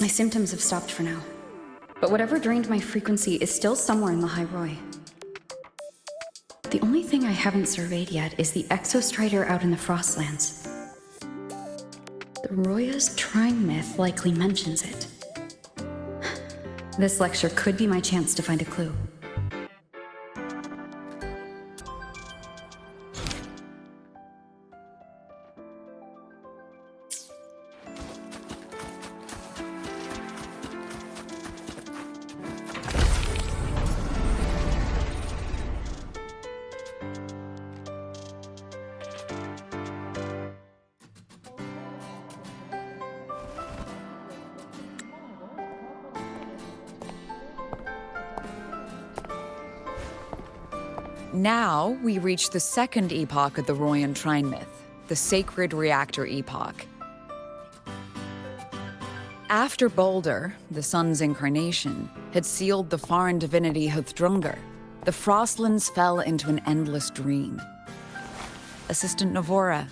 My symptoms have stopped for now. But whatever drained my frequency is still somewhere in lahai-roi. The only thing I haven't surveyed yet is the exostrider out in the frostlands. The Roya's Trine myth likely mentions it. This lecture could be my chance to find a clue. Now, we reach the second epoch of the Royan Trine myth, the Sacred Reactor Epoch. After Balder, the sun's incarnation, had sealed the foreign divinity Huthdrungr, the Frostlands fell into an endless dream. Assistant Navora,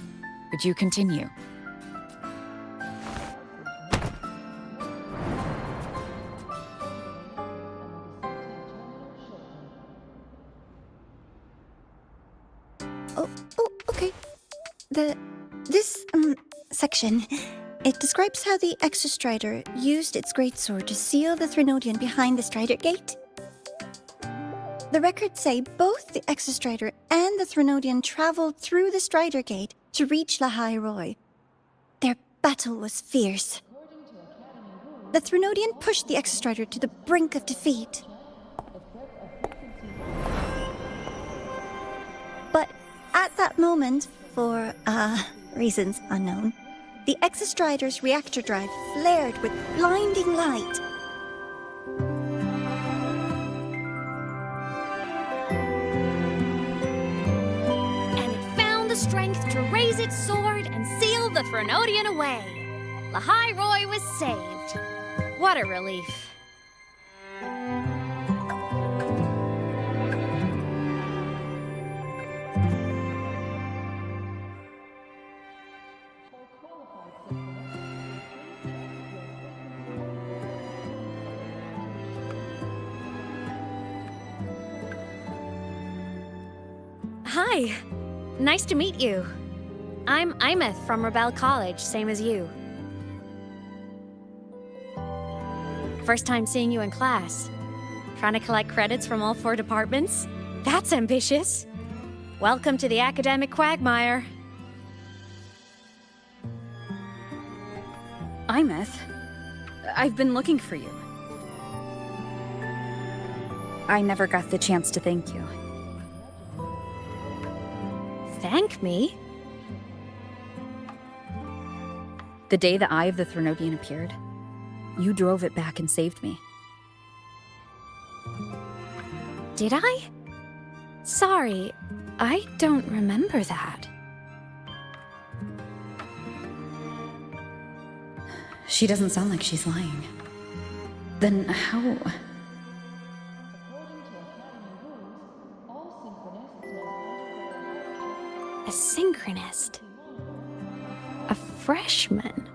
would you continue? Okay. This section, it describes how the Exostrider used its greatsword to seal the Threnodian behind the Strider Gate. The records say both the Exostrider and the Threnodian traveled through the Strider Gate to reach lahai-roi. Their battle was fierce. The Threnodian pushed the Exostrider to the brink of defeat. But at that moment, for, reasons unknown, the Exostrider's reactor drive flared with blinding light. And it found the strength to raise its sword and seal the Threnodian away. Lahai-roi was saved. What a relief. Hi. Nice to meet you. I'm Aemeath from Rebel College, same as you. First time seeing you in class. Trying to collect credits from all 4 departments? That's ambitious. Welcome to the academic quagmire. Aemeath, I've been looking for you. I never got the chance to thank you. Thank me? The day the Eye of the Threnodian appeared, you drove it back and saved me. Did I? Sorry, I don't remember that. She doesn't sound like she's lying. Then how... A synchronist. A freshman.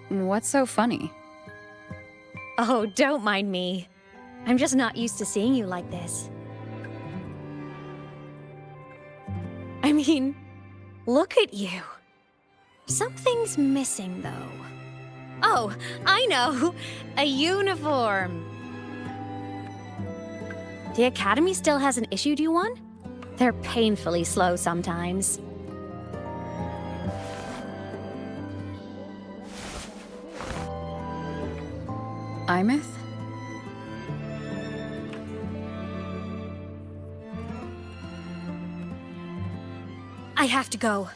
What's so funny? Oh, don't mind me. I'm just not used to seeing you like this. I mean, look at you. Something's missing, though. Oh, I know! A uniform! The Academy still hasn't issued you one? They're painfully slow sometimes. Aemeath? I have to go.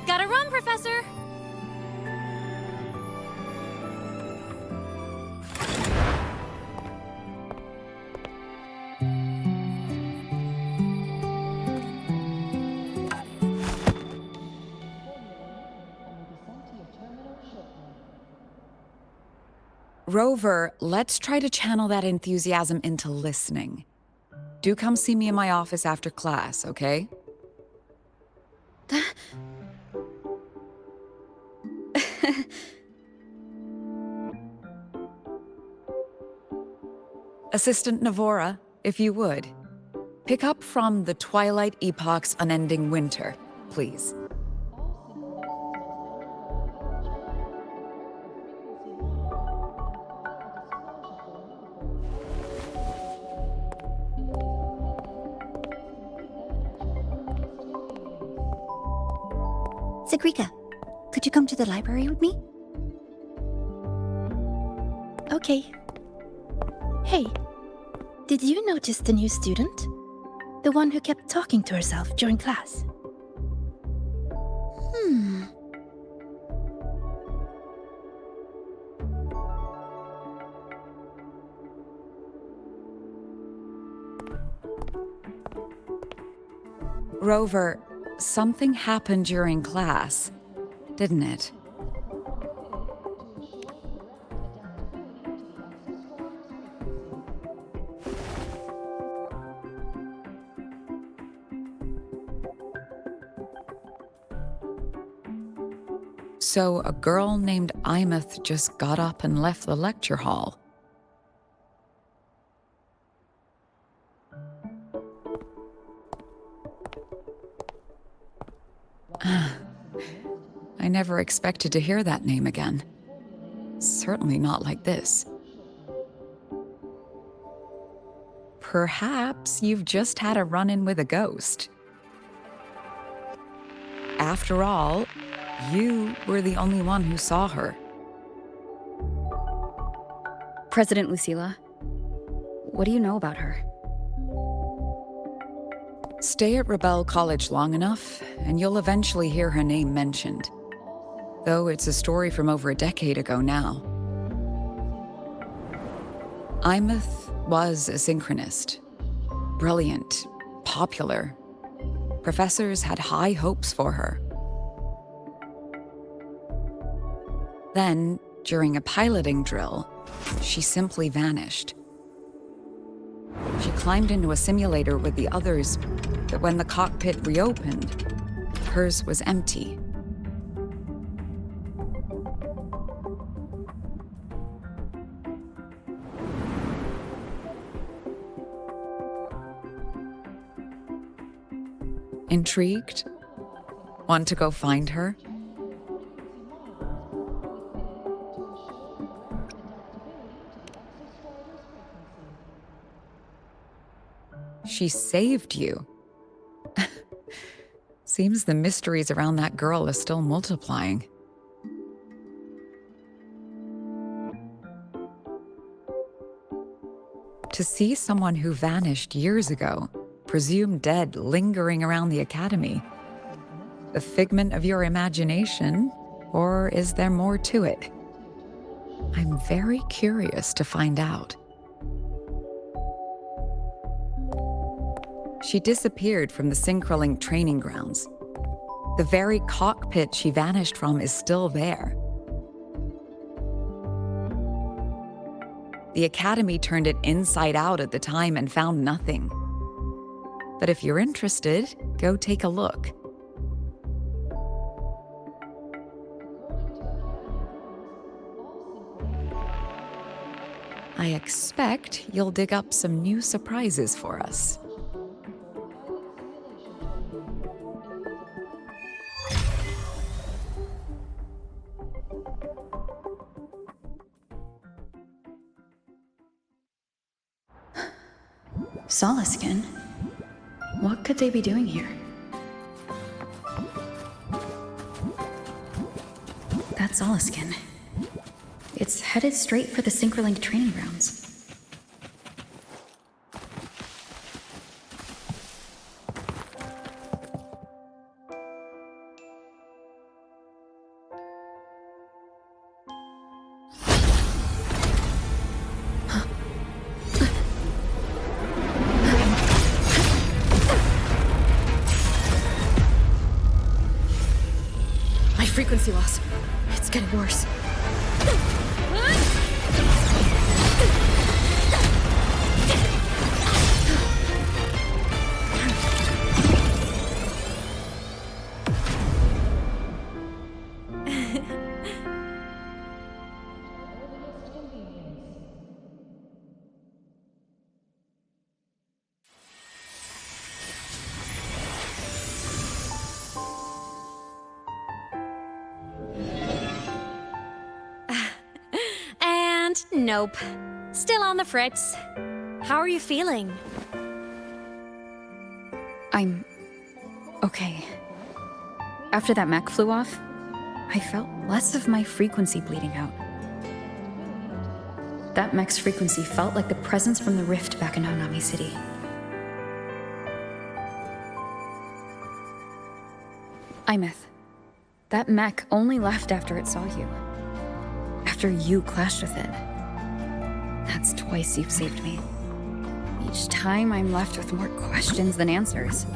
Gotta run, Professor! Rover, let's try to channel that enthusiasm into listening. Do come see me in my office after class, okay? Assistant Navora, if you would. Pick up from the Twilight Epoch's Unending Winter, please. Sigrika, could you come to the library with me? Okay. Hey, did you notice the new student? The one who kept talking to herself during class? Rover, something happened during class, didn't it? So a girl named Aemeath just got up and left the lecture hall. I never expected to hear that name again. Certainly not like this. Perhaps you've just had a run-in with a ghost. After all, you were the only one who saw her. President Lucilla, what do you know about her? Stay at Rebel College long enough, and you'll eventually hear her name mentioned. Though it's a story from over a decade ago now. Aemeath was a synchronist. Brilliant, popular. Professors had high hopes for her. Then, during a piloting drill, she simply vanished. She climbed into a simulator with the others, but when the cockpit reopened, hers was empty. Intrigued? Want to go find her? She saved you. Seems the mysteries around that girl are still multiplying. To see someone who vanished years ago, presumed dead, lingering around the academy, the figment of your imagination, or is there more to it? I'm very curious to find out. She disappeared from the Synchrolink training grounds. The very cockpit she vanished from is still there. The Academy turned it inside out at the time and found nothing. But if you're interested, go take a look. I expect you'll dig up some new surprises for us. Soliskin? What could they be doing here? That's Soliskin. It's headed straight for the Synchrolink training grounds. Frequency loss. It's getting worse. Nope. Still on the fritz. How are you feeling? I'm okay. After that mech flew off, I felt less of my frequency bleeding out. That mech's frequency felt like the presence from the rift back in Honami City. Aemeath, that mech only left after it saw you. After you clashed with it. That's twice you've saved me. Each time I'm left with more questions than answers.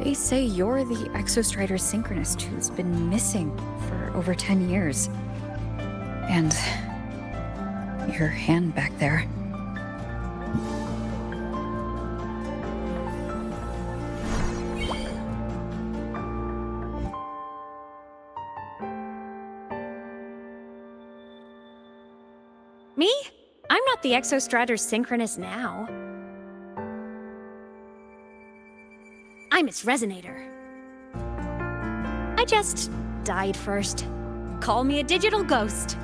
They say you're the Exostrider synchronist who's been missing for over 10 years. And your hand back there. Me? I'm not the Exostrider synchronist now. I'm its resonator. I just died first. Call me a digital ghost.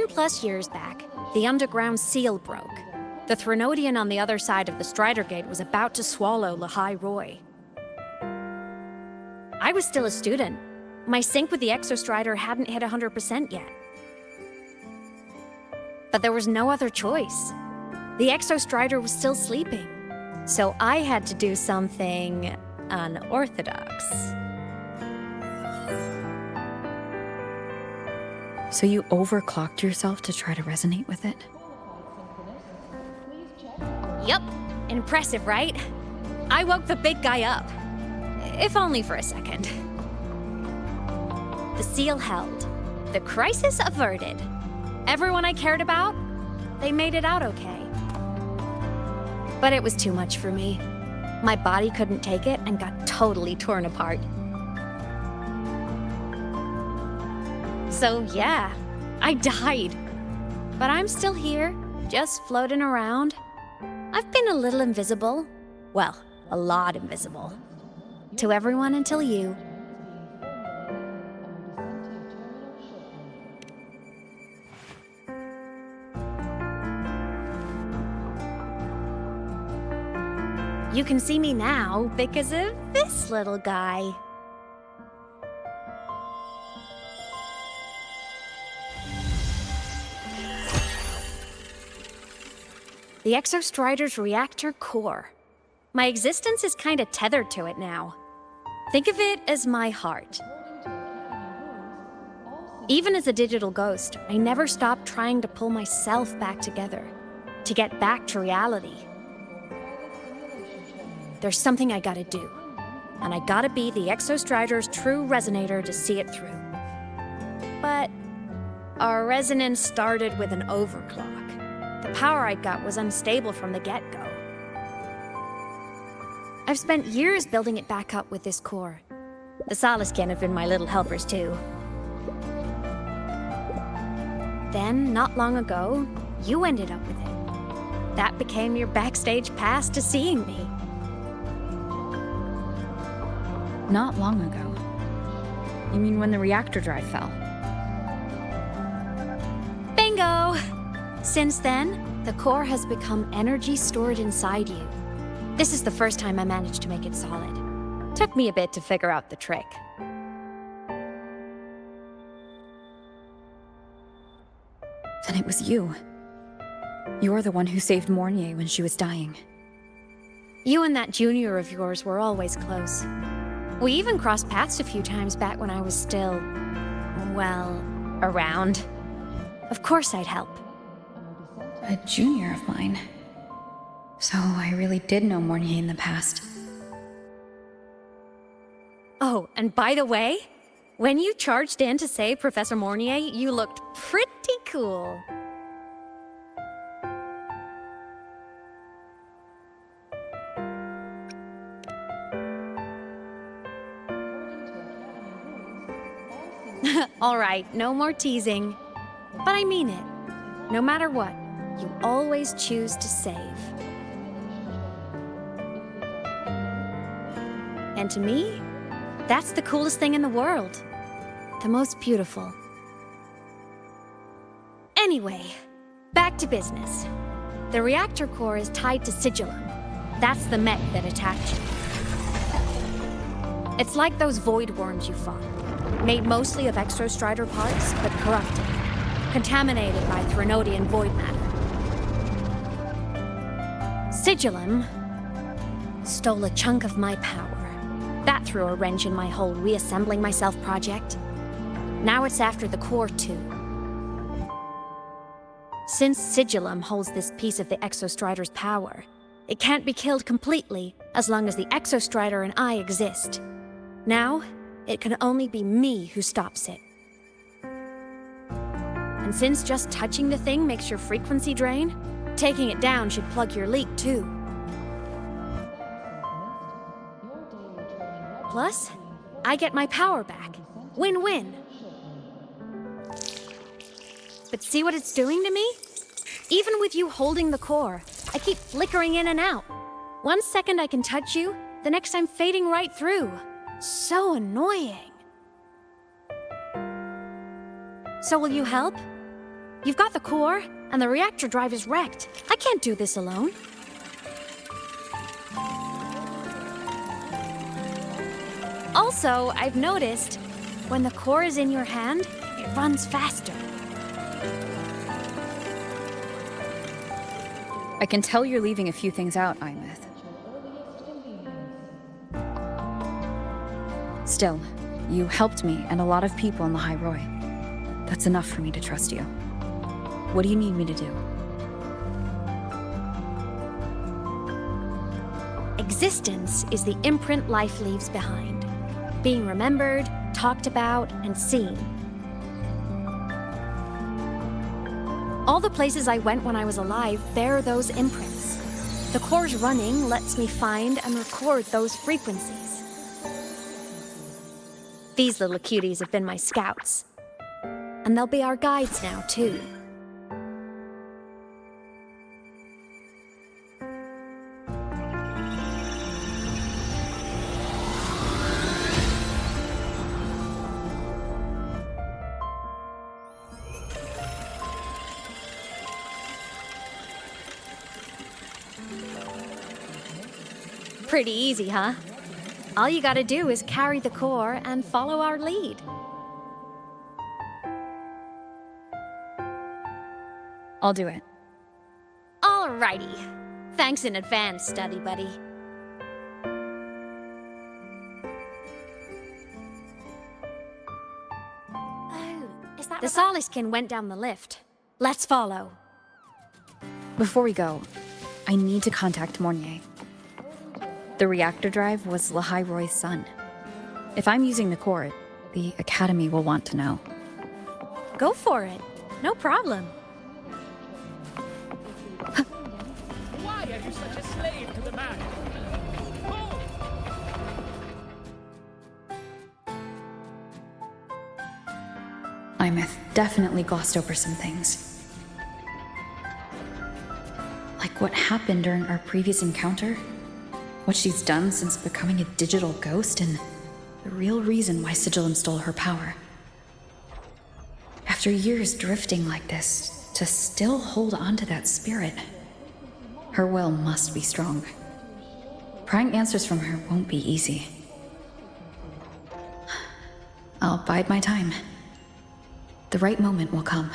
+10 years back, the underground seal broke. The Threnodian on the other side of the Strider Gate was about to swallow lahai-roi. I was still a student. My sync with the Exostrider hadn't hit 100% yet. But there was no other choice. The Exostrider was still sleeping. So I had to do something unorthodox. So you overclocked yourself to try to resonate with it? Yup. Impressive, right? I woke the big guy up. If only for a second. The seal held. The crisis averted. Everyone I cared about, they made it out okay. But it was too much for me. My body couldn't take it and got totally torn apart. So yeah, I died. But I'm still here, just floating around. I've been a little invisible. Well, a lot invisible. To everyone until you. You can see me now because of this little guy. The Exostrider's reactor core. My existence is kinda tethered to it now. Think of it as my heart. Even as a digital ghost, I never stopped trying to pull myself back together, to get back to reality. There's something I gotta do, and I gotta be the Exostrider's true resonator to see it through. But our resonance started with an overclock. The power I got was unstable from the get-go. I've spent years building it back up with this core. The Soliskin have been my little helpers too. Then, not long ago, you ended up with it. That became your backstage pass to seeing me. Not long ago. You mean when the reactor drive fell? Bingo! Since then, the core has become energy stored inside you. This is the first time I managed to make it solid. Took me a bit to figure out the trick. Then it was you. You're the one who saved Mornye when she was dying. You and that junior of yours were always close. We even crossed paths a few times back when I was still, well, around. Of course I'd help. A junior of mine. So I really did know Mornye in the past. Oh, and by the way, when you charged in to save Professor Mornye, you looked pretty cool. All right, no more teasing. But I mean it. No matter what, you always choose to save. And to me, that's the coolest thing in the world. The most beautiful. Anyway, back to business. The reactor core is tied to Sigillum. That's the mech that attacked you. It's like those void worms you fought. Made mostly of exostrider parts, but corrupted. Contaminated by Threnodian void matter. Sigillum stole a chunk of my power. That threw a wrench in my whole reassembling myself project. Now it's after the core too. Since Sigillum holds this piece of the Exostrider's power, it can't be killed completely as long as the Exostrider and I exist. Now, it can only be me who stops it. And since just touching the thing makes your frequency drain, taking it down should plug your leak too. Plus, I get my power back. Win-win. But see what it's doing to me? Even with you holding the core, I keep flickering in and out. 1 second I can touch you, the next I'm fading right through. So annoying. So will you help? You've got the core, and the reactor drive is wrecked. I can't do this alone. Also, I've noticed, when the core is in your hand, it runs faster. I can tell you're leaving a few things out, Aemeath. Still, you helped me and a lot of people in lahai-roi. That's enough for me to trust you. What do you need me to do? Existence is the imprint life leaves behind. Being remembered, talked about, and seen. All the places I went when I was alive bear those imprints. The core's running lets me find and record those frequencies. These little cuties have been my scouts. And they'll be our guides now, too. Pretty easy, huh? All you gotta do is carry the core and follow our lead. I'll do it. Alrighty. Thanks in advance, study buddy. Oh, is that the Soliskin went down the lift. Let's follow. Before we go, I need to contact Mornye. The reactor drive was lahai-roi's son. If I'm using the core, the Academy will want to know. Go for it. No problem. Why are you such a slave to the man? Aemeath definitely glossed over some things. Like what happened during our previous encounter, what she's done since becoming a digital ghost, and the real reason why Sigillum stole her power. After years drifting like this, to still hold on to that spirit, her will must be strong. Prying answers from her won't be easy. I'll bide my time. The right moment will come.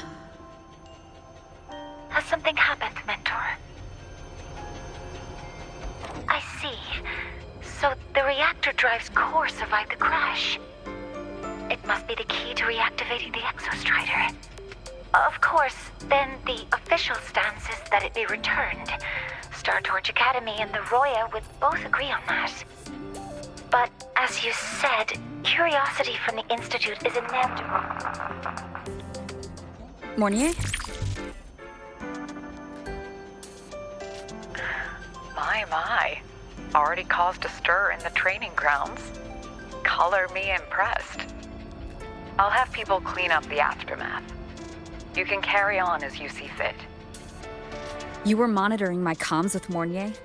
Has something happened, Mentor? I see. So the reactor drive's core survived the crash. It must be the key to reactivating the Exostrider. Of course, then the official stance is that it be returned. Star Torch Academy and the Roya would both agree on that. But as you said, curiosity from the Institute is inevitable. Mornye? My. Already caused a stir in the training grounds. Color me impressed. I'll have people clean up the aftermath. You can carry on as you see fit. You were monitoring my comms with Mornye?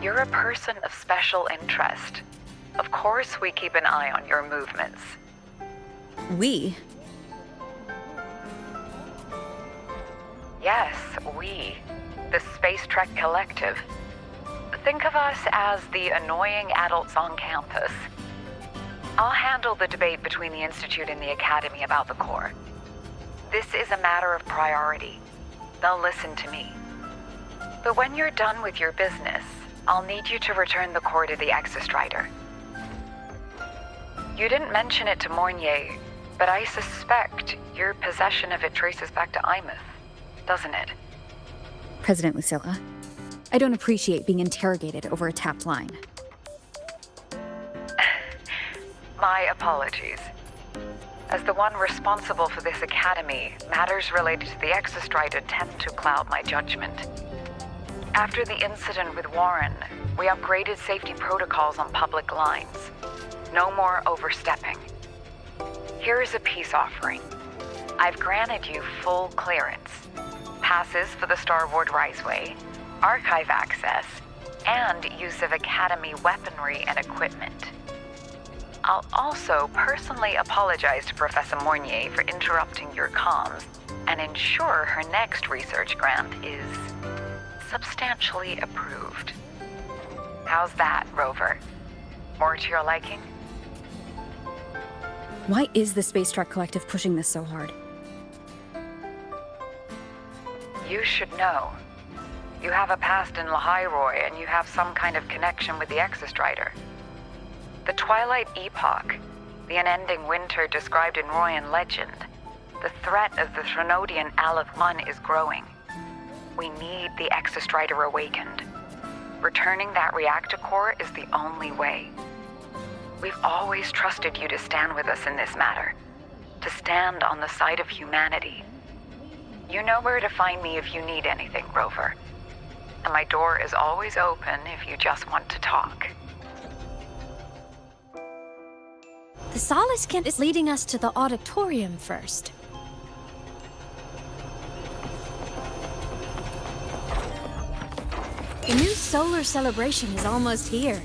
You're a person of special interest. Of course we keep an eye on your movements. We? Yes, we. The Space Trek Collective. Think of us as the annoying adults on campus. I'll handle the debate between the Institute and the Academy about the core. This is a matter of priority. They'll listen to me. But when you're done with your business, I'll need you to return the core to the Exostrider. You didn't mention it to Mornye, but I suspect your possession of it traces back to Aemeath, doesn't it? President Lucilla, I don't appreciate being interrogated over a tapped line. My apologies. As the one responsible for this academy, matters related to the Exostrider tend to cloud my judgment. After the incident with Warren, we upgraded safety protocols on public lines. No more overstepping. Here is a peace offering. I've granted you full clearance. Passes for the Starboard Riseway, archive access, and use of Academy weaponry and equipment. I'll also personally apologize to Professor Mornye for interrupting your comms and ensure her next research grant is substantially approved. How's that, Rover? More to your liking? Why is the Space Trek Collective pushing this so hard? You should know. You have a past in lahai-roi, and you have some kind of connection with the Exostrider. The Twilight Epoch, the unending winter described in Royan legend, the threat of the Threnodian Aleph 1 is growing. We need the Exostrider awakened. Returning that reactor core is the only way. We've always trusted you to stand with us in this matter, to stand on the side of humanity. You know where to find me if you need anything, Rover. And my door is always open if you just want to talk. The Soliskin is leading us to the Auditorium first. The new solar celebration is almost here.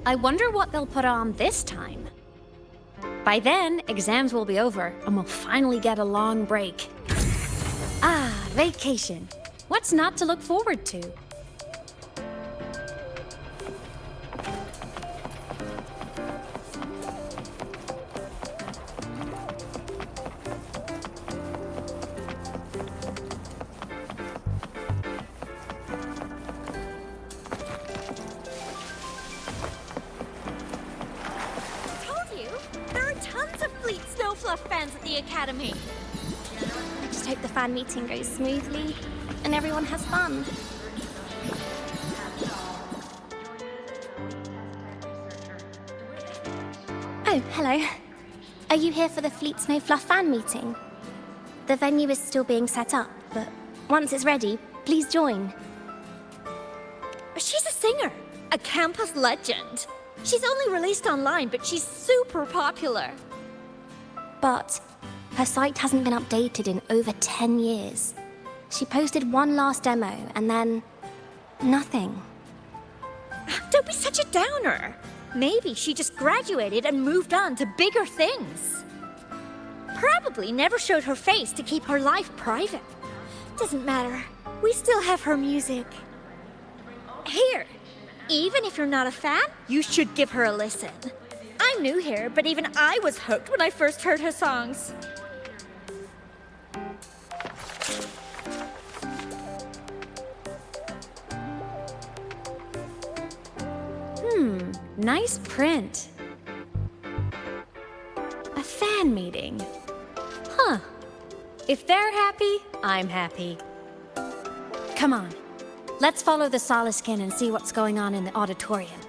I wonder what they'll put on this time. By then, exams will be over, and we'll finally get a long break. Ah, vacation. What's not to look forward to? Fans at the Academy. I just hope the fan meeting goes smoothly and everyone has fun. Oh, hello. Are you here for the Fleet Snow Fluff fan meeting? The venue is still being set up, but once it's ready, please join. She's a singer, a campus legend. She's only released online, but she's super popular. But her site hasn't been updated in over 10 years. She posted one last demo and then nothing. Don't be such a downer. Maybe she just graduated and moved on to bigger things. Probably never showed her face to keep her life private. Doesn't matter. We still have her music. Here, even if you're not a fan, you should give her a listen. I'm new here, but even I was hooked when I first heard her songs. Nice print. A fan meeting. Huh. If they're happy, I'm happy. Come on. Let's follow the Soliskin and see what's going on in the auditorium.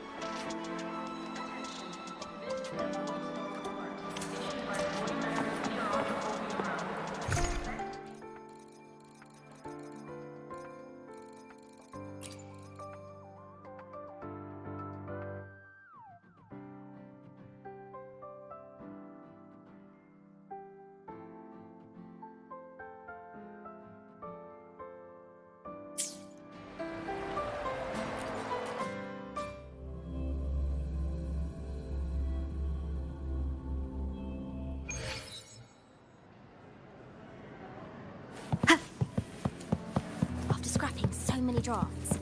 so many drafts.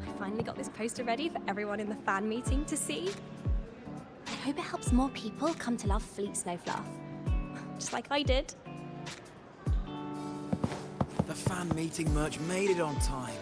I finally got this poster ready for everyone in the fan meeting to see. I hope it helps more people come to love Fleet Snow Fluff. Just like I did. The fan meeting merch made it on time.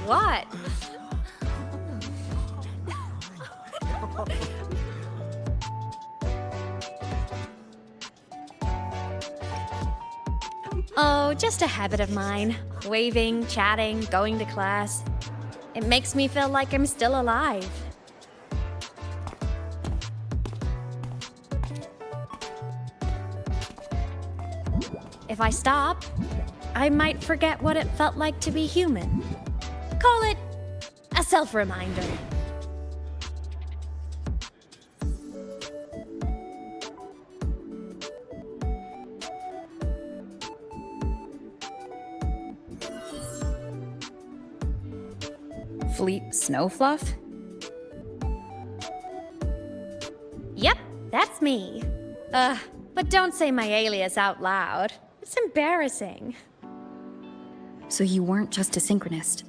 What? Oh, just a habit of mine. Waving, chatting, going to class. It makes me feel like I'm still alive. If I stop, I might forget what it felt like to be human. Call it a self-reminder. Fleet Snowfluff? Yep, that's me. But don't say my alias out loud. It's embarrassing. So you weren't just a synchronist.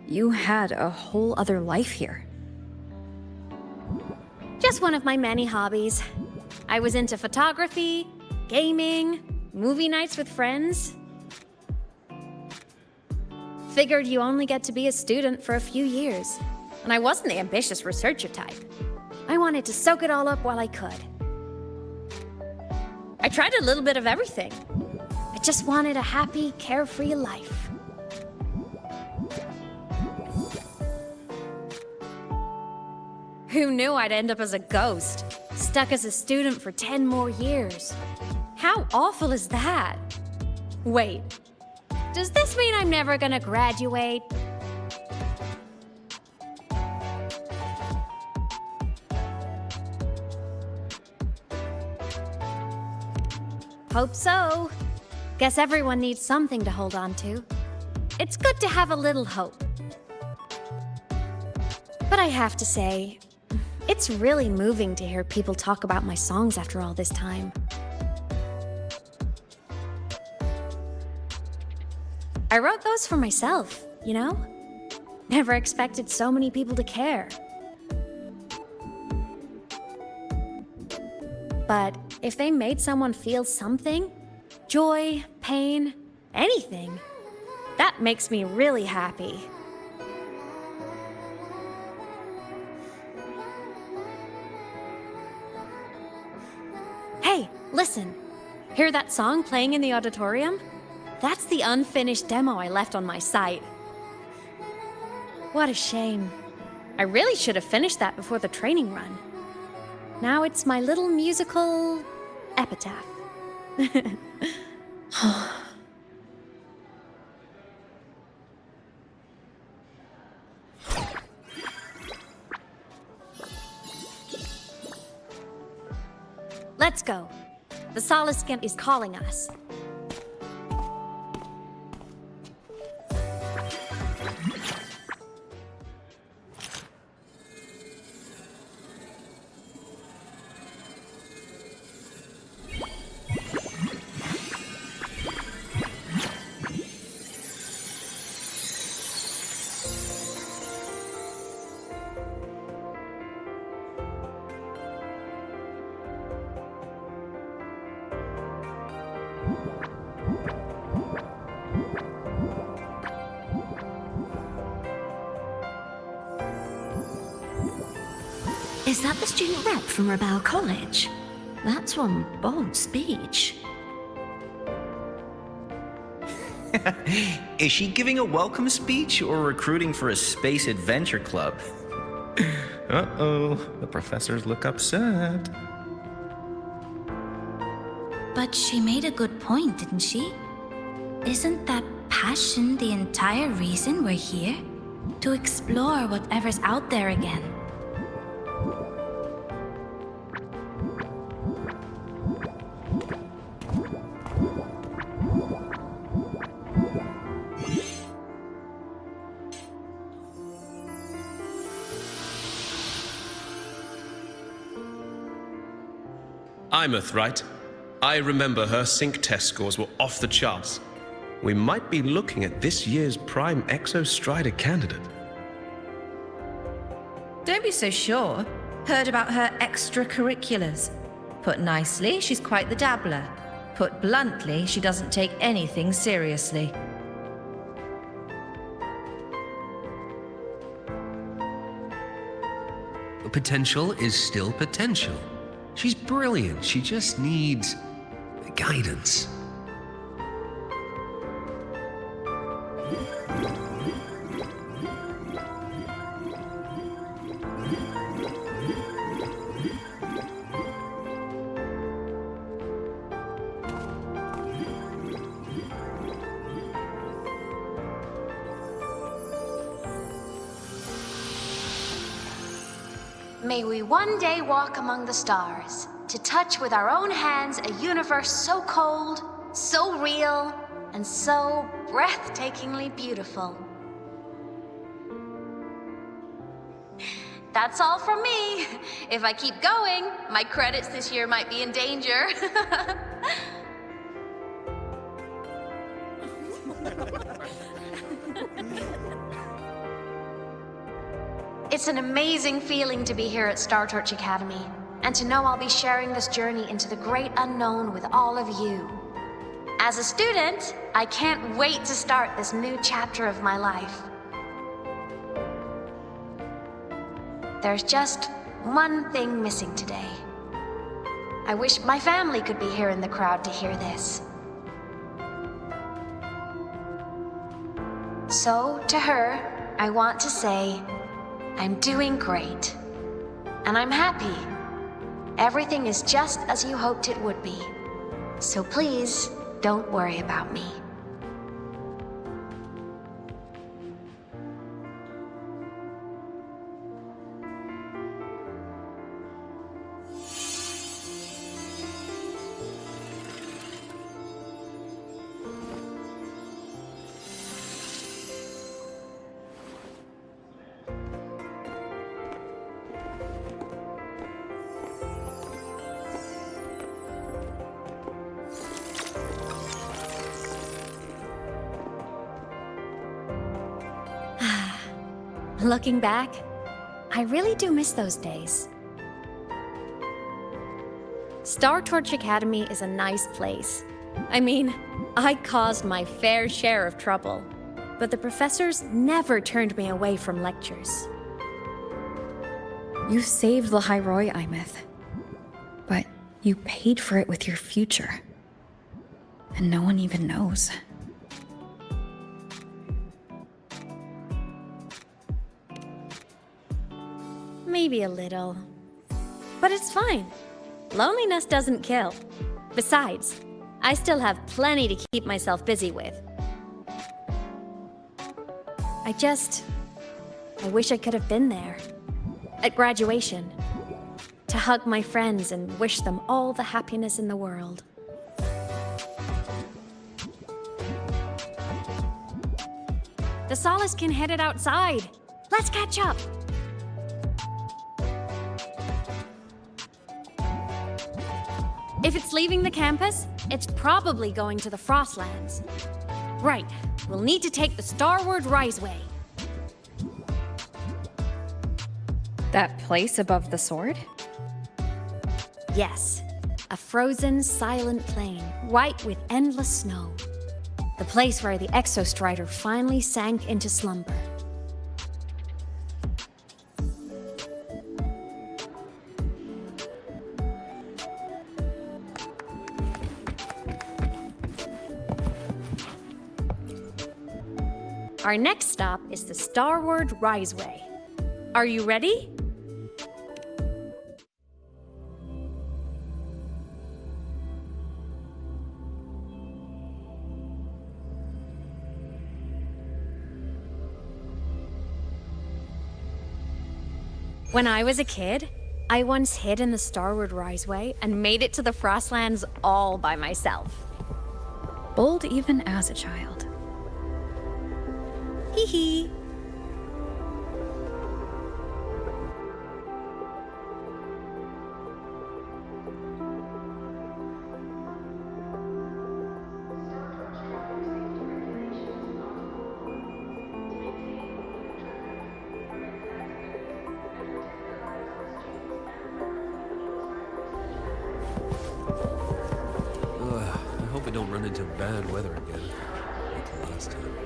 You had a whole other life here. Just one of my many hobbies. I was into photography, gaming, movie nights with friends. Figured you only get to be a student for a few years. And I wasn't the ambitious researcher type. I wanted to soak it all up while I could. I tried a little bit of everything. I just wanted a happy, carefree life. Who knew I'd end up as a ghost, stuck as a student for 10 more years? How awful is that? Wait, does this mean I'm never gonna graduate? Hope so. Guess everyone needs something to hold on to. It's good to have a little hope. But I have to say, it's really moving to hear people talk about my songs after all this time. I wrote those for myself, you know? Never expected so many people to care. But if they made someone feel something, joy, pain, anything, that makes me really happy. Hey, listen. Hear that song playing in the auditorium? That's the unfinished demo I left on my site. What a shame. I really should have finished that before the training run. Now it's my little musical epitaph. Let's go. The Soliskin is calling us. Is that the student rep from Rebel College? That's one bold speech. Is she giving a welcome speech or recruiting for a space adventure club? Uh-oh, the professors look upset. But she made a good point, didn't she? Isn't that passion the entire reason we're here? To explore whatever's out there again. Aemeath, right? I remember her sync test scores were off the charts. We might be looking at this year's prime Exostrider candidate. Don't be so sure. Heard about her extracurriculars. Put nicely, she's quite the dabbler. Put bluntly, she doesn't take anything seriously. Potential is still potential. She's brilliant, she just needs guidance. May we one day walk among the stars, to touch with our own hands a universe so cold, so real, and so breathtakingly beautiful. That's all from me. If I keep going, my credits this year might be in danger. It's an amazing feeling to be here at StarTorch Academy, and to know I'll be sharing this journey into the great unknown with all of you. As a student, I can't wait to start this new chapter of my life. There's just one thing missing today. I wish my family could be here in the crowd to hear this. So, to her, I want to say, I'm doing great. And I'm happy. Everything is just as you hoped it would be. So please, don't worry about me. Looking back, I really do miss those days. StarTorch Academy is a nice place. I mean, I caused my fair share of trouble, but the professors never turned me away from lectures. You saved lahai-roi, Aemeath. But you paid for it with your future. And no one even knows. Maybe a little. But it's fine. Loneliness doesn't kill. Besides, I still have plenty to keep myself busy with. I wish I could have been there. At graduation. To hug my friends and wish them all the happiness in the world. The Soliskin headed outside. Let's catch up. If it's leaving the campus, it's probably going to the Frostlands. Right, we'll need to take the Starward Riseway. That place above the sword? Yes, a frozen, silent plain, white with endless snow. The place where the Exostrider finally sank into slumber. Our next stop is the Starward Riseway. Are you ready? When I was a kid, I once hid in the Starward Riseway and made it to the Frostlands all by myself. Bold even as a child. Hee hee. I don't run into bad weather again, like the last time.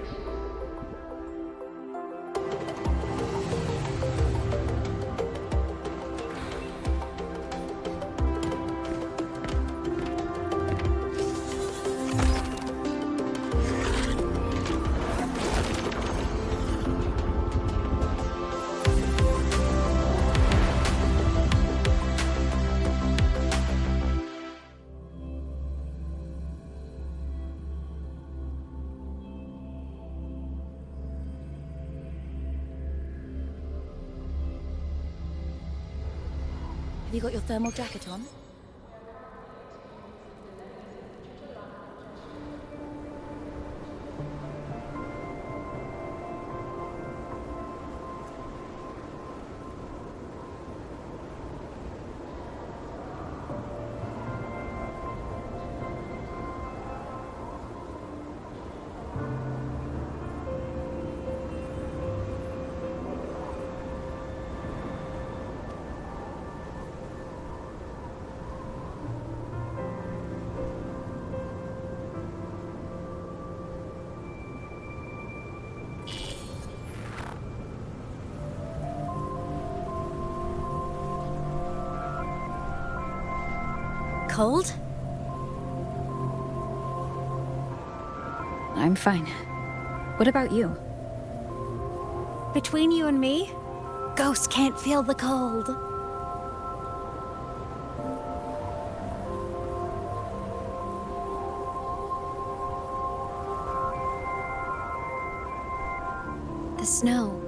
Have you got your thermal jacket on? Cold? I'm fine. What about you? Between you and me, ghosts can't feel the cold. The snow.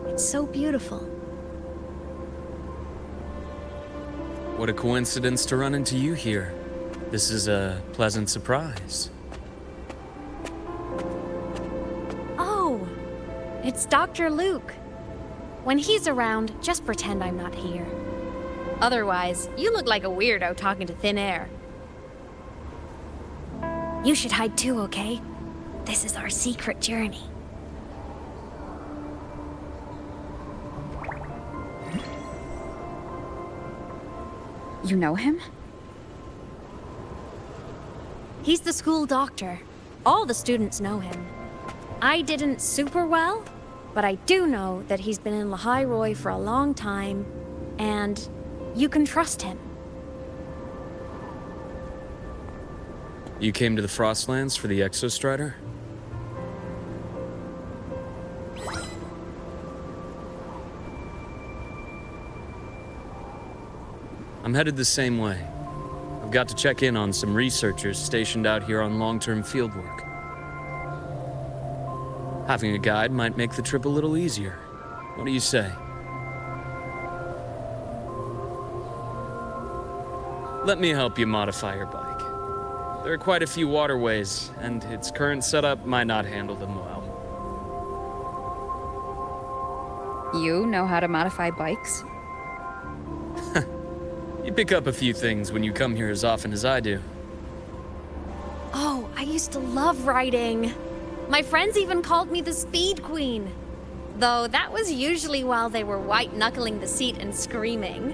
It's so beautiful. What a coincidence to run into you here. This is a pleasant surprise. Oh, it's Dr. Luke. When he's around, just pretend I'm not here. Otherwise, you look like a weirdo talking to thin air. You should hide too, okay? This is our secret journey. You know him? He's the school doctor. All the students know him. I didn't super well, but I do know that he's been in lahai-roi for a long time, and you can trust him. You came to the Frostlands for the Exostrider? I'm headed the same way. I've got to check in on some researchers stationed out here on long-term fieldwork. Having a guide might make the trip a little easier. What do you say? Let me help you modify your bike. There are quite a few waterways, and its current setup might not handle them well. You know how to modify bikes? You pick up a few things when you come here as often as I do. Oh, I used to love riding. My friends even called me the Speed Queen. Though that was usually while they were white-knuckling the seat and screaming.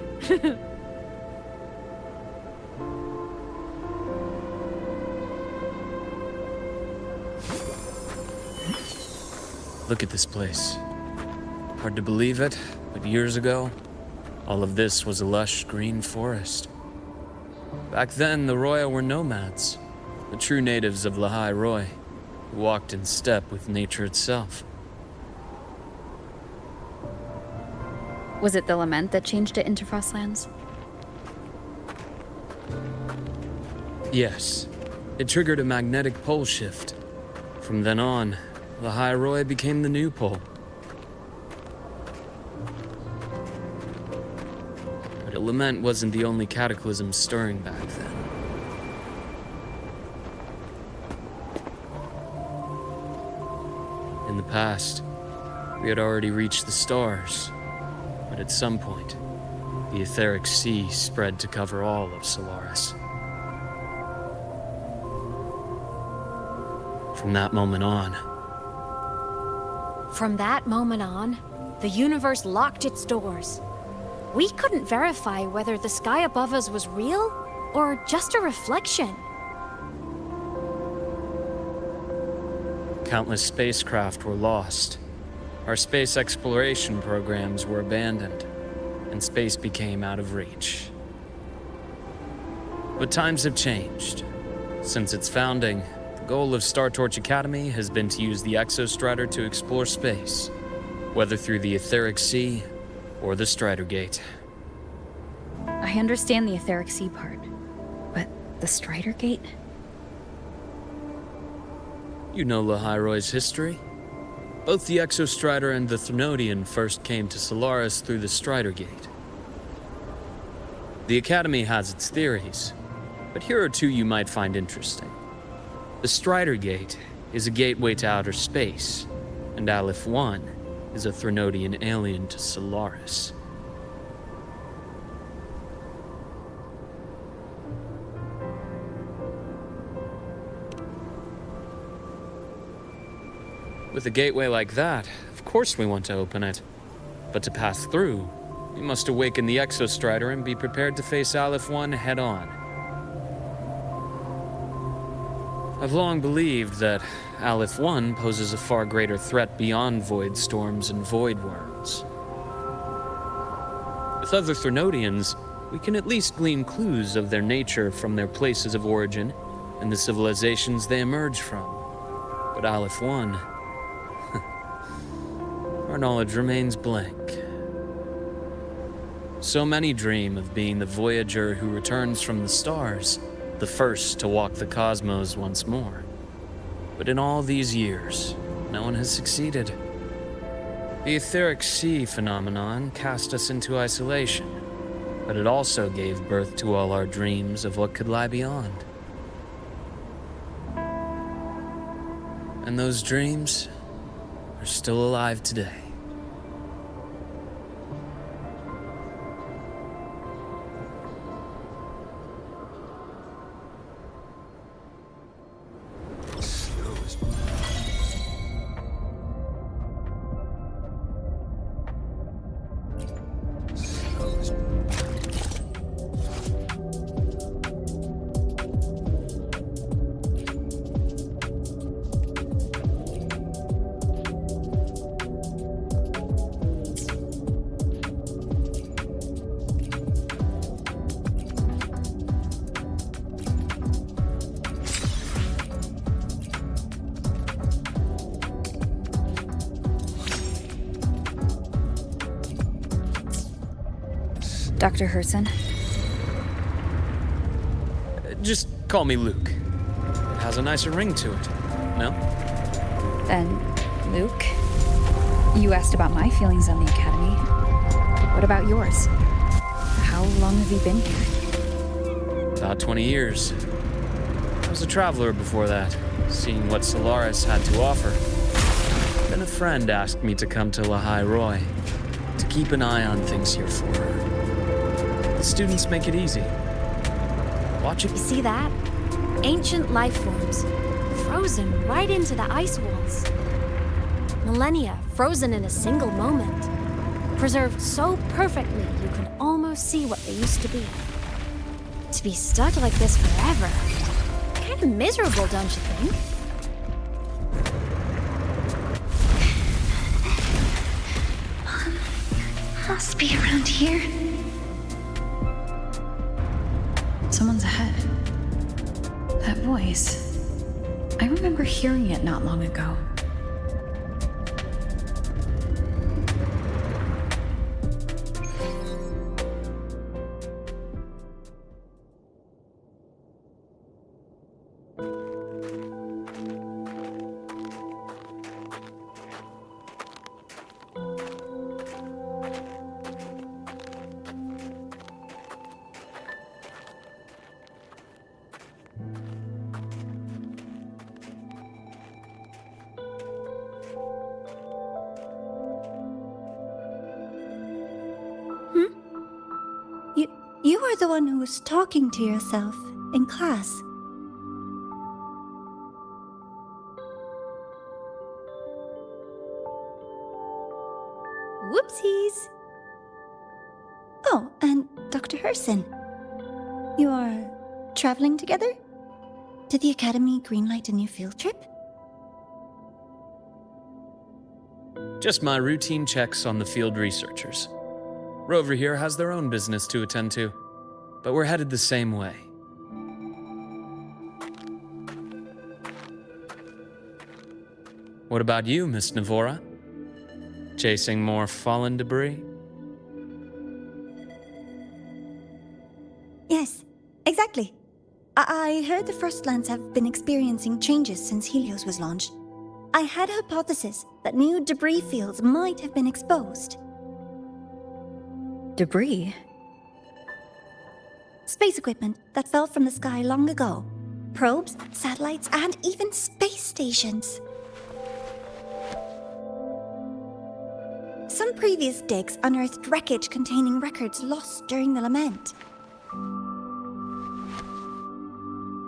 Look at this place. Hard to believe it, but years ago, all of this was a lush green forest. Back then, the Roya were nomads, the true natives of lahai-roi, who walked in step with nature itself. Was it the lament that changed it into Frostlands? Yes, it triggered a magnetic pole shift. From then on, lahai-roi became the new pole. But a lament wasn't the only cataclysm stirring back then. In the past, we had already reached the stars, but at some point, the etheric sea spread to cover all of Solaris. From that moment on, the universe locked its doors. We couldn't verify whether the sky above us was real or just a reflection. Countless spacecraft were lost. Our space exploration programs were abandoned, and space became out of reach. But times have changed. Since its founding, the goal of Startorch Academy has been to use the Exostrider to explore space, whether through the Etheric Sea or the Strider Gate. I understand the Etheric Sea part, but the Strider Gate? You know lahai-roi's history? Both the Exostrider and the Threnodian first came to Solaris through the Strider Gate. The Academy has its theories, but here are two you might find interesting. The Strider Gate is a gateway to outer space, and Aleph 1 is a Threnodian alien to Solaris. With a gateway like that, of course we want to open it. But to pass through, we must awaken the Exostrider and be prepared to face Aleph 1 head-on. I've long believed that Aleph 1 poses a far greater threat beyond void storms and void worms. With other Threnodians, we can at least glean clues of their nature from their places of origin and the civilizations they emerge from. But Aleph 1... our knowledge remains blank. So many dream of being the Voyager who returns from the stars, the first to walk the cosmos once more. But in all these years, no one has succeeded. The Etheric Sea phenomenon cast us into isolation, but it also gave birth to all our dreams of what could lie beyond. And those dreams are still alive today. Dr. Herson? Just call me Luke. It has a nicer ring to it, no? Then, Luke, you asked about my feelings on the Academy. What about yours? How long have you been here? About 20 years. I was a traveler before that, seeing what Solaris had to offer. Then a friend asked me to come to lahai-roi, to keep an eye on things here for her. The students make it easy. Watch it. You see that? Ancient life forms, frozen right into the ice walls. Millennia frozen in a single moment. Preserved so perfectly you can almost see what they used to be. To be stuck like this forever. Kind of miserable, don't you think? Must be around here. Someone's ahead. That voice. I remember hearing it not long ago. You are the one who was talking to yourself in class. Whoopsies! Oh, and Dr. Herson. You are traveling together? Did the Academy greenlight a new field trip? Just my routine checks on the field researchers. Rover here has their own business to attend to, but we're headed the same way. What about you, Miss Navora? Chasing more fallen debris? Yes, exactly. I heard the frostlands have been experiencing changes since Helios was launched. I had a hypothesis that new debris fields might have been exposed. Debris? Space equipment that fell from the sky long ago. Probes, satellites, and even space stations. Some previous digs unearthed wreckage containing records lost during the lament.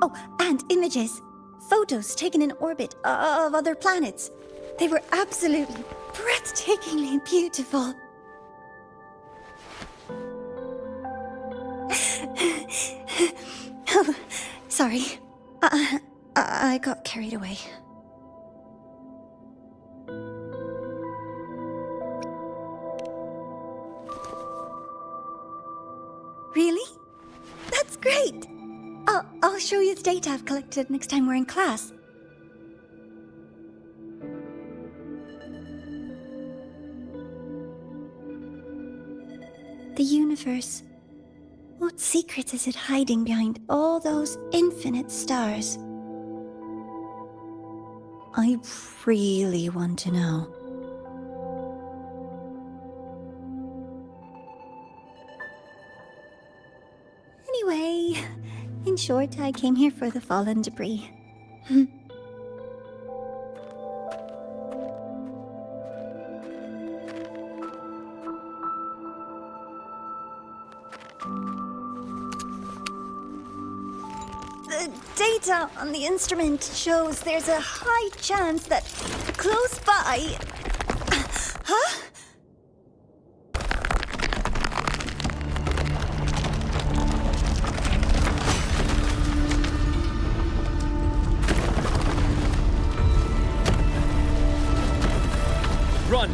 Oh, and images. Photos taken in orbit of other planets. They were absolutely breathtakingly beautiful. Oh, sorry. I got carried away. Really? That's great! I'll show you the data I've collected next time we're in class. The universe. What secret is it hiding behind all those infinite stars? I really want to know. Anyway, in short, I came here for the fallen debris. The data on the instrument shows there's a high chance that close by... Huh? Run!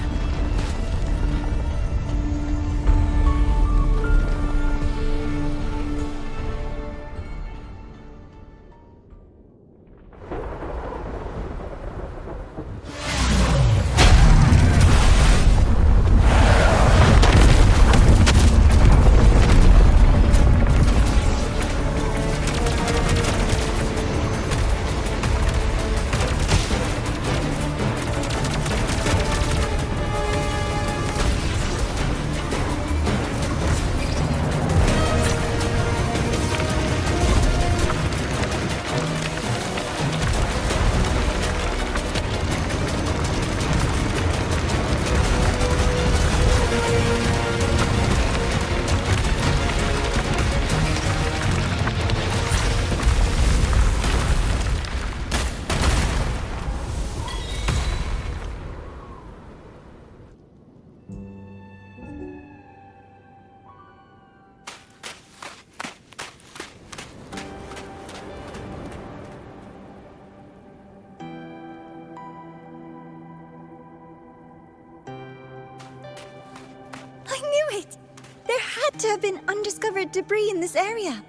To have been undiscovered debris in this area.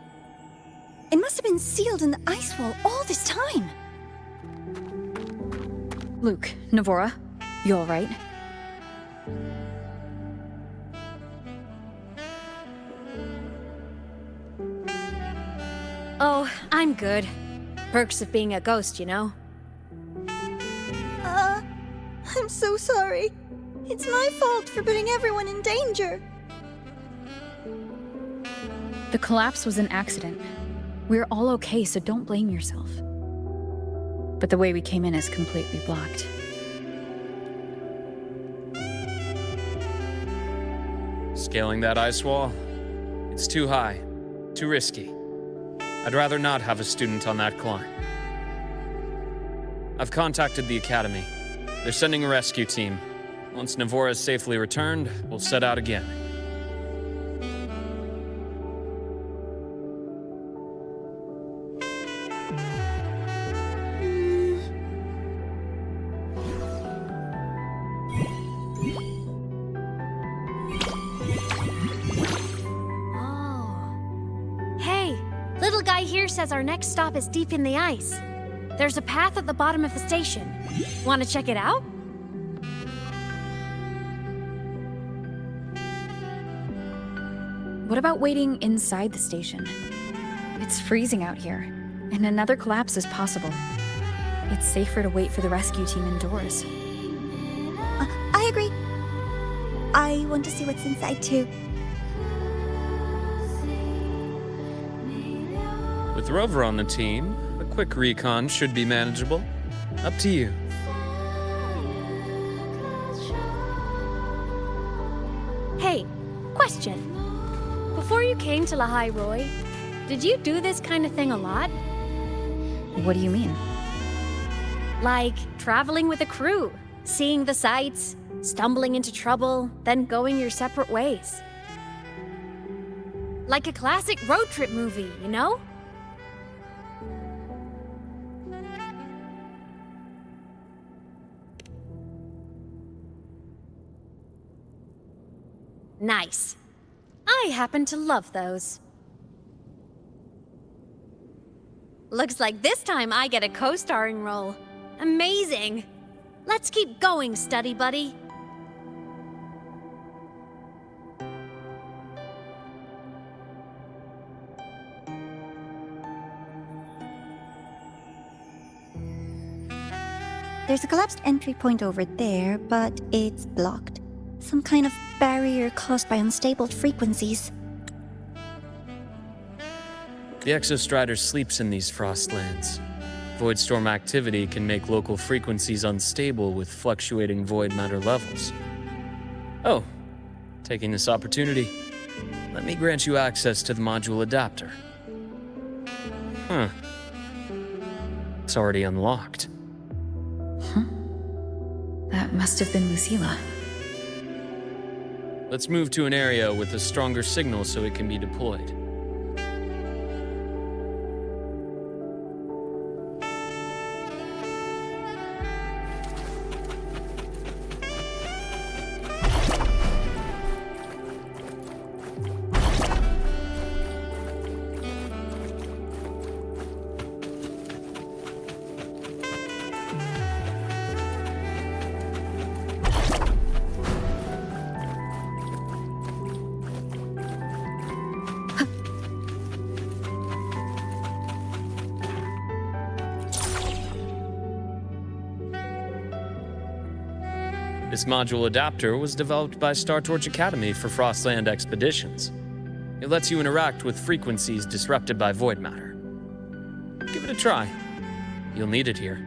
It must have been sealed in the ice wall all this time. Luke, Navora, you all right? Oh, I'm good. Perks of being a ghost, you know? I'm so sorry. It's my fault for putting everyone in danger. The collapse was an accident. We're all okay, so don't blame yourself. But the way we came in is completely blocked. Scaling that ice wall? It's too high, too risky. I'd rather not have a student on that climb. I've contacted the Academy. They're sending a rescue team. Once Navora is safely returned, we'll set out again. guy here says our next stop is deep in the ice. There's a path at the bottom of the station. Want to check it out? What about waiting inside the station? It's freezing out here, and another collapse is possible. It's safer to wait for the rescue team indoors. I agree. I want to see what's inside too. With Rover on the team, a quick recon should be manageable. Up to you. Hey, question. Before you came to lahai-roi, did you do this kind of thing a lot? What do you mean? Like traveling with a crew, seeing the sights, stumbling into trouble, then going your separate ways. Like a classic road trip movie, you know? Nice. I happen to love those. Looks like this time I get a co-starring role. Amazing! Let's keep going, study buddy. There's a collapsed entry point over there, but it's blocked. Some kind of barrier caused by unstable frequencies. The Exostrider sleeps in these frostlands. Void storm activity can make local frequencies unstable with fluctuating void matter levels. Oh, taking this opportunity, let me grant you access to the module adapter. Huh. It's already unlocked. Huh? That must have been Lucilla. Let's move to an area with a stronger signal so it can be deployed. This module adapter was developed by Star Torch Academy for Frostland expeditions. It lets you interact with frequencies disrupted by void matter. Give it a try. You'll need it here.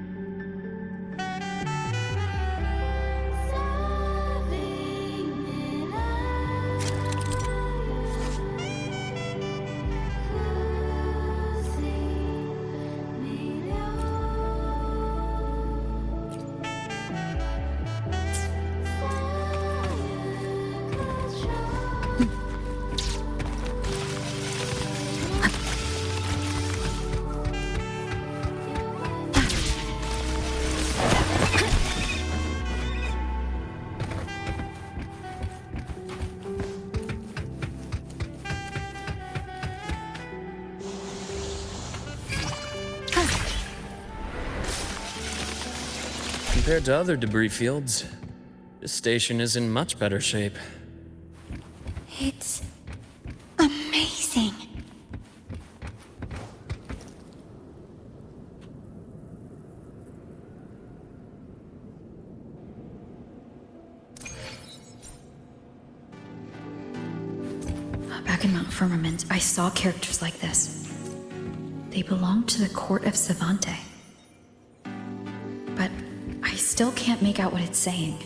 Compared to other debris fields, this station is in much better shape. It's amazing. Back in Mount Firmament, I saw characters like this. They belonged to the court of Savante. But I still can't make out what it's saying.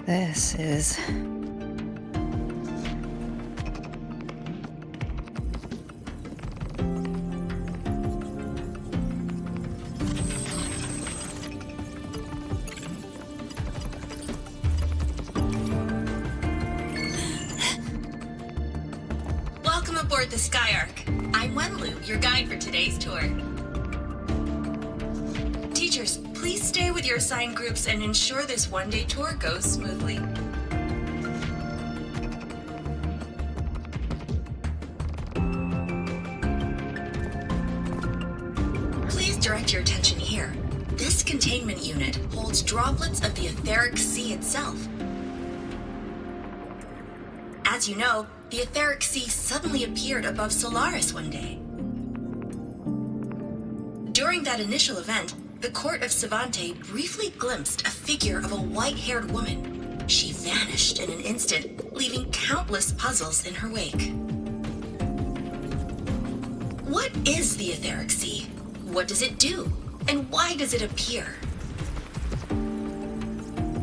This is... aboard the SkyArk. I'm Wenlu, your guide for today's tour. Teachers, please stay with your assigned groups and ensure this one-day tour goes smoothly. Please direct your attention here. This containment unit holds droplets of the etheric sea itself. As you know, the etheric sea suddenly appeared above Solaris one day. During that initial event, the court of Savante briefly glimpsed a figure of a white-haired woman. She vanished in an instant, leaving countless puzzles in her wake. What is the etheric sea? What does it do? And why does it appear?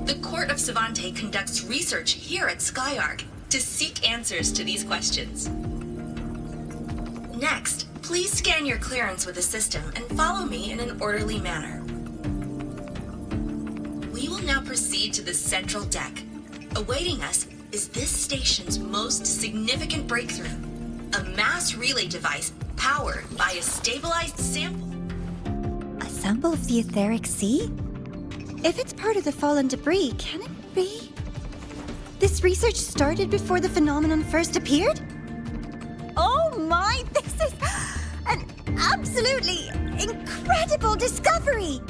The court of Savante conducts research here at SkyArk to seek answers to these questions. Next, please scan your clearance with the system and follow me in an orderly manner. We will now proceed to the central deck. Awaiting us is this station's most significant breakthrough, a mass relay device powered by a stabilized sample. A sample of the etheric sea? If it's part of the fallen debris, can it be? This research started before the phenomenon first appeared? Oh my, this is an absolutely incredible discovery!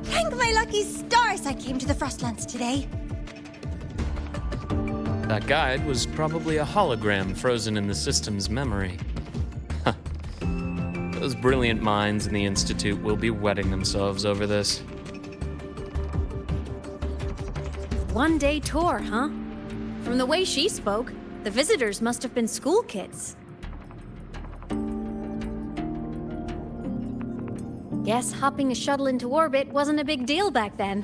Thank my lucky stars I came to the Frostlands today. That guide was probably a hologram frozen in the system's memory. Those brilliant minds in the Institute will be wetting themselves over this. One-day tour, huh? From the way she spoke, the visitors must have been school kids. Guess hopping a shuttle into orbit wasn't a big deal back then.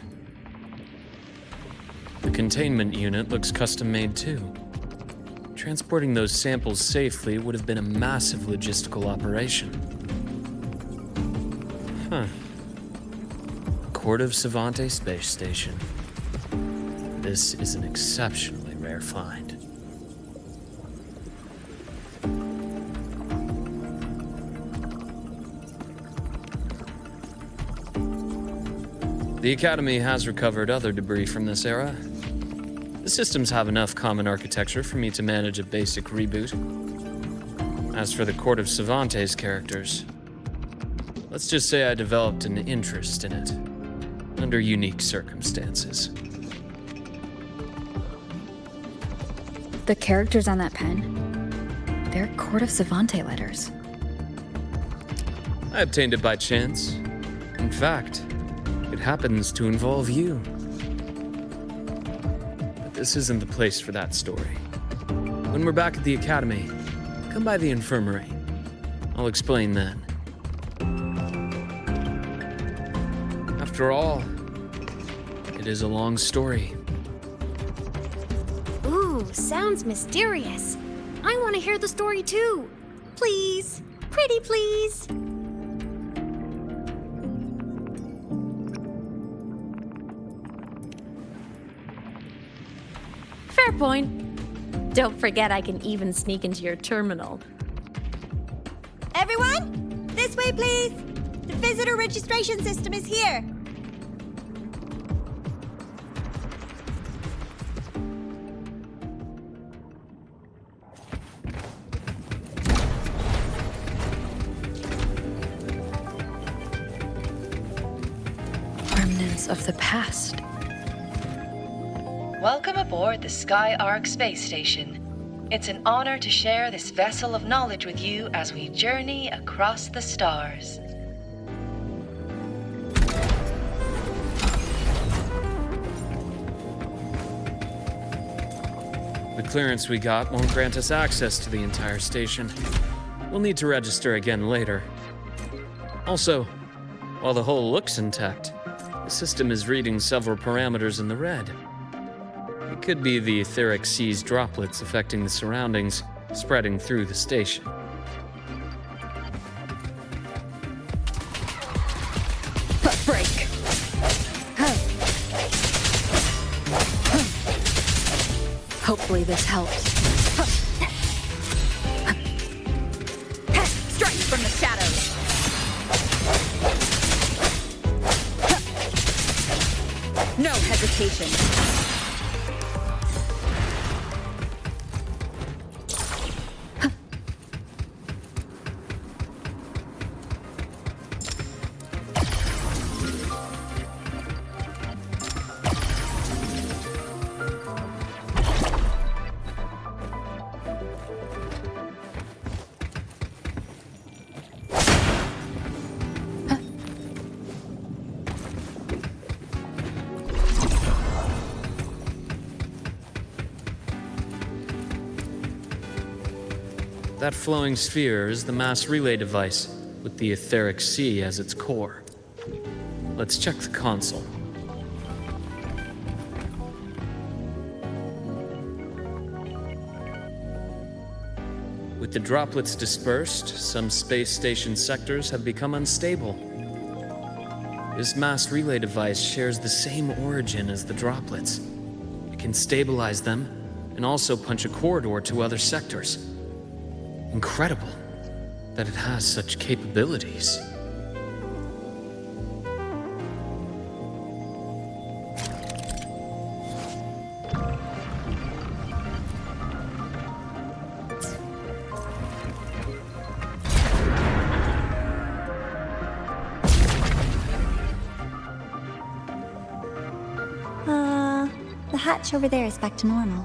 The containment unit looks custom-made too. Transporting those samples safely would have been a massive logistical operation. Court of Savante Space Station. This is an exceptionally rare find. The Academy has recovered other debris from this era. The systems have enough common architecture for me to manage a basic reboot. As for the Court of Savante's characters, let's just say I developed an interest in it, under unique circumstances. The characters on that pen, they're Court of Savante letters. I obtained it by chance. In fact, it happens to involve you. But this isn't the place for that story. When we're back at the Academy, come by the infirmary. I'll explain then. After all, it is a long story. Ooh, sounds mysterious. I want to hear the story too. Please, pretty please. Fair point. Don't forget I can even sneak into your terminal. Everyone, this way please. The visitor registration system is here. Remnants of the past. Welcome aboard the SkyArk Space Station. It's an honor to share this vessel of knowledge with you as we journey across the stars. The clearance we got won't grant us access to the entire station. We'll need to register again later. Also, while the hull looks intact, the system is reading several parameters in the red. It could be the etheric sea's droplets affecting the surroundings, spreading through the station. Break. Hopefully this helps. the shadows. No hesitation. That flowing sphere is the mass relay device, with the etheric sea as its core. Let's check the console. With the droplets dispersed, some space station sectors have become unstable. This mass relay device shares the same origin as the droplets. It can stabilize them and also punch a corridor to other sectors. Incredible that it has such capabilities. The hatch over there is back to normal.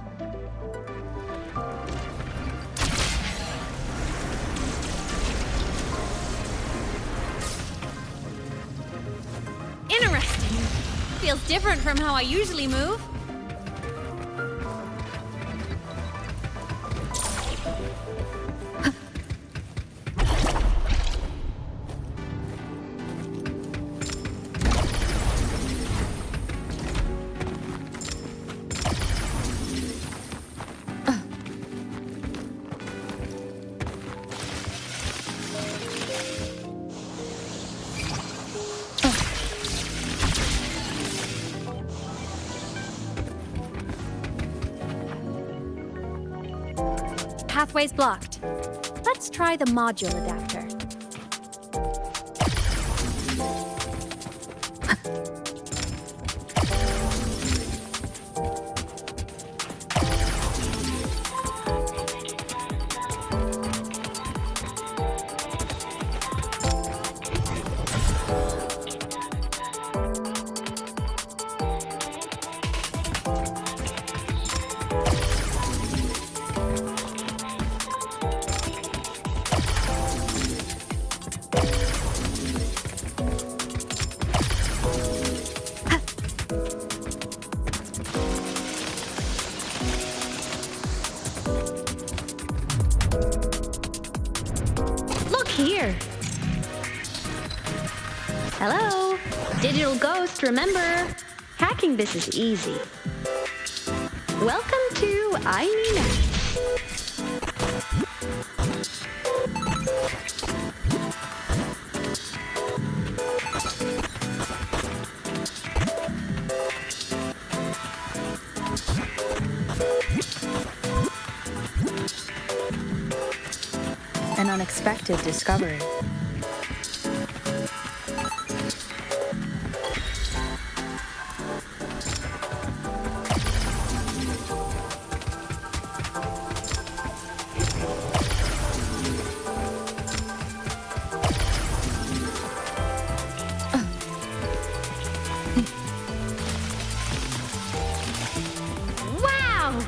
Interesting. Feels different from how I usually move. Pathway's blocked. Let's try the module adapter. Here. Hello? Digital ghost, remember? Hacking this is easy. Welcome to Aemeath. An unexpected discovery. Wow!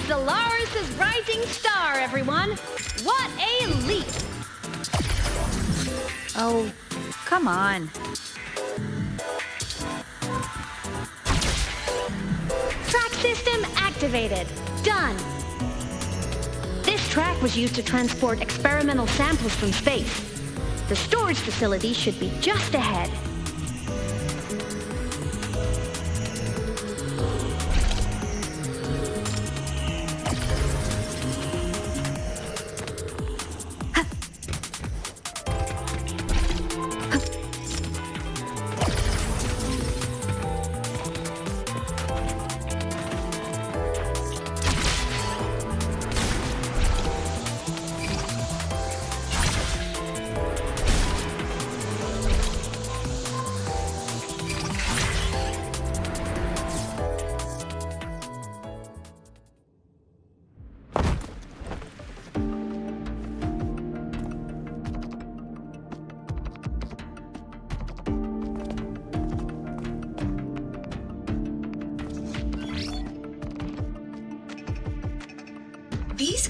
Solaris' rising star, everyone! What a leap! Oh, come on. Track system activated. Done. This track was used to transport experimental samples from space. The storage facility should be just ahead.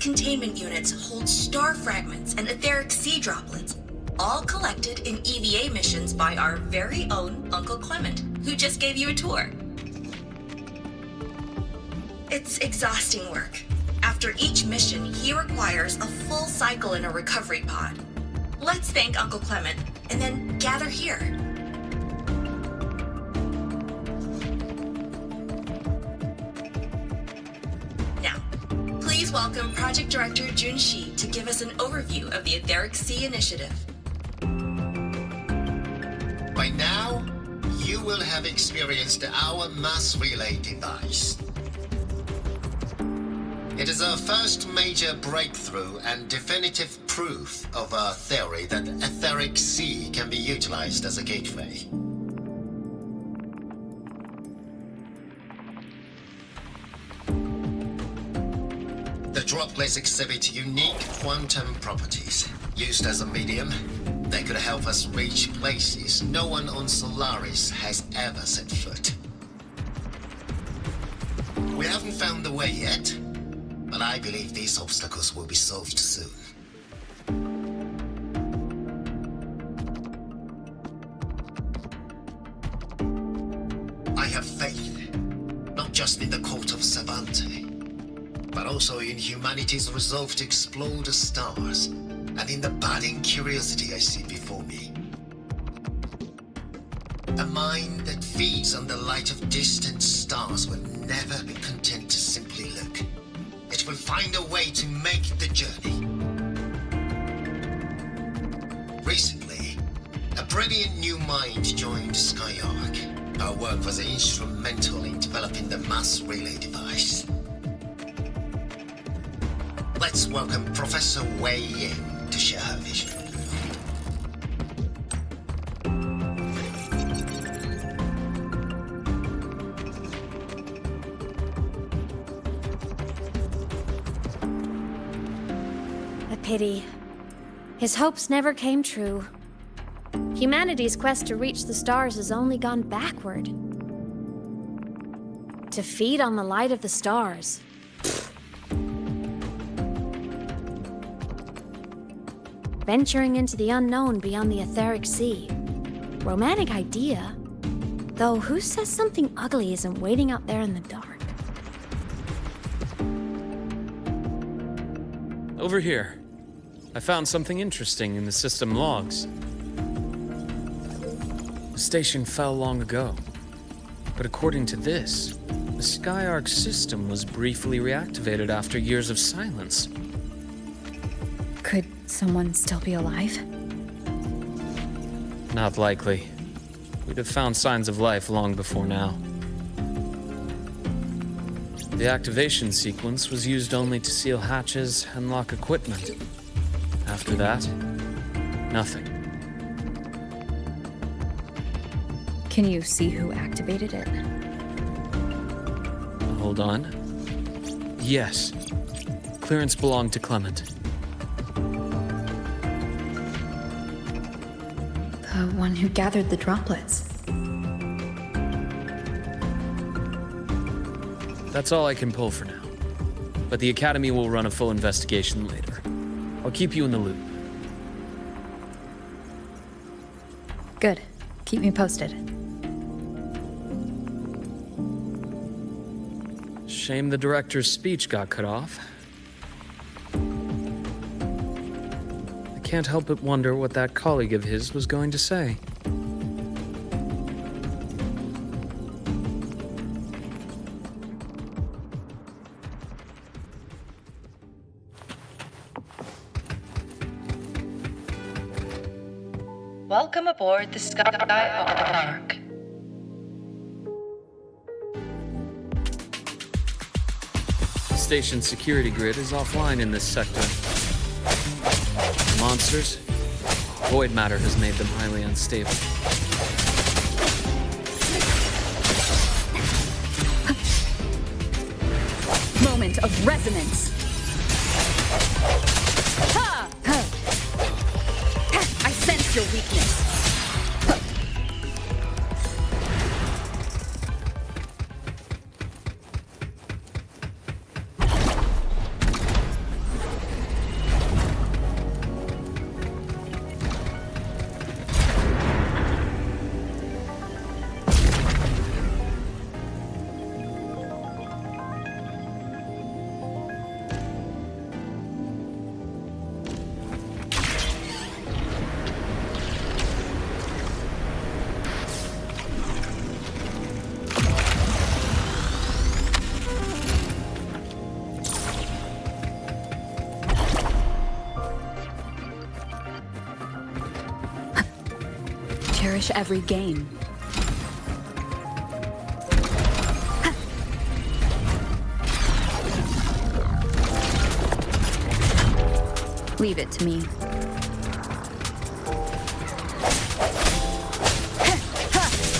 containment units hold star fragments and etheric sea droplets, all collected in EVA missions by our very own Uncle Clement, who just gave you a tour. It's exhausting work. After each mission, he requires a full cycle in a recovery pod. Let's thank Uncle Clement, and then gather here. Now, please welcome Project Director Junshi to give us an overview of the Etheric Sea Initiative. By now, you will have experienced our mass relay device. It is our first major breakthrough and definitive proof of our theory that Etheric Sea can be utilized as a gateway. The droplets exhibit unique quantum properties. Used as a medium, they could help us reach places no one on Solaris has ever set foot. We haven't found the way yet, but I believe these obstacles will be solved soon. I have faith, not just in the court of Savante, but also in humanity's resolve to explore the stars, and in the budding curiosity I see before me. A mind that feeds on the light of distant stars will never be content to simply look. It will find a way to make the journey. Recently, a brilliant new mind joined SkyArk. Our work was instrumental in developing the mass relay device. Let's welcome Professor Wei Yin to share her vision. Pity. His hopes never came true. Humanity's quest to reach the stars has only gone backward. To feed on the light of the stars. Venturing into the unknown beyond the Etheric Sea. Romantic idea. Though who says something ugly isn't waiting out there in the dark? Over here. I found something interesting in the system logs. The station fell long ago, but according to this, the SkyArk system was briefly reactivated after years of silence. Could someone still be alive? Not likely. We'd have found signs of life long before now. The activation sequence was used only to seal hatches and lock equipment. After that, nothing. Can you see who activated it? Hold on. Yes. Clearance belonged to Clement. The one who gathered the droplets. That's all I can pull for now. But the Academy will run a full investigation later. I'll keep you in the loop. Good. Keep me posted. Shame the director's speech got cut off. I can't help but wonder what that colleague of his was going to say. Welcome aboard the SkyArk. The station's security grid is offline in this sector. The monsters, void matter has made them highly unstable. Moment of resonance. Ha! I sense your weakness. cherish every gain. Leave it to me.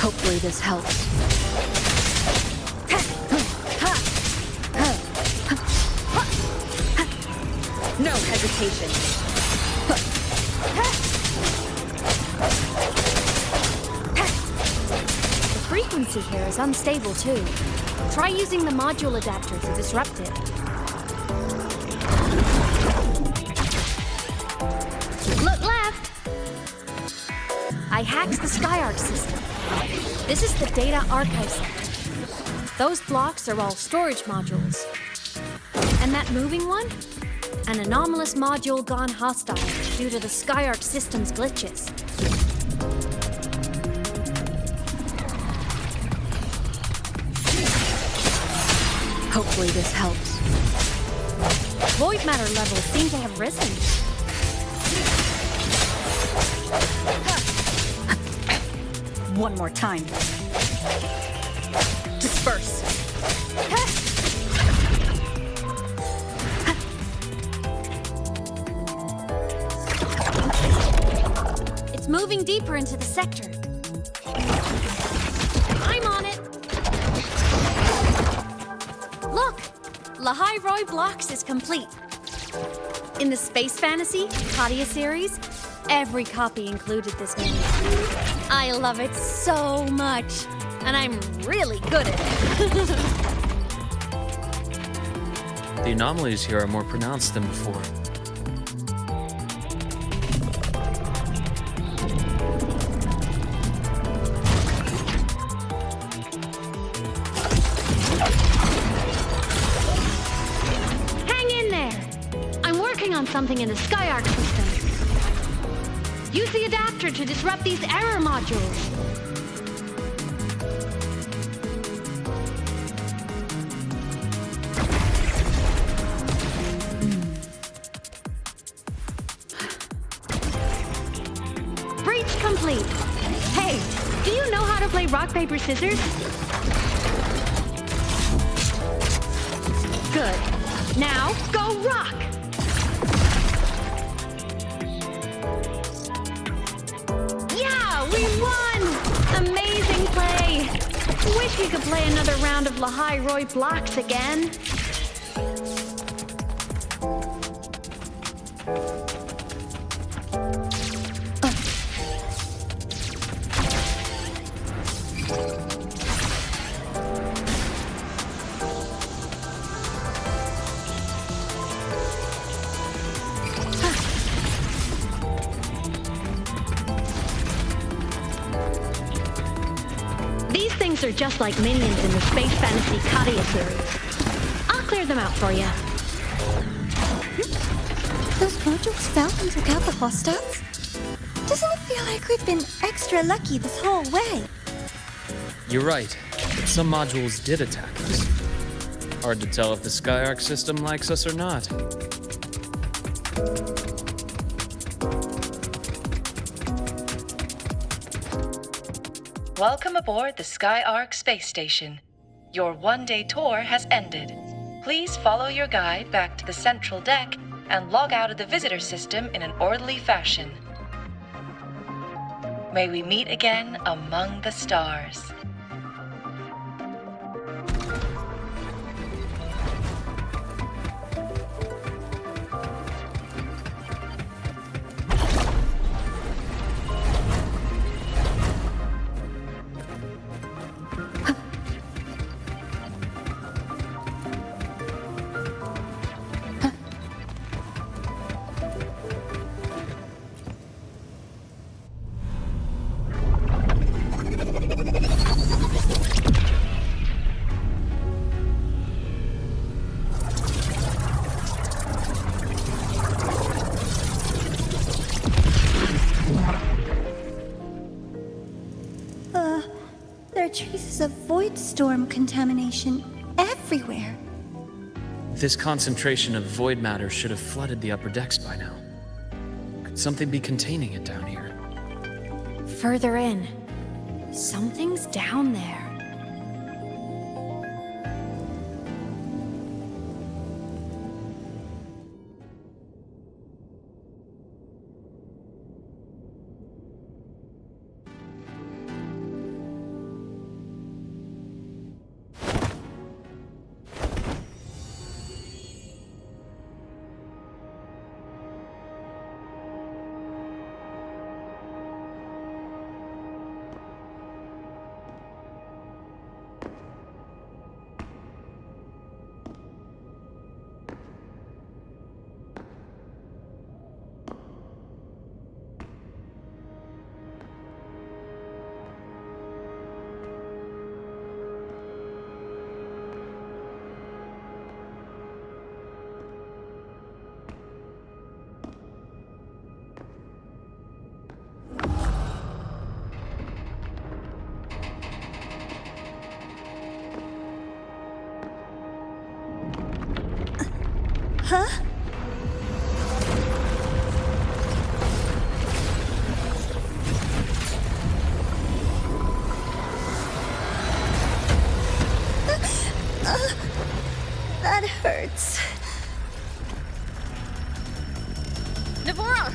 Hopefully this helps. No hesitation. The frequency here is unstable too. Try using the module adapter to disrupt it. Look left! I hacked the SkyArk system. This is the data archive center. Those blocks are all storage modules. And that moving one? An anomalous module gone hostile due to the SkyArk system's glitches. Hopefully this helps. Void matter levels seem to have risen. One more time. Disperse. It's moving deeper into the sector. I'm on it. Look, lahai-roi blocks is complete. In the Space Fantasy Katia series, every copy included this menu. I love it so much, and I'm really good at it. The anomalies here are more pronounced than before. Hang in there! I'm working on something in the SkyArk system. Use the adapter to disrupt these error modules. Breach complete. Hey, do you know how to play rock, paper, scissors? Good. Now, go rock! We won! Amazing play! Wish we could play another round of lahai-roi blocks again. Are just like minions in the Space Fantasy Katia series. I'll clear them out for you. Those modules fell and took out the hostiles? Doesn't it feel like we've been extra lucky this whole way? You're right, but some modules did attack us. Hard to tell if the SkyArk system likes us or not. Welcome aboard the SkyArk Space Station. Your one-day tour has ended. Please follow your guide back to the central deck and log out of the visitor system in an orderly fashion. May we meet again among the stars. There are traces of void storm contamination everywhere. This concentration of void matter should have flooded the upper decks by now. Could something be containing it down here? further in. Something's down there. Huh? That hurts. Navora!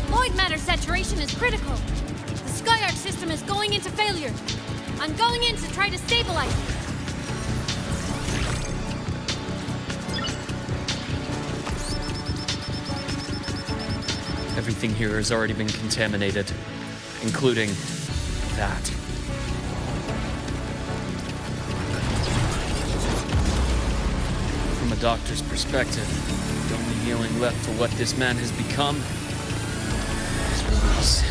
Void matter saturation is critical. The SkyArk system is going into failure. I'm going in to try to stabilize it. Everything here has already been contaminated, including that. From a doctor's perspective, the only healing left for what this man has become is release.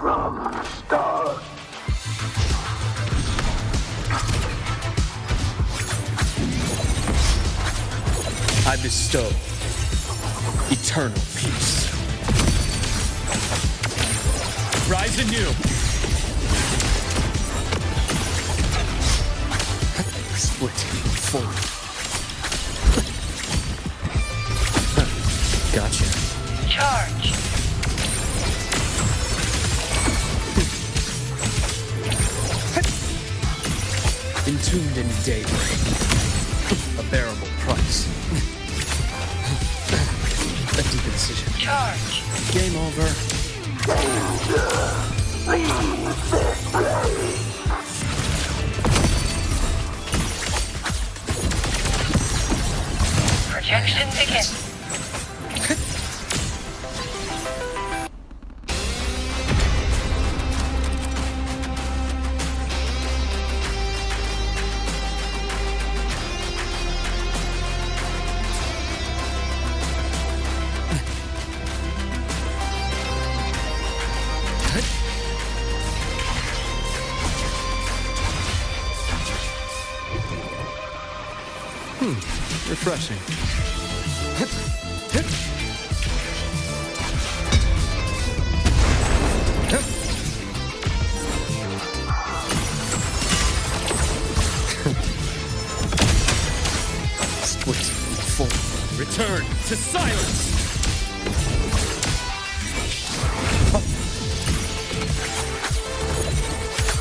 From stars. I bestow eternal peace. Rise anew. Split forward. Gotcha. Charge. Entombed in daybreak. A bearable price. A deep incision. Charge. Game over. Projection begin. Refreshing. Split forward. Return to silence.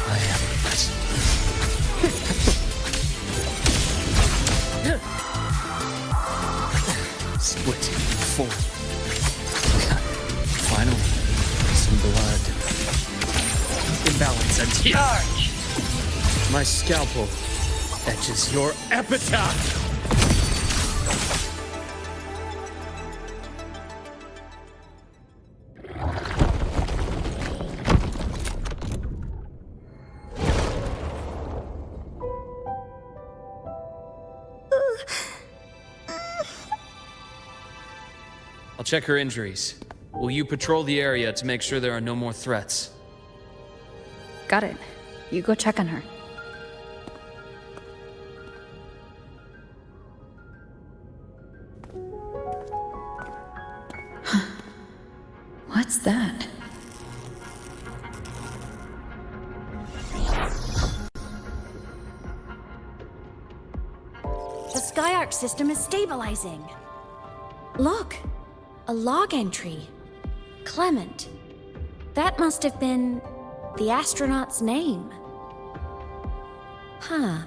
I am present. Split forward. Finally, some blood. Imbalance and Charge. My scalpel etches your epitaph. I'll check her injuries. Will you patrol the area to make sure there are no more threats? Got it. You go check on her. What's that? The SkyArk system is stabilizing. Look, a log entry. Clement. That must have been the astronaut's name. Huh.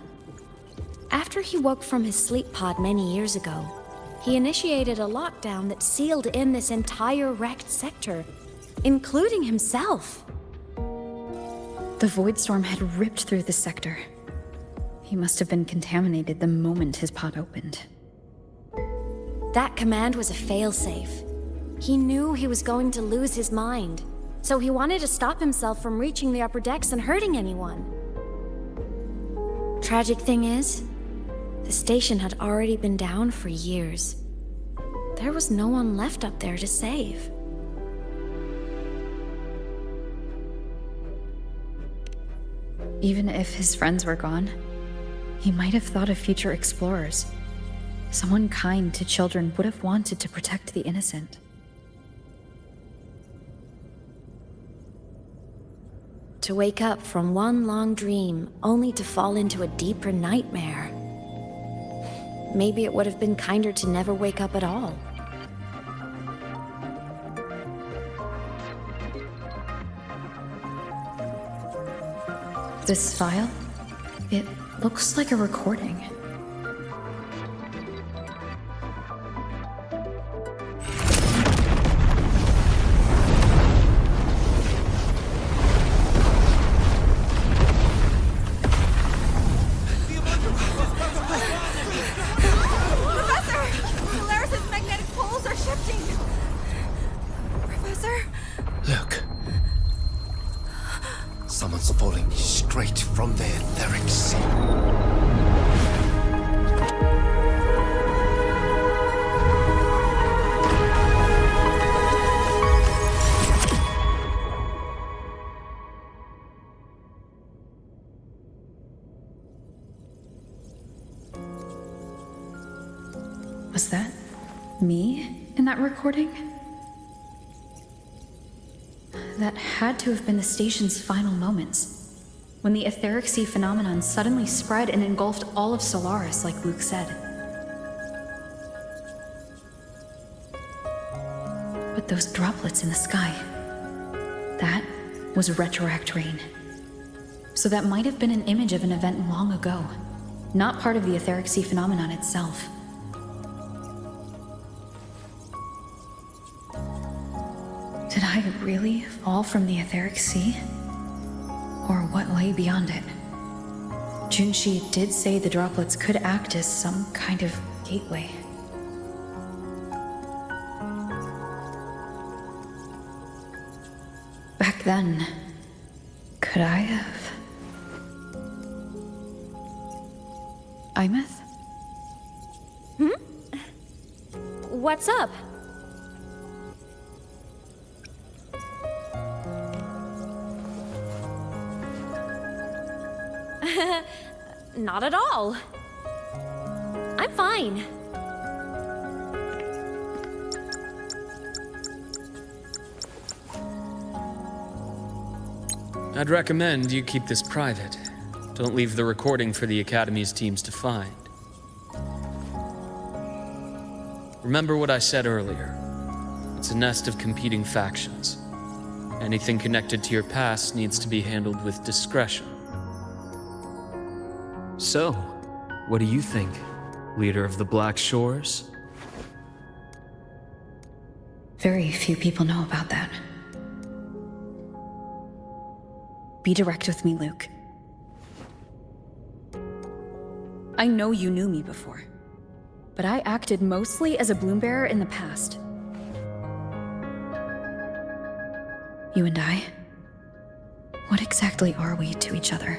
After he woke from his sleep pod many years ago, he initiated a lockdown that sealed in this entire wrecked sector, including himself. The void storm had ripped through the sector. He must have been contaminated the moment his pod opened. That command was a failsafe. He knew he was going to lose his mind, so he wanted to stop himself from reaching the upper decks and hurting anyone. Tragic thing is, the station had already been down for years. There was no one left up there to save. Even if his friends were gone, he might have thought of future explorers. Someone kind to children would have wanted to protect the innocent. To wake up from one long dream, only to fall into a deeper nightmare. Maybe it would have been kinder to never wake up at all. This file? It looks like a recording. Someone's falling straight from the etheric sea. Was that me in that recording? That had to have been the station's final moments, when the etheric sea phenomenon suddenly spread and engulfed all of Solaris, like Luke said. But those droplets in the sky, that was retroact rain. So that might have been an image of an event long ago, not part of the etheric sea phenomenon itself. Did I really fall from the etheric sea? Or what lay beyond it? Junshi did say the droplets could act as some kind of gateway. Back then, could I have? Aemeath? What's up? Not at all. I'm fine. I'd recommend you keep this private. Don't leave the recording for the Academy's teams to find. Remember what I said earlier. It's a nest of competing factions. Anything connected to your past needs to be handled with discretion. So, what do you think, leader of the Black Shores? Very few people know about that. Be direct with me, Luke. I know you knew me before, but I acted mostly as a bloom-bearer in the past. You and I, what exactly are we to each other?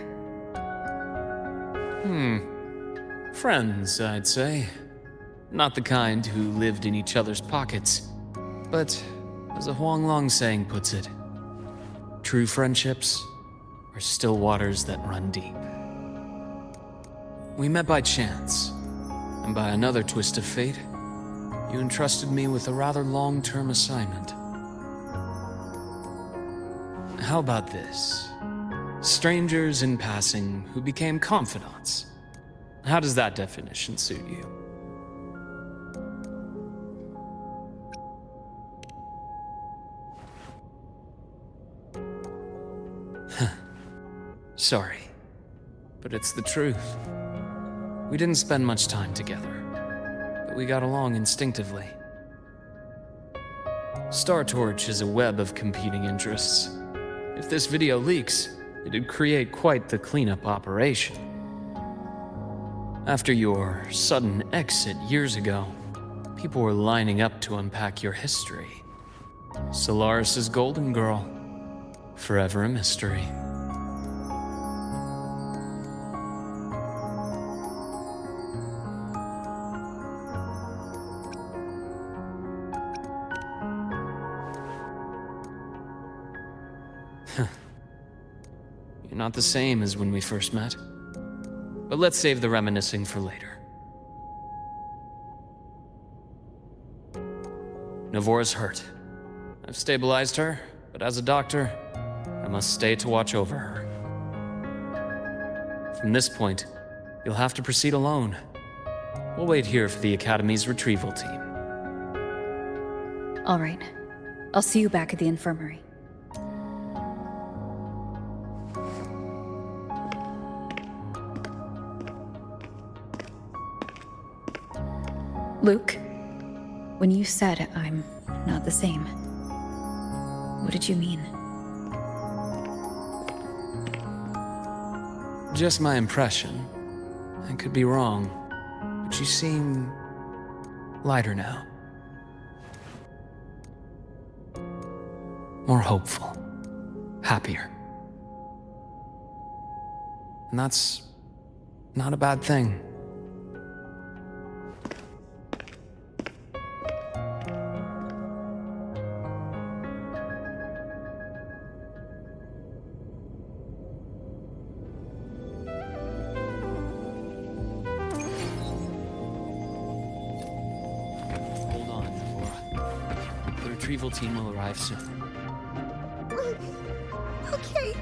Friends, I'd say. Not the kind who lived in each other's pockets. But, as a Huanglong saying puts it, true friendships are still waters that run deep. We met by chance, and by another twist of fate, you entrusted me with a rather long-term assignment. how about this? Strangers in passing who became confidants. How does that definition suit you? Sorry, but it's the truth. We didn't spend much time together, but we got along instinctively. Star Torch is a web of competing interests. If this video leaks, it'd create quite the cleanup operation. After your sudden exit years ago, people were lining up to unpack your history. Solaris's golden girl, forever a mystery. You're not the same as when we first met. But let's save the reminiscing for later. Navora's hurt. I've stabilized her, but as a doctor, I must stay to watch over her. From this point, you'll have to proceed alone. We'll wait here for the Academy's retrieval team. All right. I'll see you back at the infirmary. Luke, when you said I'm not the same, what did you mean? Just my impression. I could be wrong, but you seem lighter now. More hopeful, happier. And that's not a bad thing. The retrieval team will arrive soon. Okay.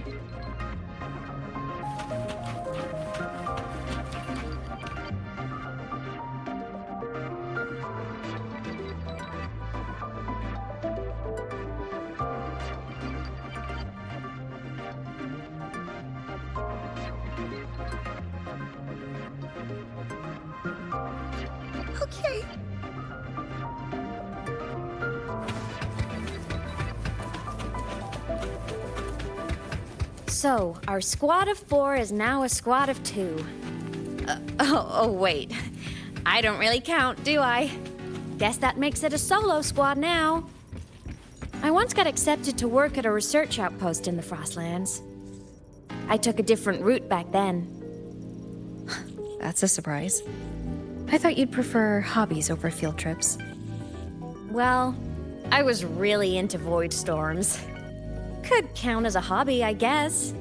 Okay. So, our squad of 4 is now a squad of 2. Wait. I don't really count, do I? Guess that makes it a solo squad now. I once got accepted to work at a research outpost in the Frostlands. I took a different route back then. That's a surprise. I thought you'd prefer hobbies over field trips. Well, I was really into void storms. Could count as a hobby, I guess.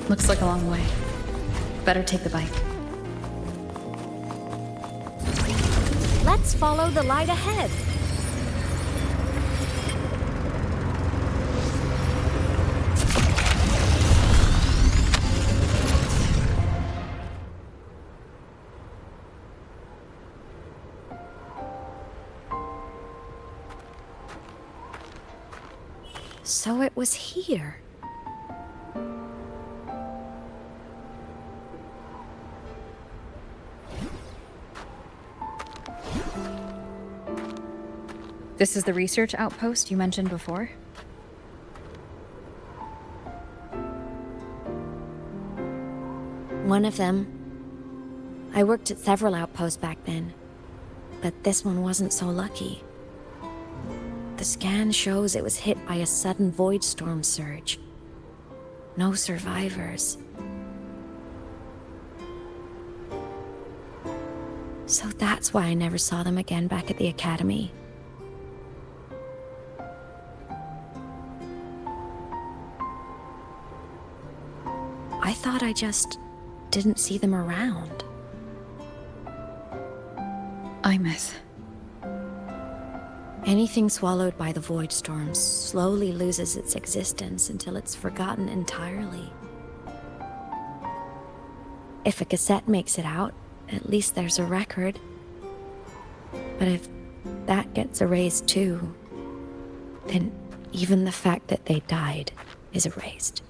Looks like a long way. Better take the bike. Let's follow the light ahead. So it was here. This is the research outpost you mentioned before? One of them. I worked at several outposts back then, but this one wasn't so lucky. The scan shows it was hit by a sudden void storm surge. No survivors. So that's why I never saw them again back at the Academy. thought I just didn't see them around. Aemeath. Anything swallowed by the void storm slowly loses its existence until it's forgotten entirely. If a cassette makes it out, at least there's a record. But if that gets erased too, then even the fact that they died is erased.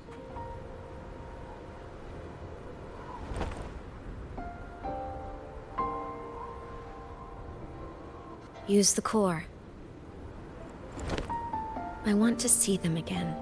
Use the core. I want to see them again.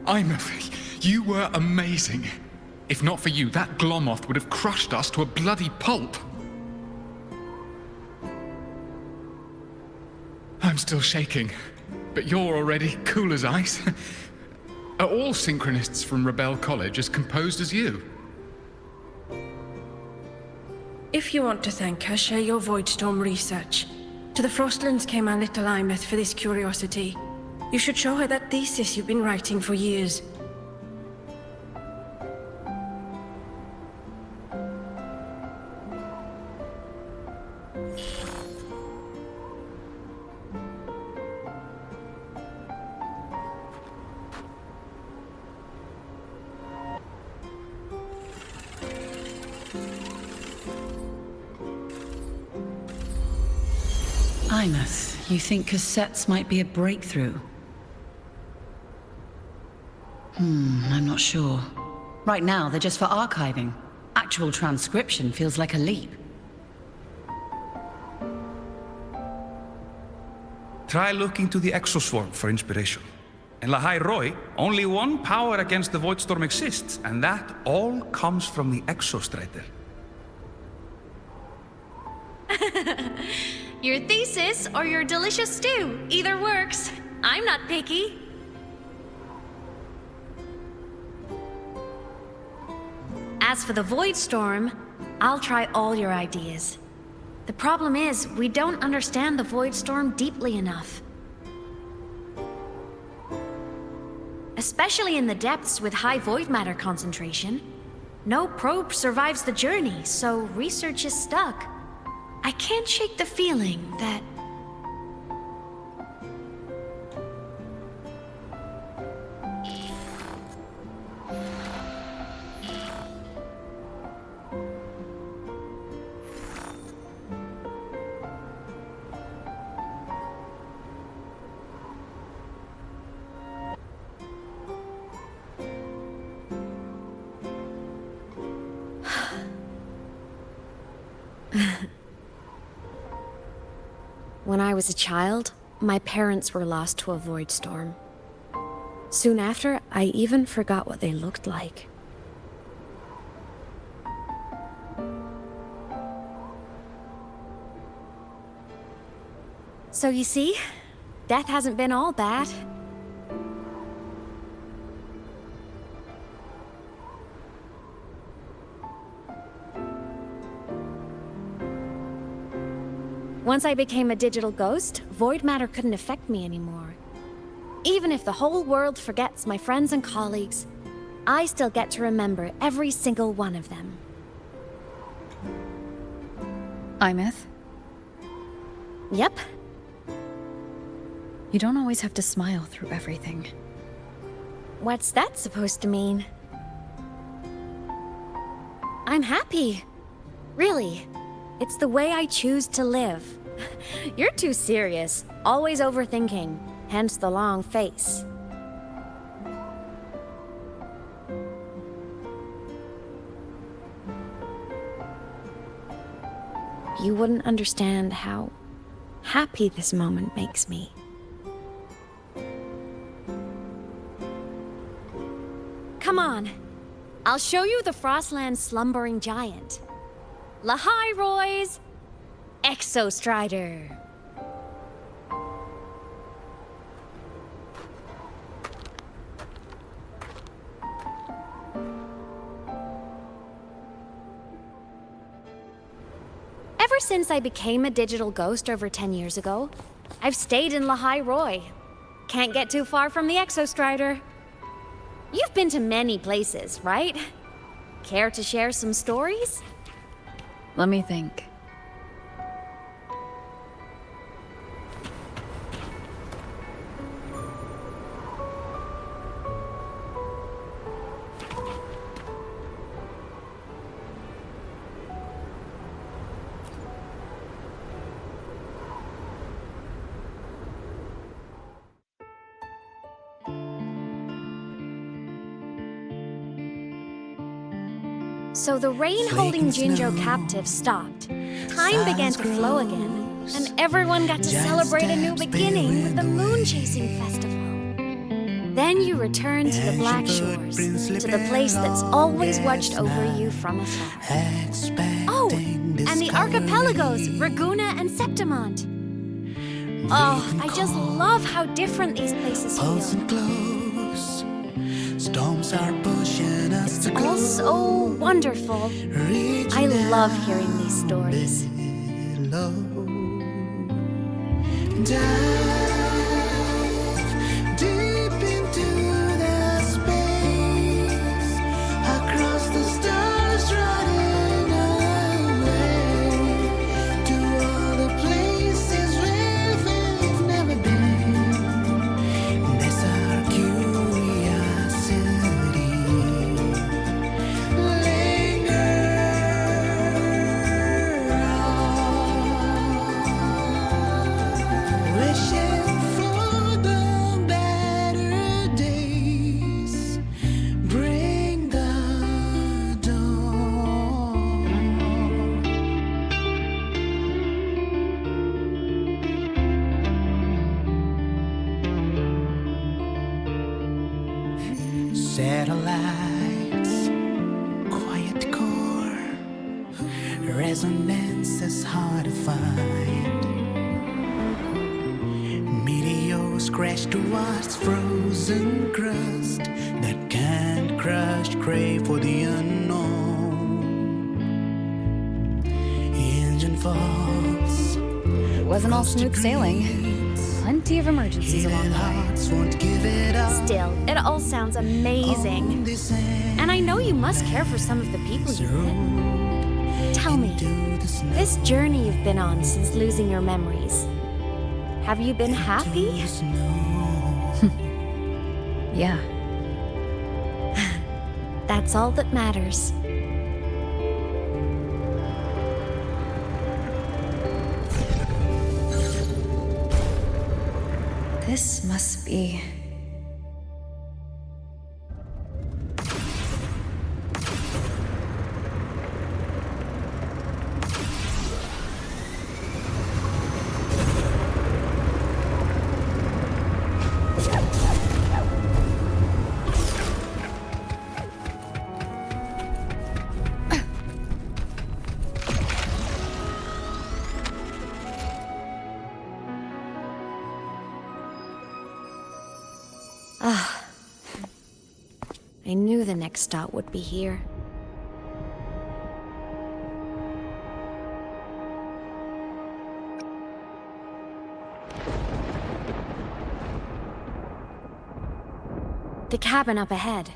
Aemeath, you were amazing. If not for you, that Glomoth would have crushed us to a bloody pulp. I'm still shaking, but you're already cool as ice. Are all synchronists from Rebel College as composed as you? If you want to thank her, share your Voidstorm research. To the Frostlands came our little Aemeath for this curiosity. You should show her that thesis you've been writing for years. Aemeath, you think cassettes might be a breakthrough? I'm not sure. Right now, they're just for archiving. Actual transcription feels like a leap. Try looking to the exoswarm for inspiration. In lahai-roi, only one power against the Voidstorm exists, and that all comes from the exostrider. Your thesis or your delicious stew, either works. I'm not picky. As for the Voidstorm, I'll try all your ideas. The problem is, we don't understand the Voidstorm deeply enough. Especially in the depths with high void matter concentration. No probe survives the journey, so research is stuck. I can't shake the feeling that... When I was a child, my parents were lost to a void storm. Soon after, I even forgot what they looked like. So you see, death hasn't been all bad. Once I became a digital ghost, void matter couldn't affect me anymore. Even if the whole world forgets my friends and colleagues, I still get to remember every single one of them. Aemeath? Yep. You don't always have to smile through everything. What's that supposed to mean? I'm happy. Really. It's the way I choose to live. You're too serious, always overthinking, hence the long face. You wouldn't understand how happy this moment makes me. Come on, I'll show you the Frostland slumbering giant. Lahai-roi's Exostrider. Ever since I became a digital ghost over 10 years ago, I've stayed in lahai-roi. Can't get too far from the Exostrider. You've been to many places, right? Care to share some stories? Let me think. So the rain holding Jinzhou captive stopped. Time began to flow again, and everyone got to celebrate a new beginning with the Moon-Chasing Festival. Then you returned to the Black Shores, to the place that's always watched over you from afar. Oh, and the archipelagos, Raguna and Septimont. Oh, I just love how different these places feel. Storms are pushing us it's all so wonderful. I love hearing these stories. Dive deep into the space, across the stars, running away to all the places where we've never been. That's our curiosity. Wishing for the better days, bring the dawn. Satellites, quiet core, resonance is hard to find. Meteors crash towards frozen crust that can't crush, crave for the unknown. Engine falls. It wasn't all smooth sailing. Plenty of emergencies along the way. Still, it all sounds amazing. And I know you must care for some of the people you've met. Tell me, this journey you've been on since losing your memories, have you been happy? Yeah. That's all that matters. This must be... I knew the next stop would be here. The cabin up ahead.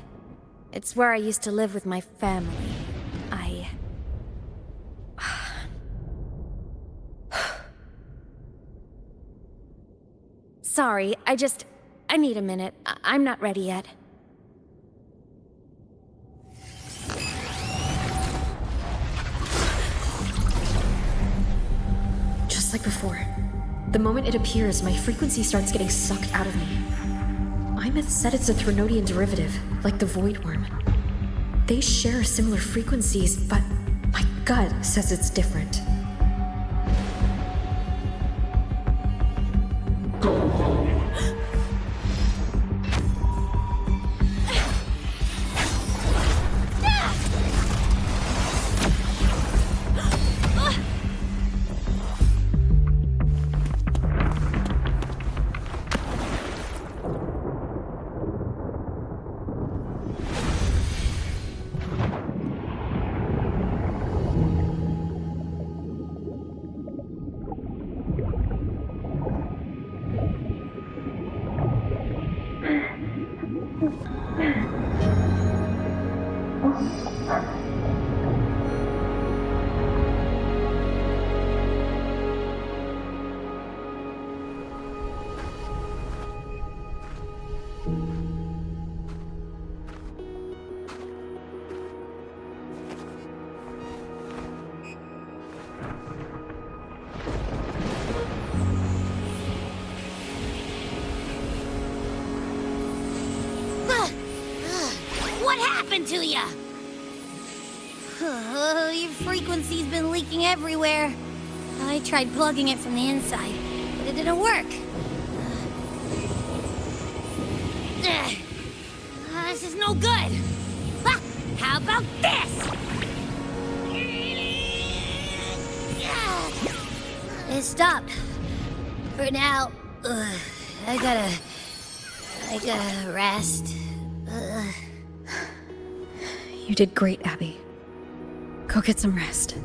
It's where I used to live with my family. Sorry, I need a minute. I'm not ready yet. Just like before. The moment it appears, my frequency starts getting sucked out of me. Aemeath said it's a Threnodian derivative, like the Void Worm. They share similar frequencies, but my gut says it's different. happened to ya? Your frequency's been leaking everywhere. I tried plugging it from the inside, but it didn't work. This is no good. Ha! How about this? It stopped. For now. I gotta rest. You did great, Abby. Go get some rest.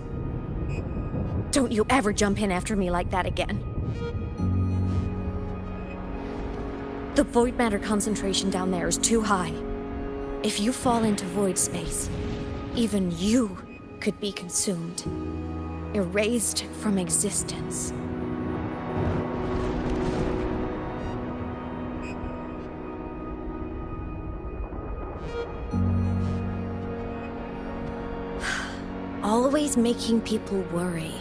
Don't you ever jump in after me like that again. The void matter concentration down there is too high. If you fall into void space, even you could be consumed, erased from existence. Always making people worry.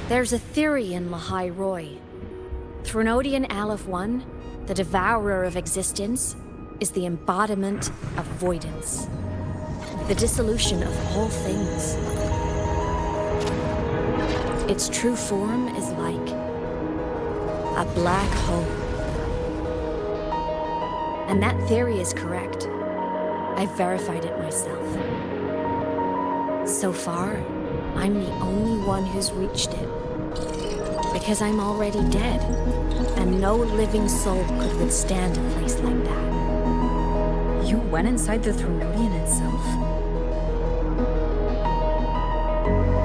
There's a theory in lahai-roi. Threnodian Aleph 1, the devourer of existence, is the embodiment of voidance. The dissolution of all things. Its true form is like a black hole. And that theory is correct. I've verified it myself. So far, I'm the only one who's reached it. Because I'm already dead, and no living soul could withstand a place like that. You went inside the Threnodian itself?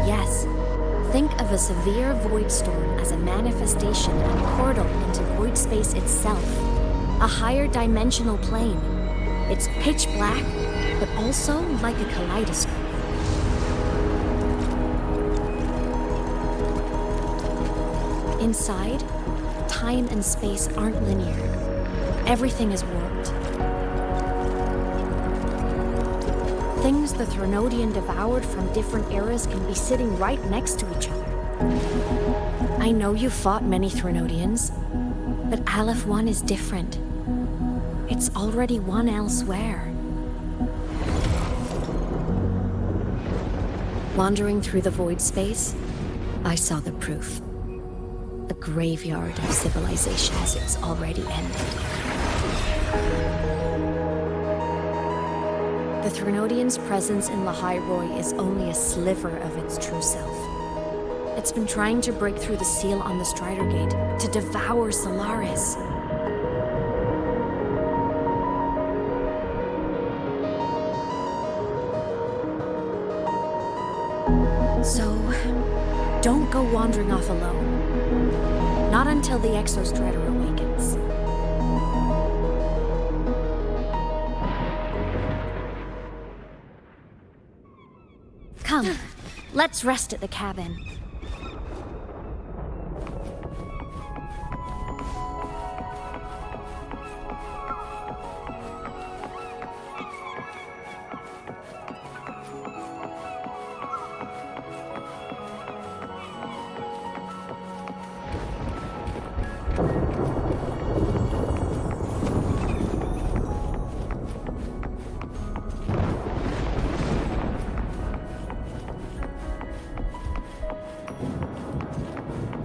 Yes. Think of a severe void storm as a manifestation and portal into void space itself. A higher dimensional plane. It's pitch black, but also like a kaleidoscope. Inside, time and space aren't linear. Everything is warped. Things the Threnodian devoured from different eras can be sitting right next to each other. I know you fought many Threnodians, but Aleph 1 is different. It's already won elsewhere. Wandering through the void space, I saw the proof. A graveyard of civilizations it's already ended. The Threnodian's presence in lahai-roi is only a sliver of its true self. It's been trying to break through the seal on the Strider Gate to devour Solaris. So, don't go wandering off alone. Not until the Exostrider awakens. Come, let's rest at the cabin.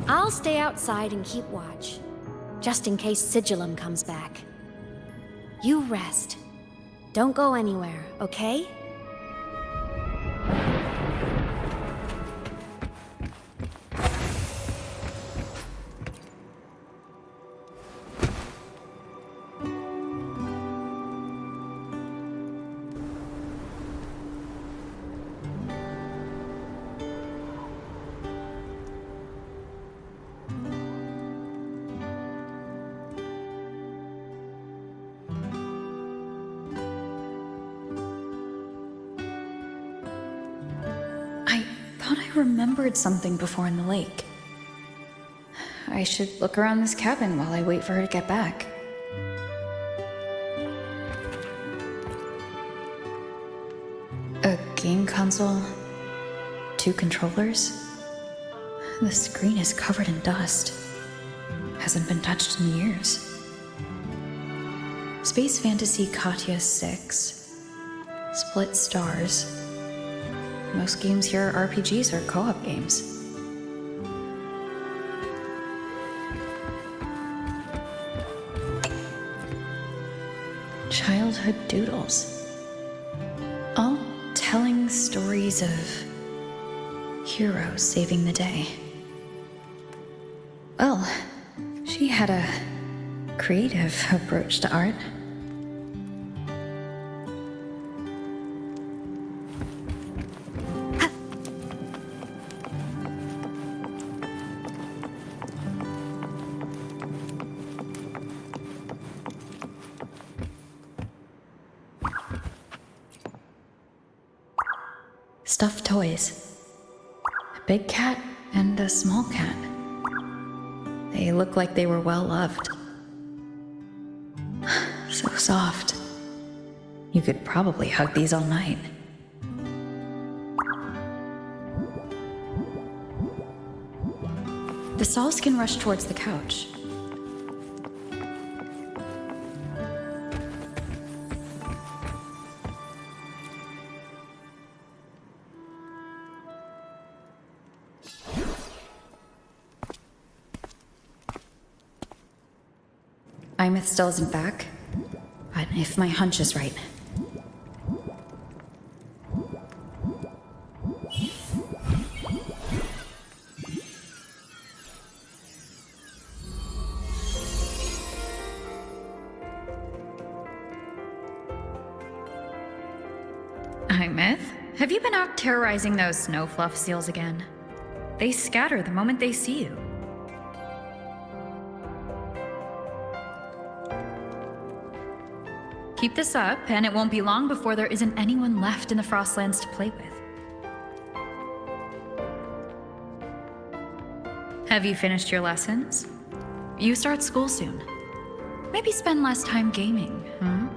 I'll stay outside and keep watch, just in case Sigillum comes back. You rest. Don't go anywhere, okay? Remembered something before in the lake. I should look around this cabin while I wait for her to get back. A game console, 2 controllers. The screen is covered in dust. Hasn't been touched in years. Space Fantasy Katya 6. Split stars. Most games here are RPGs or co-op games. Childhood doodles. All telling stories of heroes saving the day. Well, she had a creative approach to art. Stuffed toys. A big cat and a small cat. They look like they were well loved. So soft. You could probably hug these all night. The Soliskin rushed towards the couch. Aemeath still isn't back, but if my hunch is right. Aemeath, have you been out terrorizing those snow fluff seals again? They scatter the moment they see you. Keep this up, and it won't be long before there isn't anyone left in the Frostlands to play with. Have you finished your lessons? You start school soon. Maybe spend less time gaming, huh?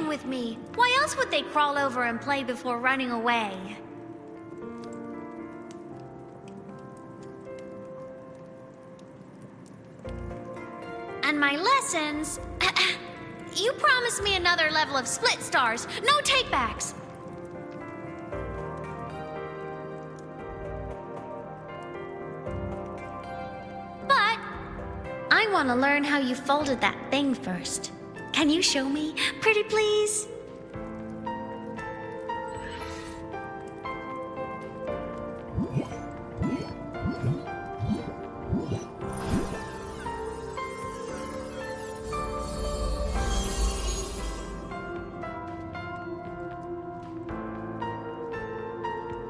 With me. Why else would they crawl over and play before running away? And my lessons... You promised me another level of split stars. No takebacks. But I want to learn how you folded that thing first. Can you show me, pretty please?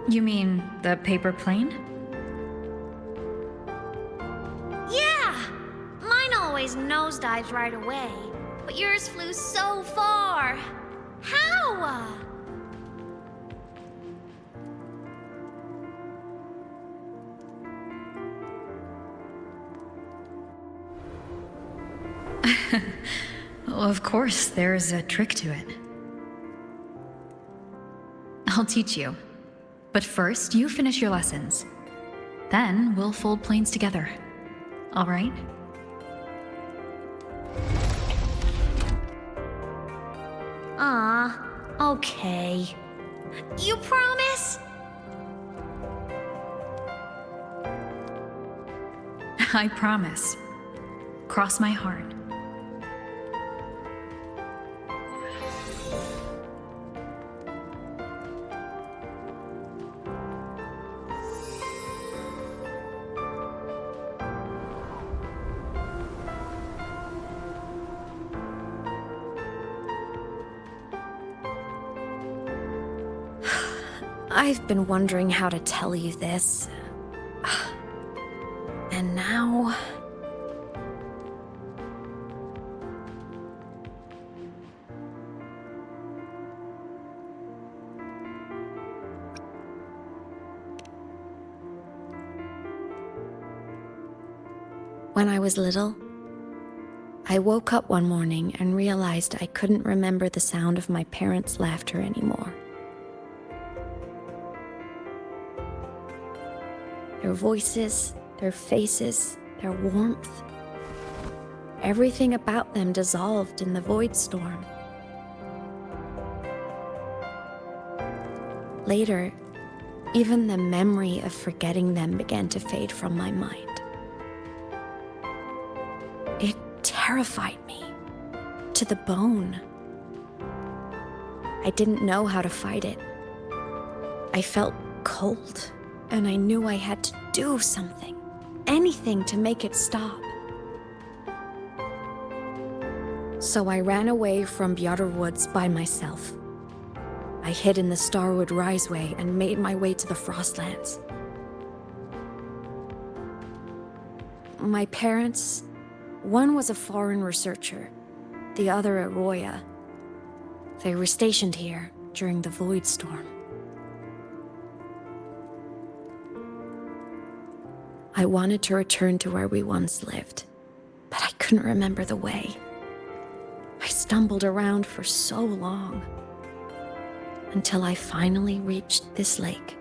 You mean the paper plane? Yeah! Mine always nosedives right away. But yours flew so far. How? Well, of course, there's a trick to it. I'll teach you. But first, you finish your lessons. Then we'll fold planes together. All right? Okay. You promise? I promise. Cross my heart. I've been wondering how to tell you this. And now... When I was little, I woke up one morning and realized I couldn't remember the sound of my parents' laughter anymore. Their voices, their faces, their warmth. Everything about them dissolved in the void storm. Later, even the memory of forgetting them began to fade from my mind. It terrified me to the bone. I didn't know how to fight it. I felt cold, and I knew I had to do something, anything to make it stop. So I ran away from Bjorder Woods by myself. I hid in the Starwood Riseway and made my way to the Frostlands. My parents, one was a foreign researcher, the other a Roya. They were stationed here during the Void Storm. I wanted to return to where we once lived, but I couldn't remember the way. I stumbled around for so long, until I finally reached this lake.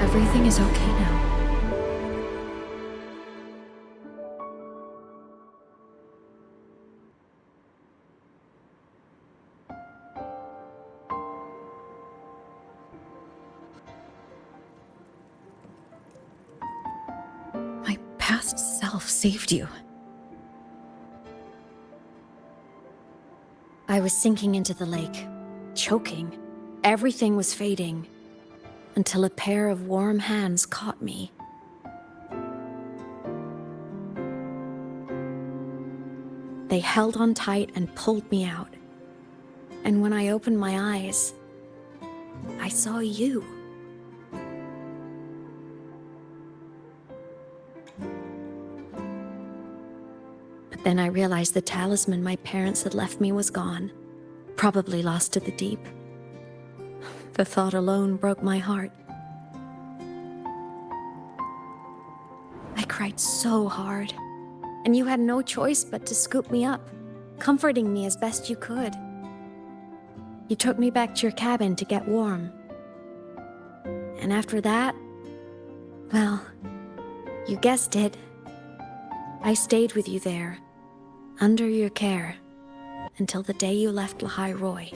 Everything is okay now. My past self saved you. I was sinking into the lake, choking. Everything was fading, until a pair of warm hands caught me. They held on tight and pulled me out. And when I opened my eyes, I saw you. But then I realized the talisman my parents had left me was gone, probably lost to the deep. The thought alone broke my heart. I cried so hard, and you had no choice but to scoop me up, comforting me as best you could. You took me back to your cabin to get warm. And after that, well, you guessed it. I stayed with you there, under your care, until the day you left lahai-roi.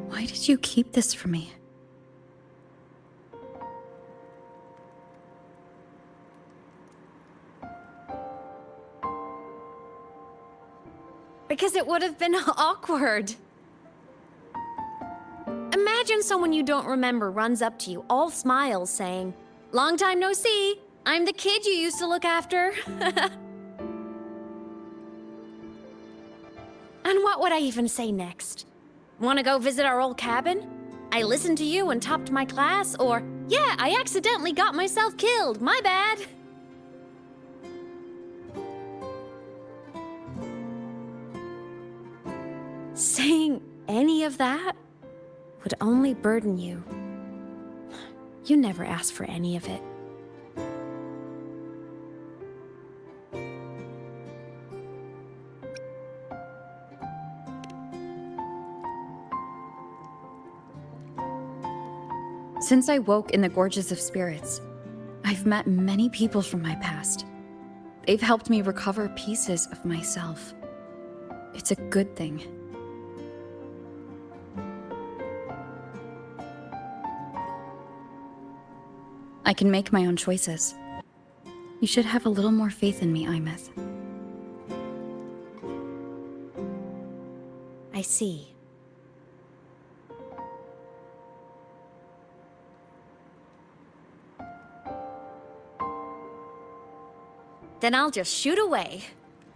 Why did you keep this from me? Because it would have been awkward. Imagine someone you don't remember runs up to you, all smiles, saying, "Long time no see, I'm the kid you used to look after." And what would I even say next? Want to go visit our old cabin? I listened to you and topped my class, or, yeah, I accidentally got myself killed, my bad. Saying any of that would only burden you. You never asked for any of it. Since I woke in the Gorges of Spirits, I've met many people from my past. They've helped me recover pieces of myself. It's a good thing. I can make my own choices. You should have a little more faith in me, Aemeath. I see. Then I'll just shoot away.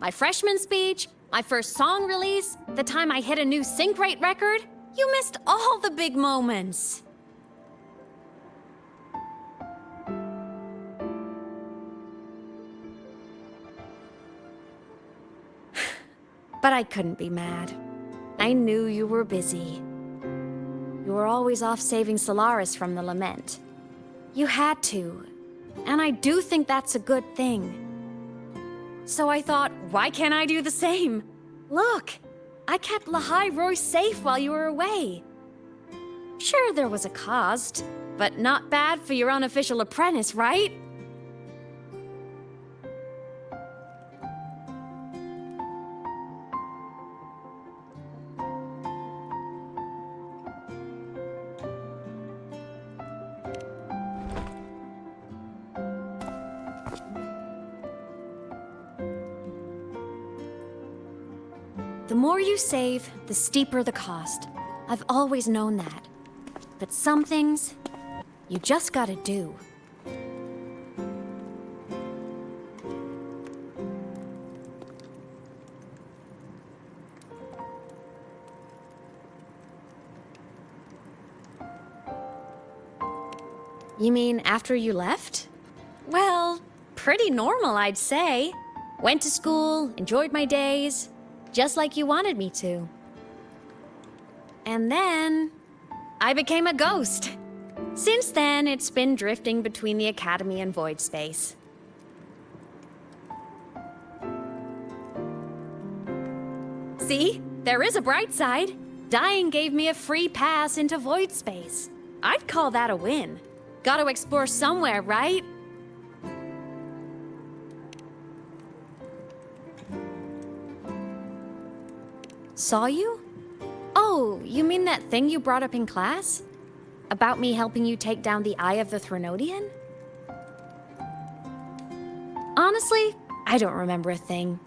My freshman speech, my first song release, the time I hit a new sync rate record. You missed all the big moments. But I couldn't be mad. I knew you were busy. You were always off saving Solaris from the lament. You had to, and I do think that's a good thing. So I thought, why can't I do the same? Look, I kept lahai-roi safe while you were away. Sure, there was a cost, but not bad for your unofficial apprentice, right? The more you save, the steeper the cost. I've always known that. But some things, you just gotta do. You mean after you left? Well, pretty normal, I'd say. Went to school, enjoyed my days. Just like you wanted me to. And then, I became a ghost. Since then, it's been drifting between the Academy and void space. See? There is a bright side. Dying gave me a free pass into void space. I'd call that a win. Gotta explore somewhere, right? Saw you? Oh, you mean that thing you brought up in class? About me helping you take down the Eye of the Threnodian? Honestly, I don't remember a thing.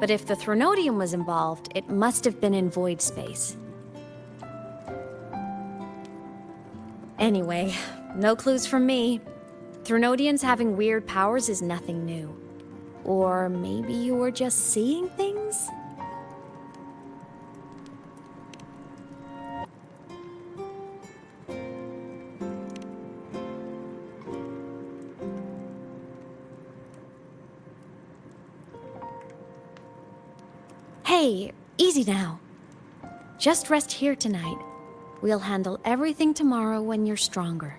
But if the Threnodian was involved, it must have been in void space. Anyway, no clues from me. Threnodians having weird powers is nothing new. Or maybe you were just seeing things? Hey, easy now. Just rest here tonight. We'll handle everything tomorrow when you're stronger.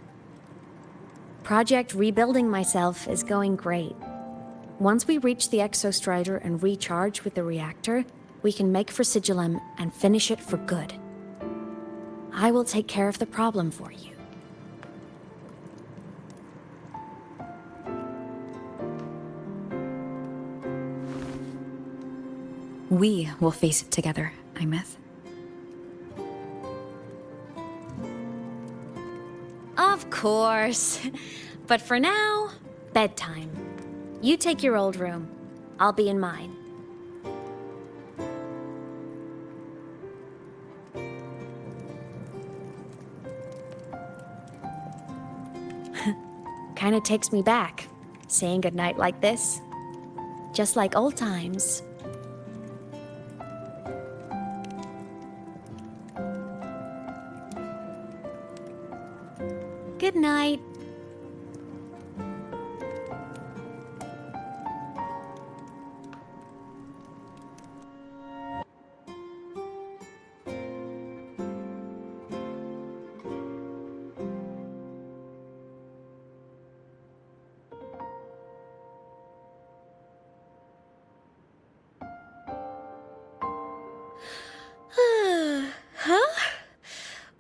Project Rebuilding Myself is going great. Once we reach the Exostrider and recharge with the reactor, we can make for Sigillum and finish it for good. I will take care of the problem for you. We will face it together, Aemeath. Of course. But for now, bedtime. You take your old room. I'll be in mine. Kinda takes me back, saying goodnight like this. Just like old times. Good night.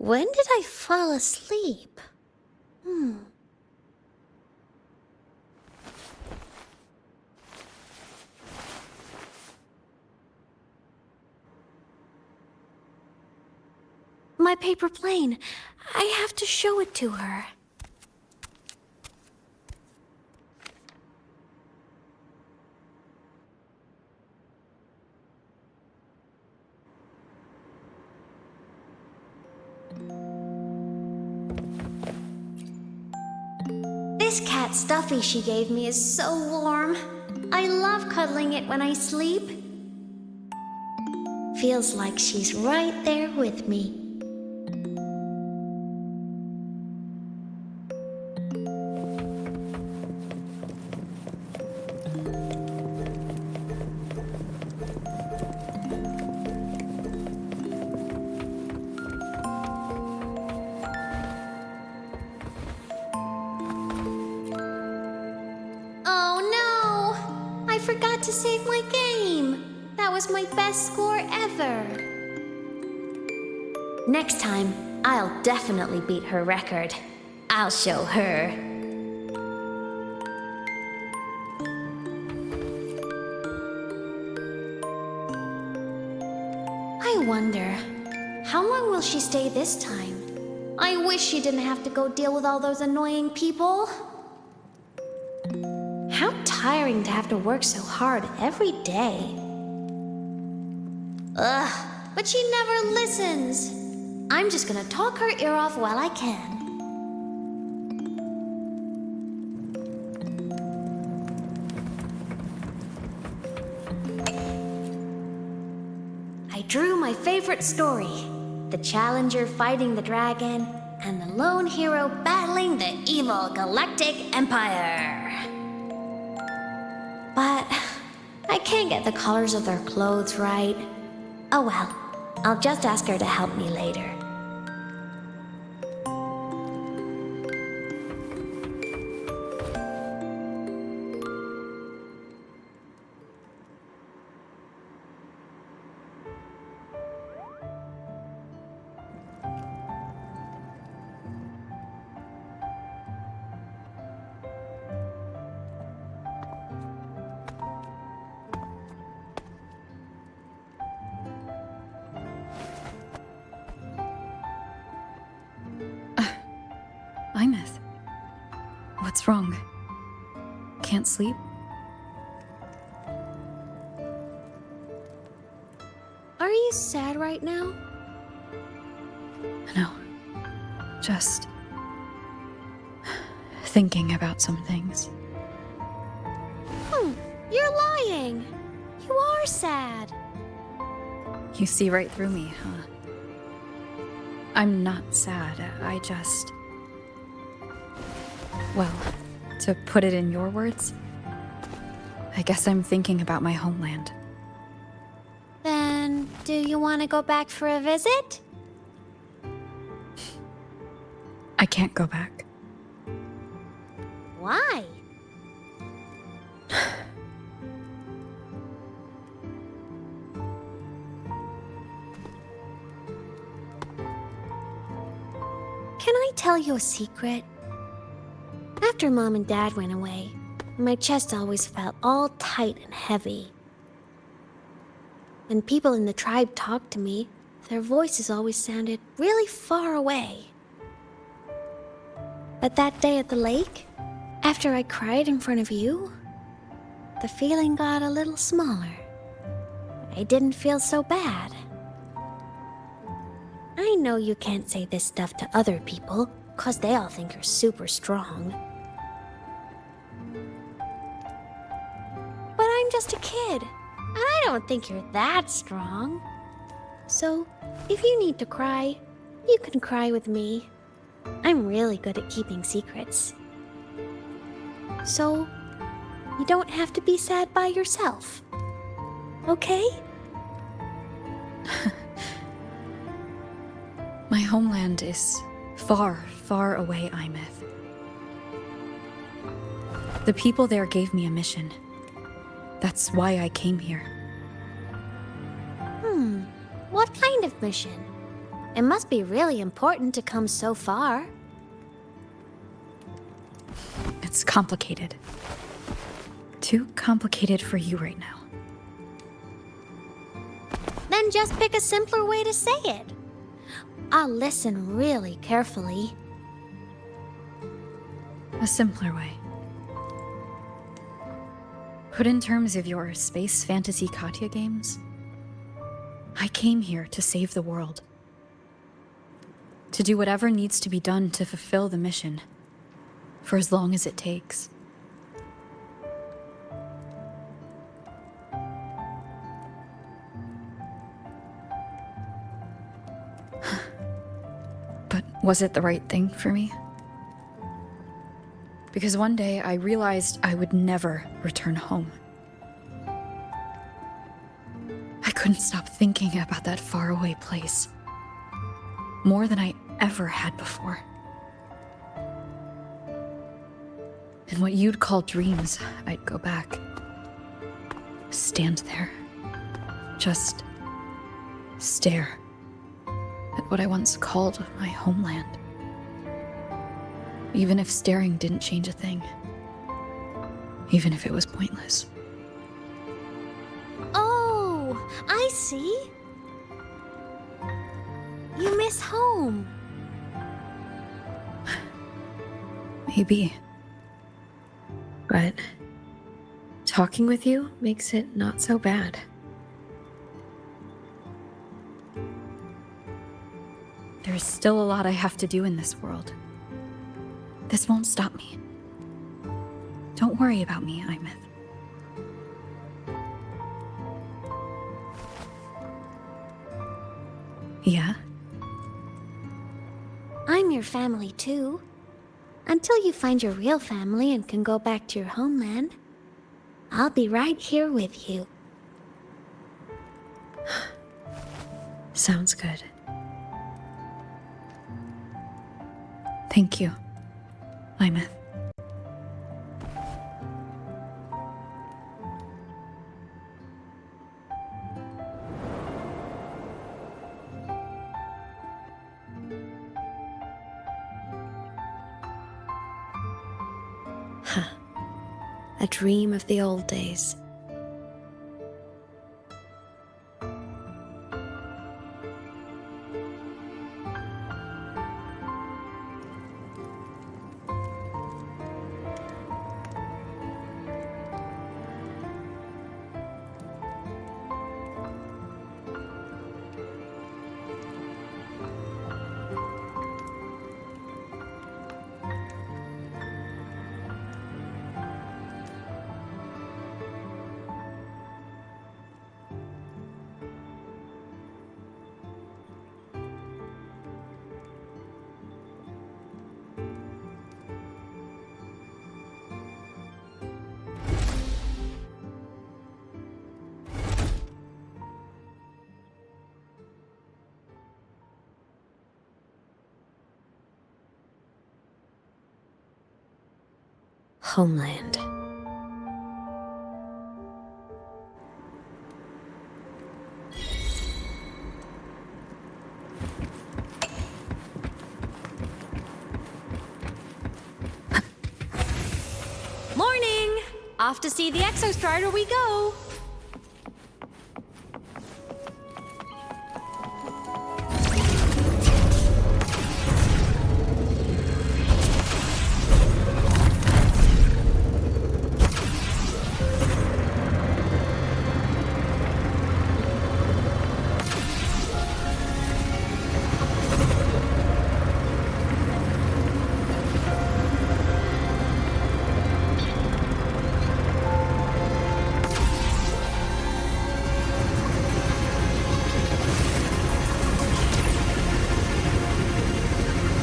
When did I fall asleep? My paper plane. I have to show it to her. This cat stuffy she gave me is so warm. I love cuddling it when I sleep. Feels like she's right there with me. To save my game. That was my best score ever. Next time, I'll definitely beat her record. I'll show her. I wonder, how long will she stay this time? I wish she didn't have to go deal with all those annoying people. How tiring to have to work so hard every day. Ugh, but she never listens. I'm just gonna talk her ear off while I can. I drew my favorite story. The challenger fighting the dragon, and the lone hero battling the evil galactic empire. But I can't get the colors of their clothes right. Oh well, I'll just ask her to help me later. Aemeath. What's wrong? Can't sleep? Are you sad right now? No. Just thinking about some things. You're lying. You are sad. You see right through me, huh? I'm not sad. I just... Well, to put it in your words, I guess I'm thinking about my homeland. Then, do you want to go back for a visit? I can't go back. Why? Can I tell you a secret? After Mom and Dad went away, my chest always felt all tight and heavy. When people in the tribe talked to me, their voices always sounded really far away. But that day at the lake, after I cried in front of you, the feeling got a little smaller. I didn't feel so bad. I know you can't say this stuff to other people, 'cause they all think you're super strong. But I'm just a kid, and I don't think you're that strong. So, if you need to cry, you can cry with me. I'm really good at keeping secrets. So, you don't have to be sad by yourself. Okay? My homeland is far, far away, Aemeath. The people there gave me a mission. That's why I came here. What kind of mission? It must be really important to come so far. It's complicated. Too complicated for you right now. Then just pick a simpler way to say it. I'll listen really carefully. A simpler way. Put in terms of your space fantasy Katya games, I came here to save the world. To do whatever needs to be done to fulfill the mission, for as long as it takes. But was it the right thing for me? Because one day I realized I would never return home. I couldn't stop thinking about that faraway place. More than I ever had before. In what you'd call dreams, I'd go back. Stand there. Just stare at what I once called my homeland. Even if staring didn't change a thing. Even if it was pointless. Oh, I see. You miss home. Maybe. But talking with you makes it not so bad. There's still a lot I have to do in this world. This won't stop me. Don't worry about me, Aemeath. Yeah? I'm your family too. Until you find your real family and can go back to your homeland, I'll be right here with you. Sounds good. Thank you, Aemeath. A dream of the old days. Homeland. Morning! Off to see the Exostrider we go!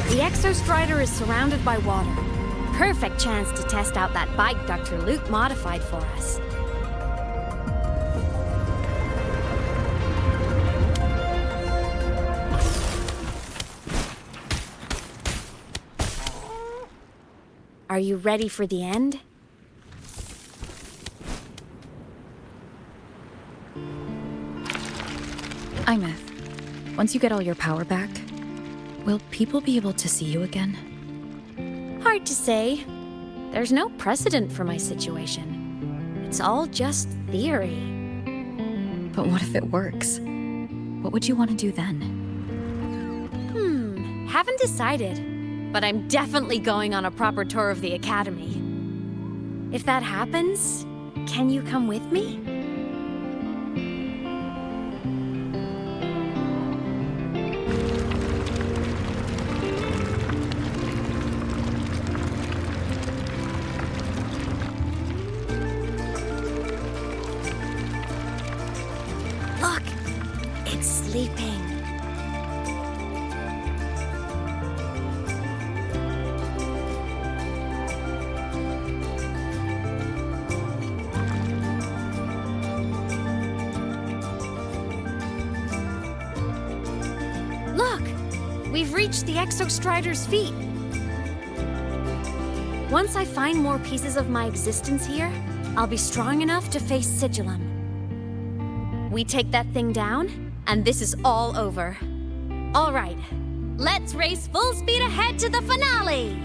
The Exostrider is surrounded by water. Perfect chance to test out that bike Dr. Luke modified for us. Are you ready for the end? Aemeath, Once you get all your power back, will people be able to see you again? Hard to say. There's no precedent for my situation. It's all just theory. But what if it works? What would you want to do then? Haven't decided. But I'm definitely going on a proper tour of the Academy. If that happens, can you come with me? Look! It's sleeping. We've reached the Exostrider's feet. Once I find more pieces of my existence here, I'll be strong enough to face Sigillum. We take that thing down, and this is all over. All right, let's race full speed ahead to the finale!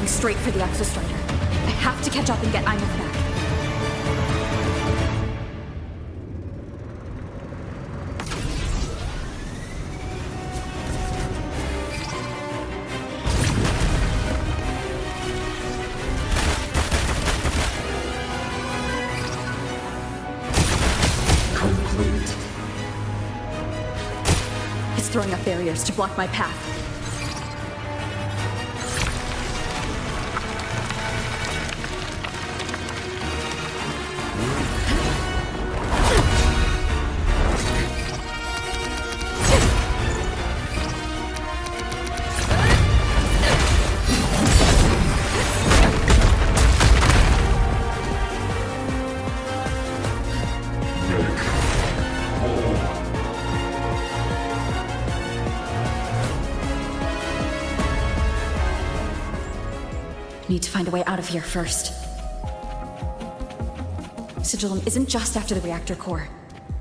Straight for the Exostrider. I have to catch up and get Aemeath back. Complete. It's throwing up barriers to block my path. Need to find a way out of here first. Sigillum isn't just after the reactor core.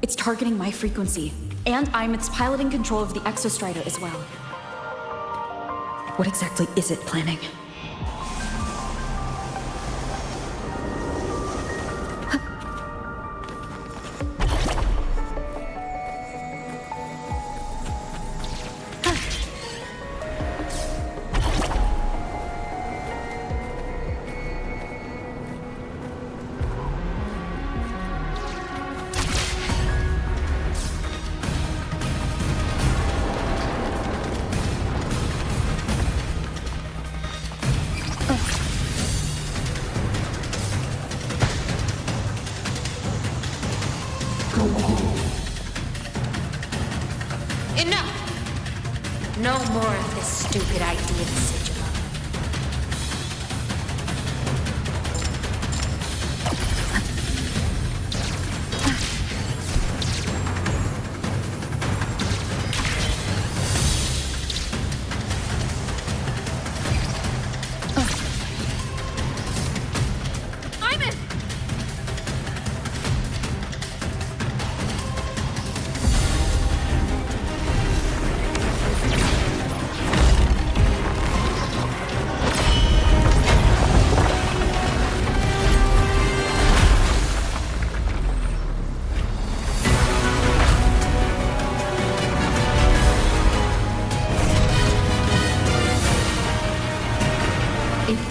It's targeting my frequency, and Aemeath's piloting control of the Exostrider as well. What exactly is it planning? Enough! No more of this stupid idea, Sigillum.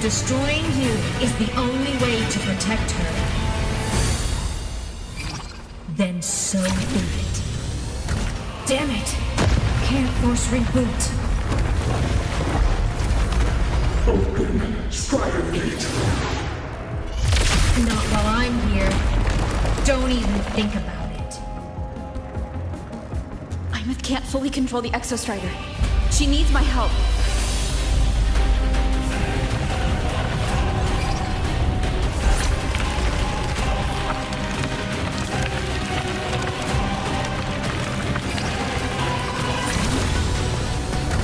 destroying you is the only way to protect her, then so be it. Damn it! Can't force reboot. Open Strider Gate. Not while I'm here. Don't even think about it. Aemeath can't fully control the Exostrider. She needs my help.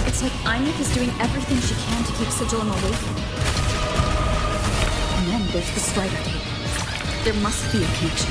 It's like Aemeath is doing everything she can to keep Sigillum away from me. And then there's the Strider Gate. There must be a connection.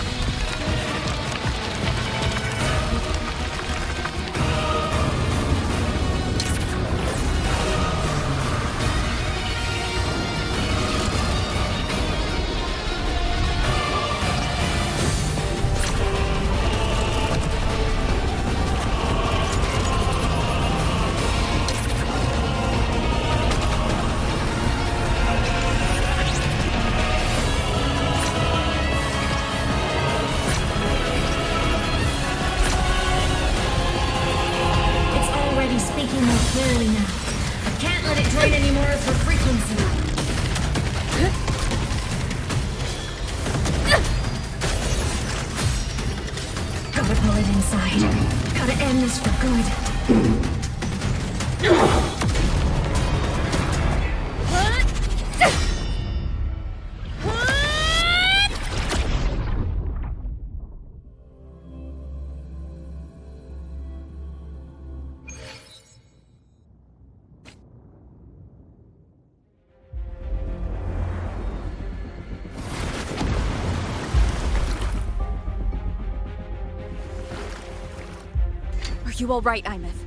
Are you all right, Aemeath?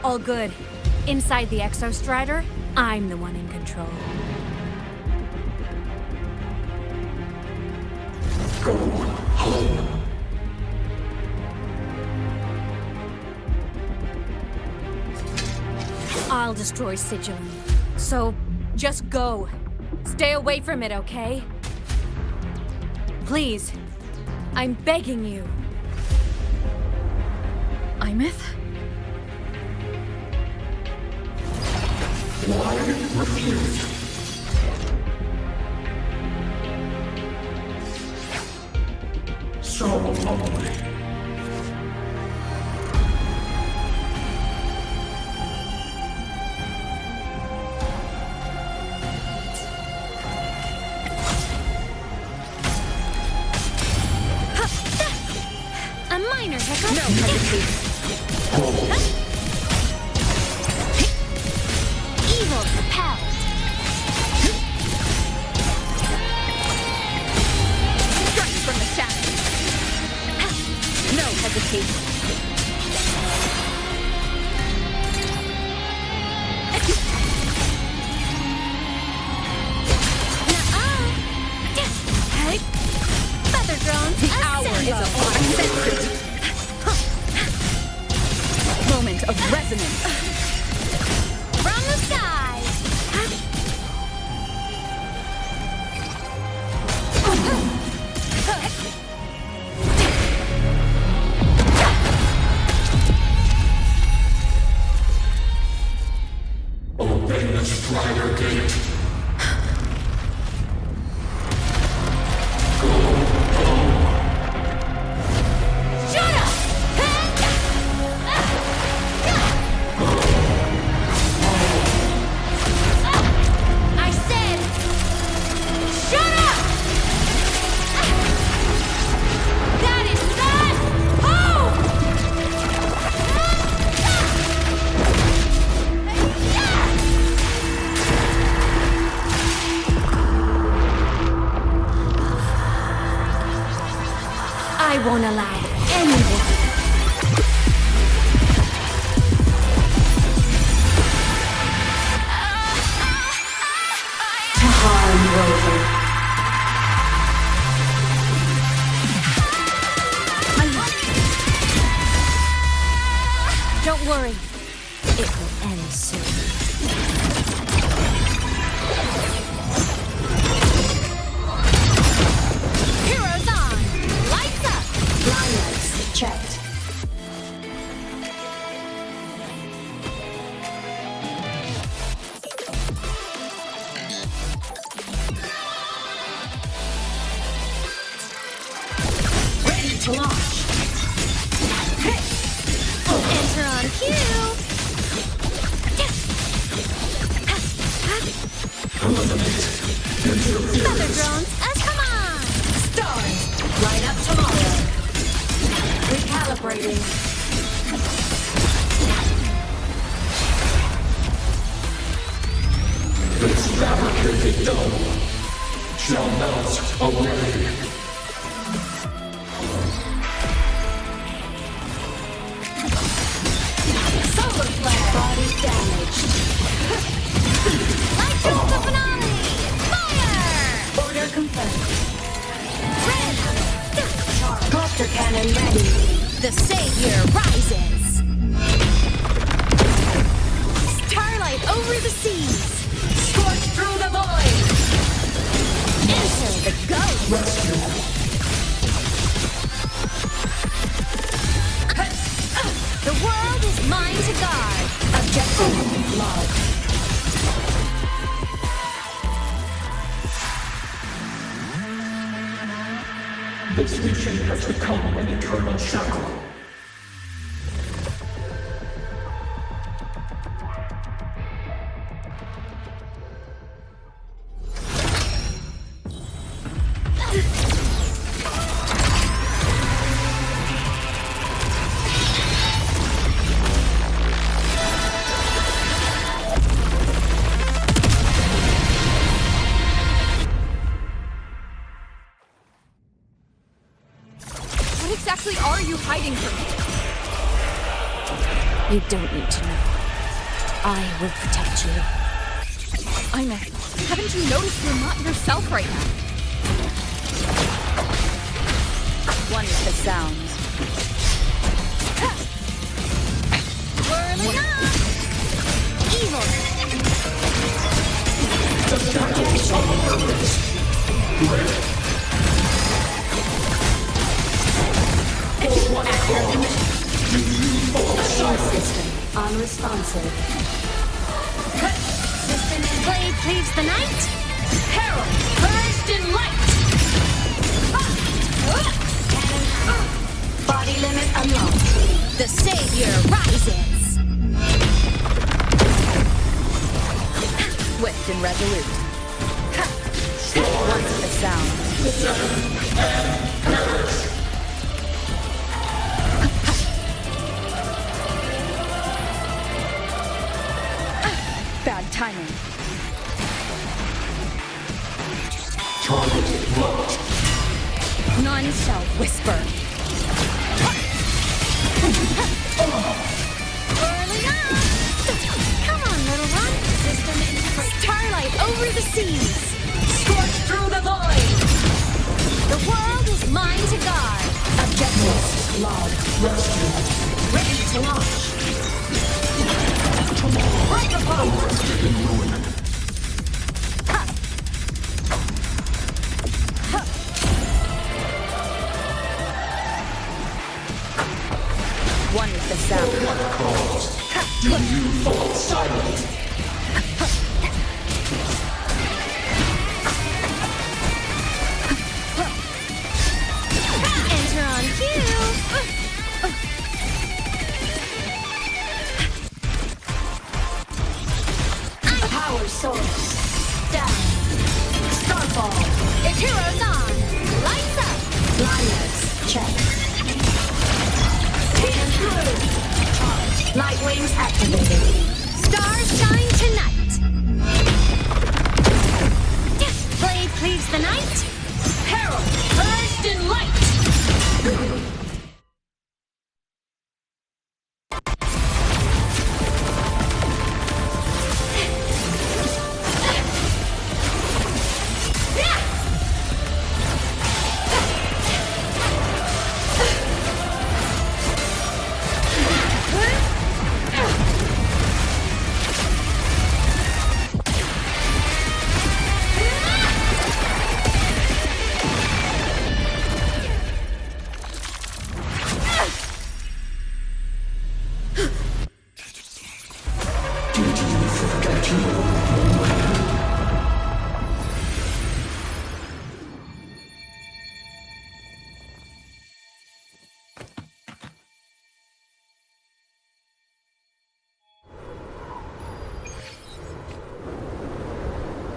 All good. Inside the Exostrider, I'm the one in control. Go home. I'll destroy Sigillum. So, just go. Stay away from it, okay? Please. I'm begging you. Aemeath? Why refuse? So lonely. A minor hiccup? No hesitation. Evil repelled. Strike from the shadows. No hesitation. Feather drones. The hour is upon us. Moment of resonance. From the skies. Open the Strider Gate. Shut up! I said, shut up! That is not home! I won't allow anyone. To harm Rover. Don't worry. It will end soon. checked. Ready to launch. Enter on cue. Feather drones, come on! Stars, light up tomorrow. Recalibrating. This fabricated dome shall melt away. Solar flare. Body damaged. Light drone the finale! Fire! Order confirmed. Red! Cluster cannon ready. The savior rises! Starlight over the seas! Scorch through the void! Enter the ghost! The world is mine to guard! Objective logged. This mission has become an eternal shackle. What exactly are you hiding from me? You don't need to know. I will protect you. Aemeath, haven't you noticed you're not yourself right now? One with the sounds. Whirling up! Evil! System unresponsive. Blade cleaves the night. Herald, burst in light. Body limit unlocked. The savior rises. Swift and resolute. One with the sounds. Bad timing. Target locked. None shall whisper. Whirling up! Come on, little one. System integrate. Starlight over the seas. Scorch through the void. The world is mine to guard. Objectives logged. Ready to launch. Right upon. One with the sound. Do you fall silent? Enter on cue. Power source. Down. Starfall. The hero's on. Lights up. Blindness. Check. Pierce through. Light wings activated. Stars shine tonight. Blade cleaves the night. Herald, burst in light.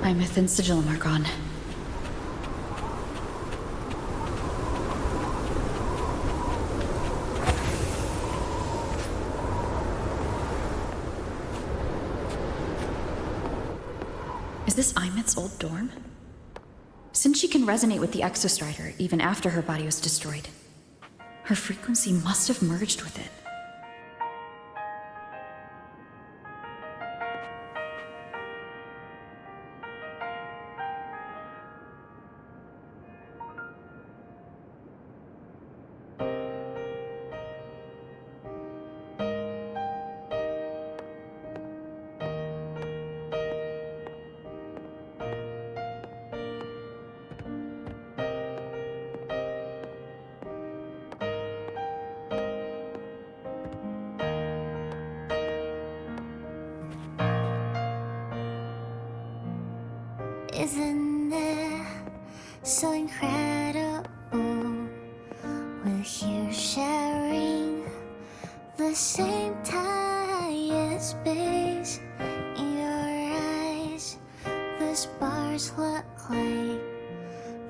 Aemeath and Sigillum are gone. Is this Aemeath's old dorm? Since she can resonate with the Exostrider even after her body was destroyed, her frequency must have merged with it. Isn't it so incredible? We're here sharing the same time and space. In your eyes, the stars look like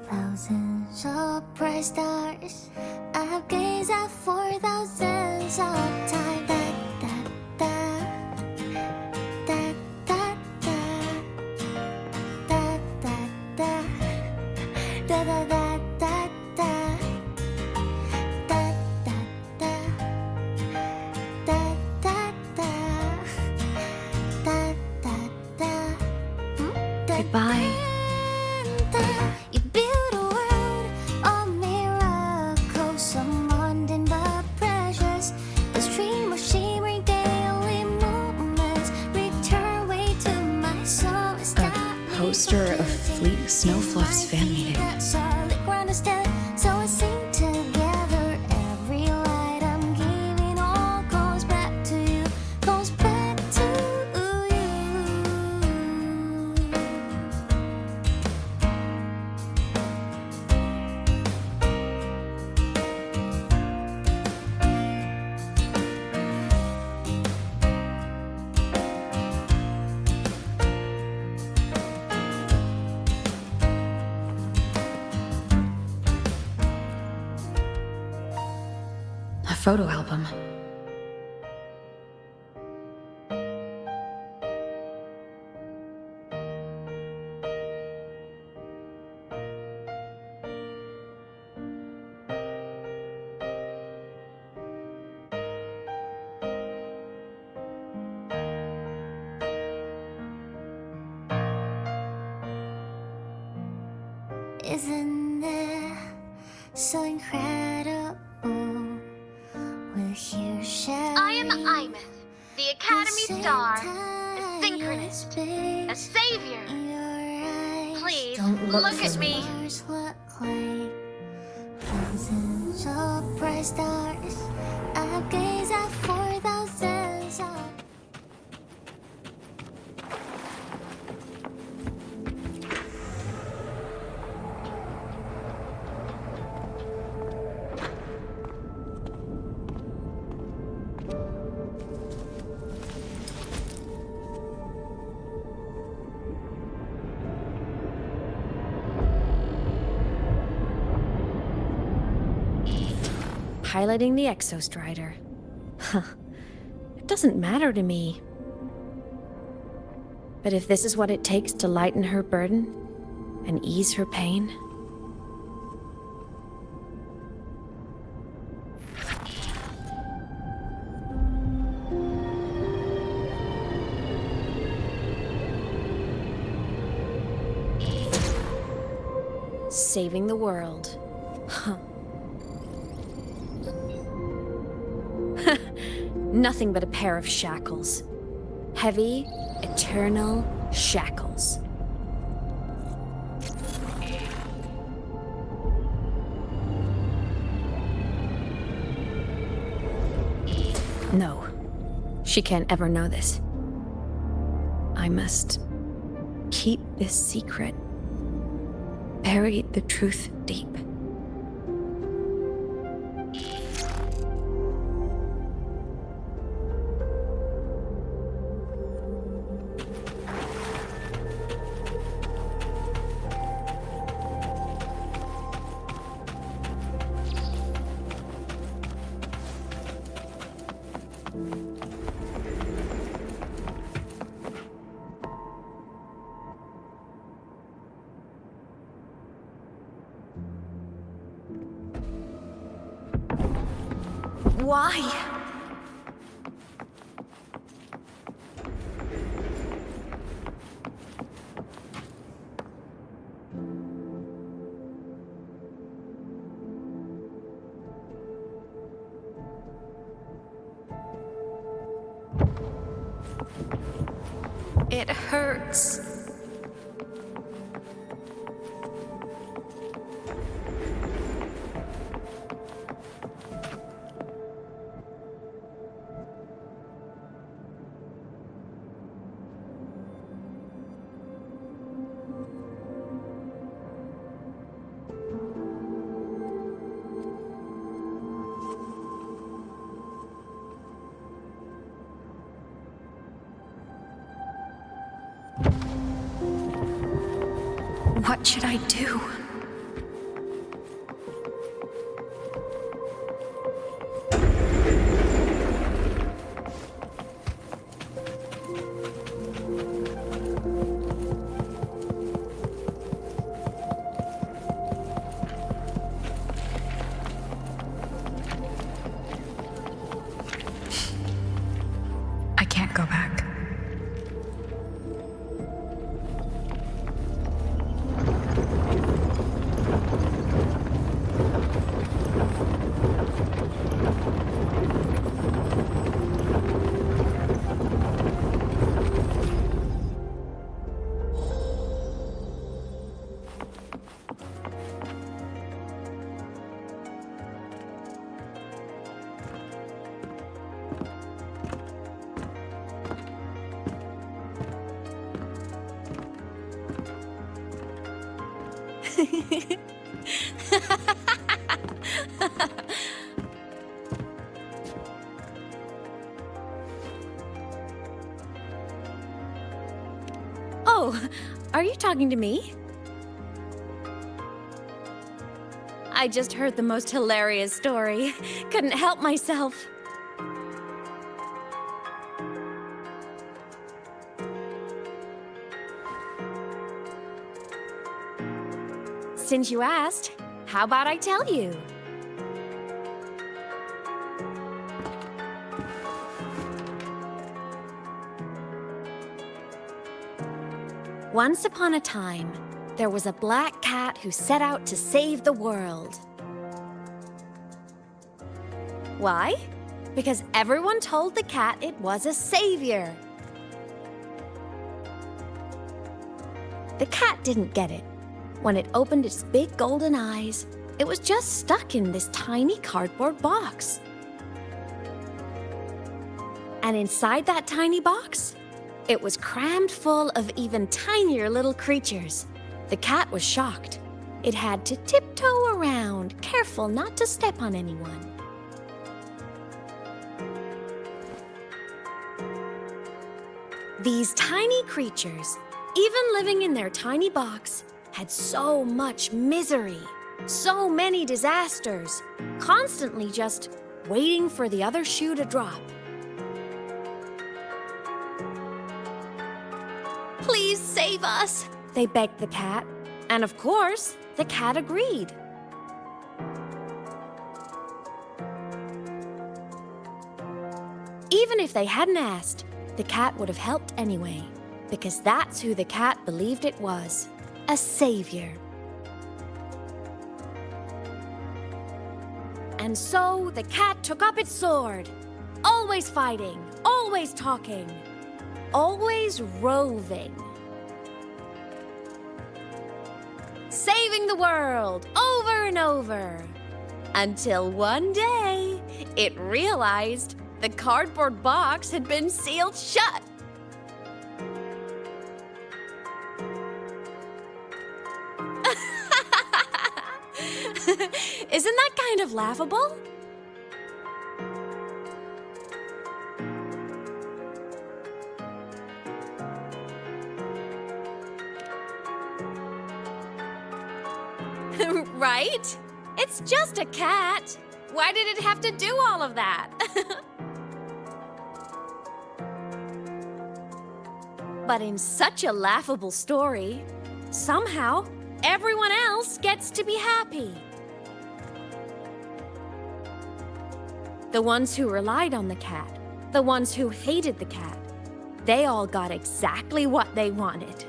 thousands of bright stars. I've gazed at for thousands of times. Goodbye. You build a world of miracles, some mundane but precious. The stream of shimmering daily moments return way to my soul. A poster of Fleet Snowfluff's fan meeting. So I sing together. Every light I'm giving all goes back to you, goes back to you. A photo album. Isn't it so incredible? We're here sharing. I am Aemeath, the Academy Star, a synchronist, a savior. Please, Don't look at for me. Stars look like thousands of bright stars. I've gazed at for thousands of. Piloting the Exostrider. Huh. It doesn't matter to me. But if this is what it takes to lighten her burden and ease her pain, saving the world. Huh. Nothing but a pair of shackles. Heavy, eternal shackles. No, she can't ever know this. I must keep this secret. Bury the truth deep. Why? It hurts. What should I do? I can't go back. Oh, are you talking to me? I just heard the most hilarious story. Couldn't help myself. Since you asked, how about I tell you? Once upon a time, there was a black cat who set out to save the world. Why? Because everyone told the cat it was a savior. The cat didn't get it. When it opened its big golden eyes, it was just stuck in this tiny cardboard box. And inside that tiny box, it was crammed full of even tinier little creatures. The cat was shocked. It had to tiptoe around, careful not to step on anyone. These tiny creatures, even living in their tiny box, had so much misery, so many disasters, constantly just waiting for the other shoe to drop. Please save us, they begged the cat. And of course, the cat agreed. Even if they hadn't asked, the cat would have helped anyway, because that's who the cat believed it was. A savior. And so the cat took up its sword, always fighting, always talking, always roving. Saving the world over and over. Until one day, it realized the cardboard box had been sealed shut. Isn't that kind of laughable? Right? It's just a cat. Why did it have to do all of that? But in such a laughable story, somehow everyone else gets to be happy. The ones who relied on the cat, the ones who hated the cat, they all got exactly what they wanted.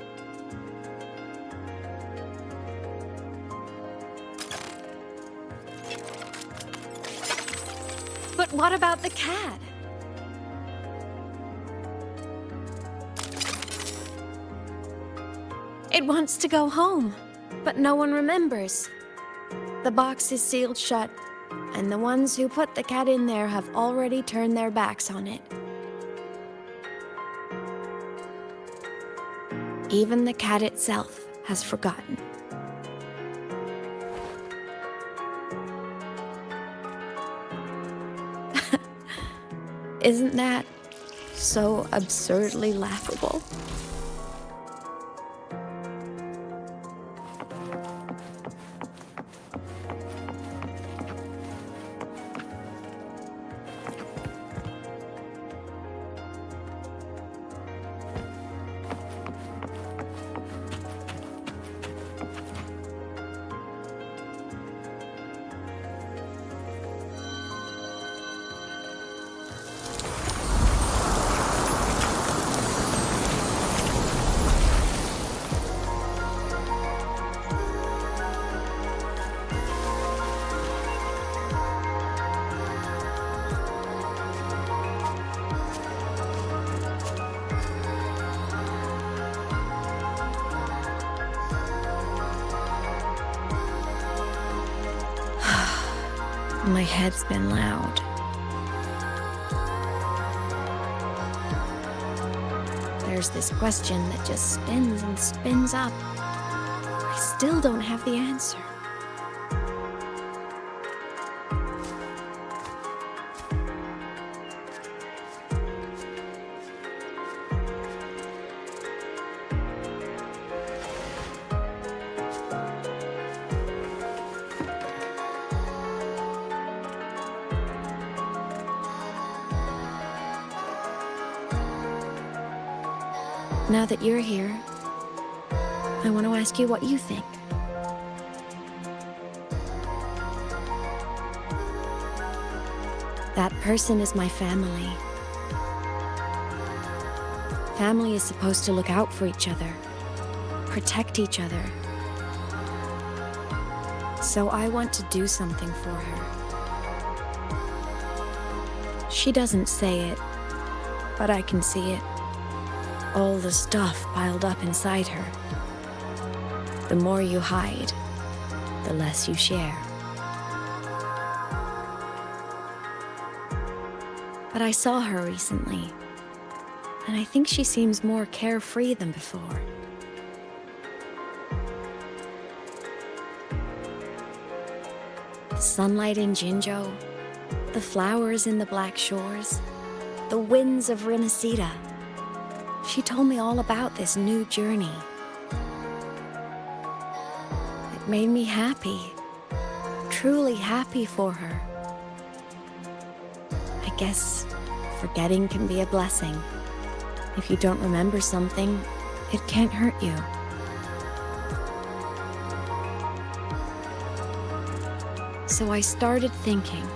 But what about the cat? It wants to go home, but no one remembers. The box is sealed shut, and the ones who put the cat in there have already turned their backs on it. Even the cat itself has forgotten. Isn't that so absurdly laughable? My head's been loud. There's this question that just spins and spins up. I still don't have the answer. Now that you're here, I want to ask you what you think. That person is my family. Family is supposed to look out for each other, protect each other. So I want to do something for her. She doesn't say it, but I can see it. All the stuff piled up inside her. The more you hide, the less you share. But I saw her recently, and I think she seems more carefree than before. The sunlight in Jinzhou, the flowers in the Black Shores, the winds of Rimacita. She told me all about this new journey. It made me happy, truly happy for her. I guess forgetting can be a blessing. If you don't remember something, it can't hurt you. So I started thinking,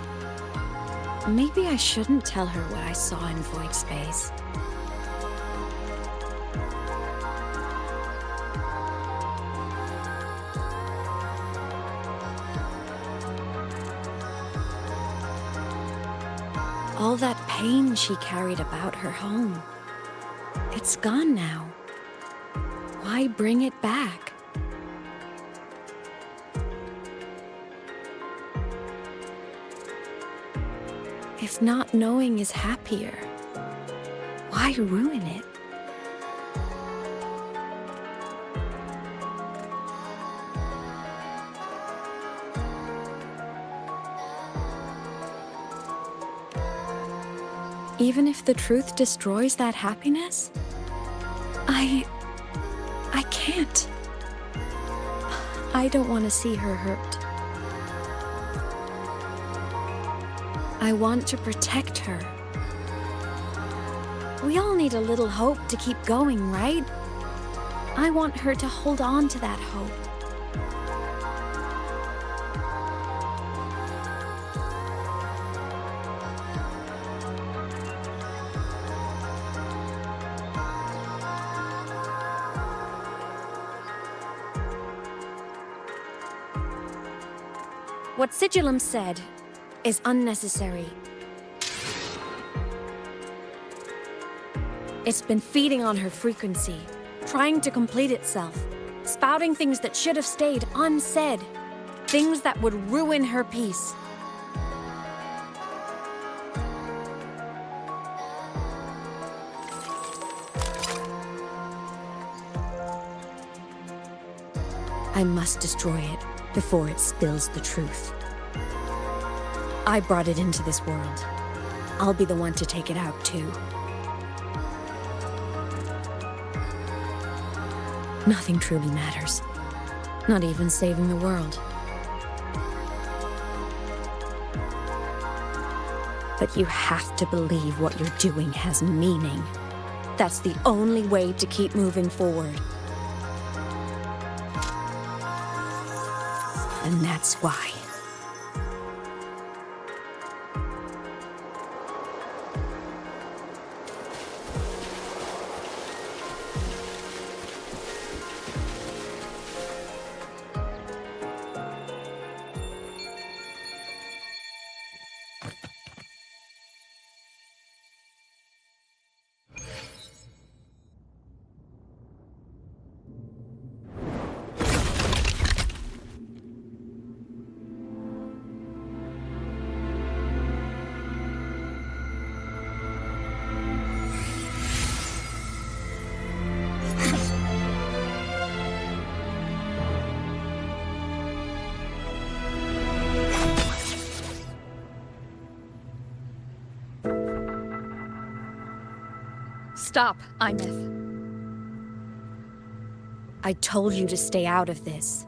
maybe I shouldn't tell her what I saw in void space. All that pain she carried about her home, it's gone now. Why bring it back? If not knowing is happier, why ruin it? Even if the truth destroys that happiness, I can't. I don't want to see her hurt. I want to protect her. We all need a little hope to keep going, right? I want her to hold on to that hope. What Sigillum said is unnecessary. It's been feeding on her frequency, trying to complete itself, spouting things that should have stayed unsaid, things that would ruin her peace. I must destroy it before it spills the truth. I brought it into this world. I'll be the one to take it out, too. Nothing truly matters. Not even saving the world. But you have to believe what you're doing has meaning. That's the only way to keep moving forward. And that's why. Stop, Aemeath. I told you to stay out of this.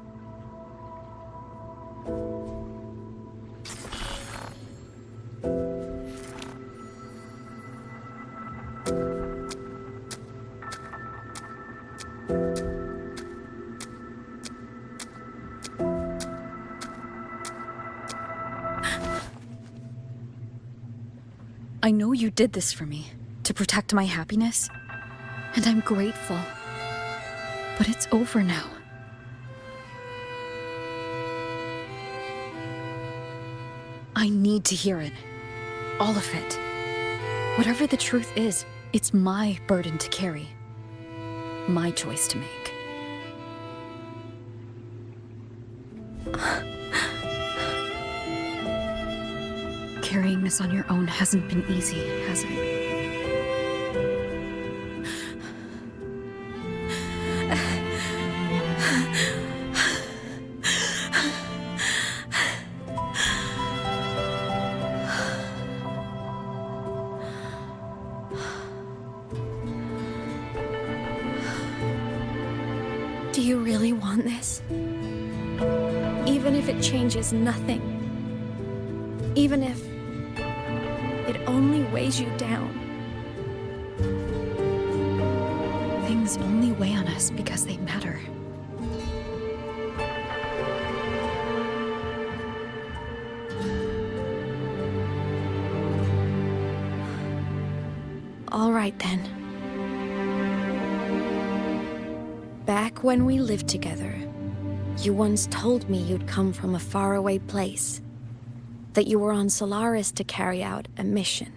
I know you did this for me, to protect my happiness, and I'm grateful. But it's over now. I need to hear it. All of it. Whatever the truth is, it's my burden to carry. My choice to make. Carrying this on your own hasn't been easy, has it? Do you really want this? Even if it changes nothing? Even if it only weighs you down? Things only weigh on us because they matter. All right then. Back when we lived together, you once told me you'd come from a faraway place. That you were on Solaris to carry out a mission.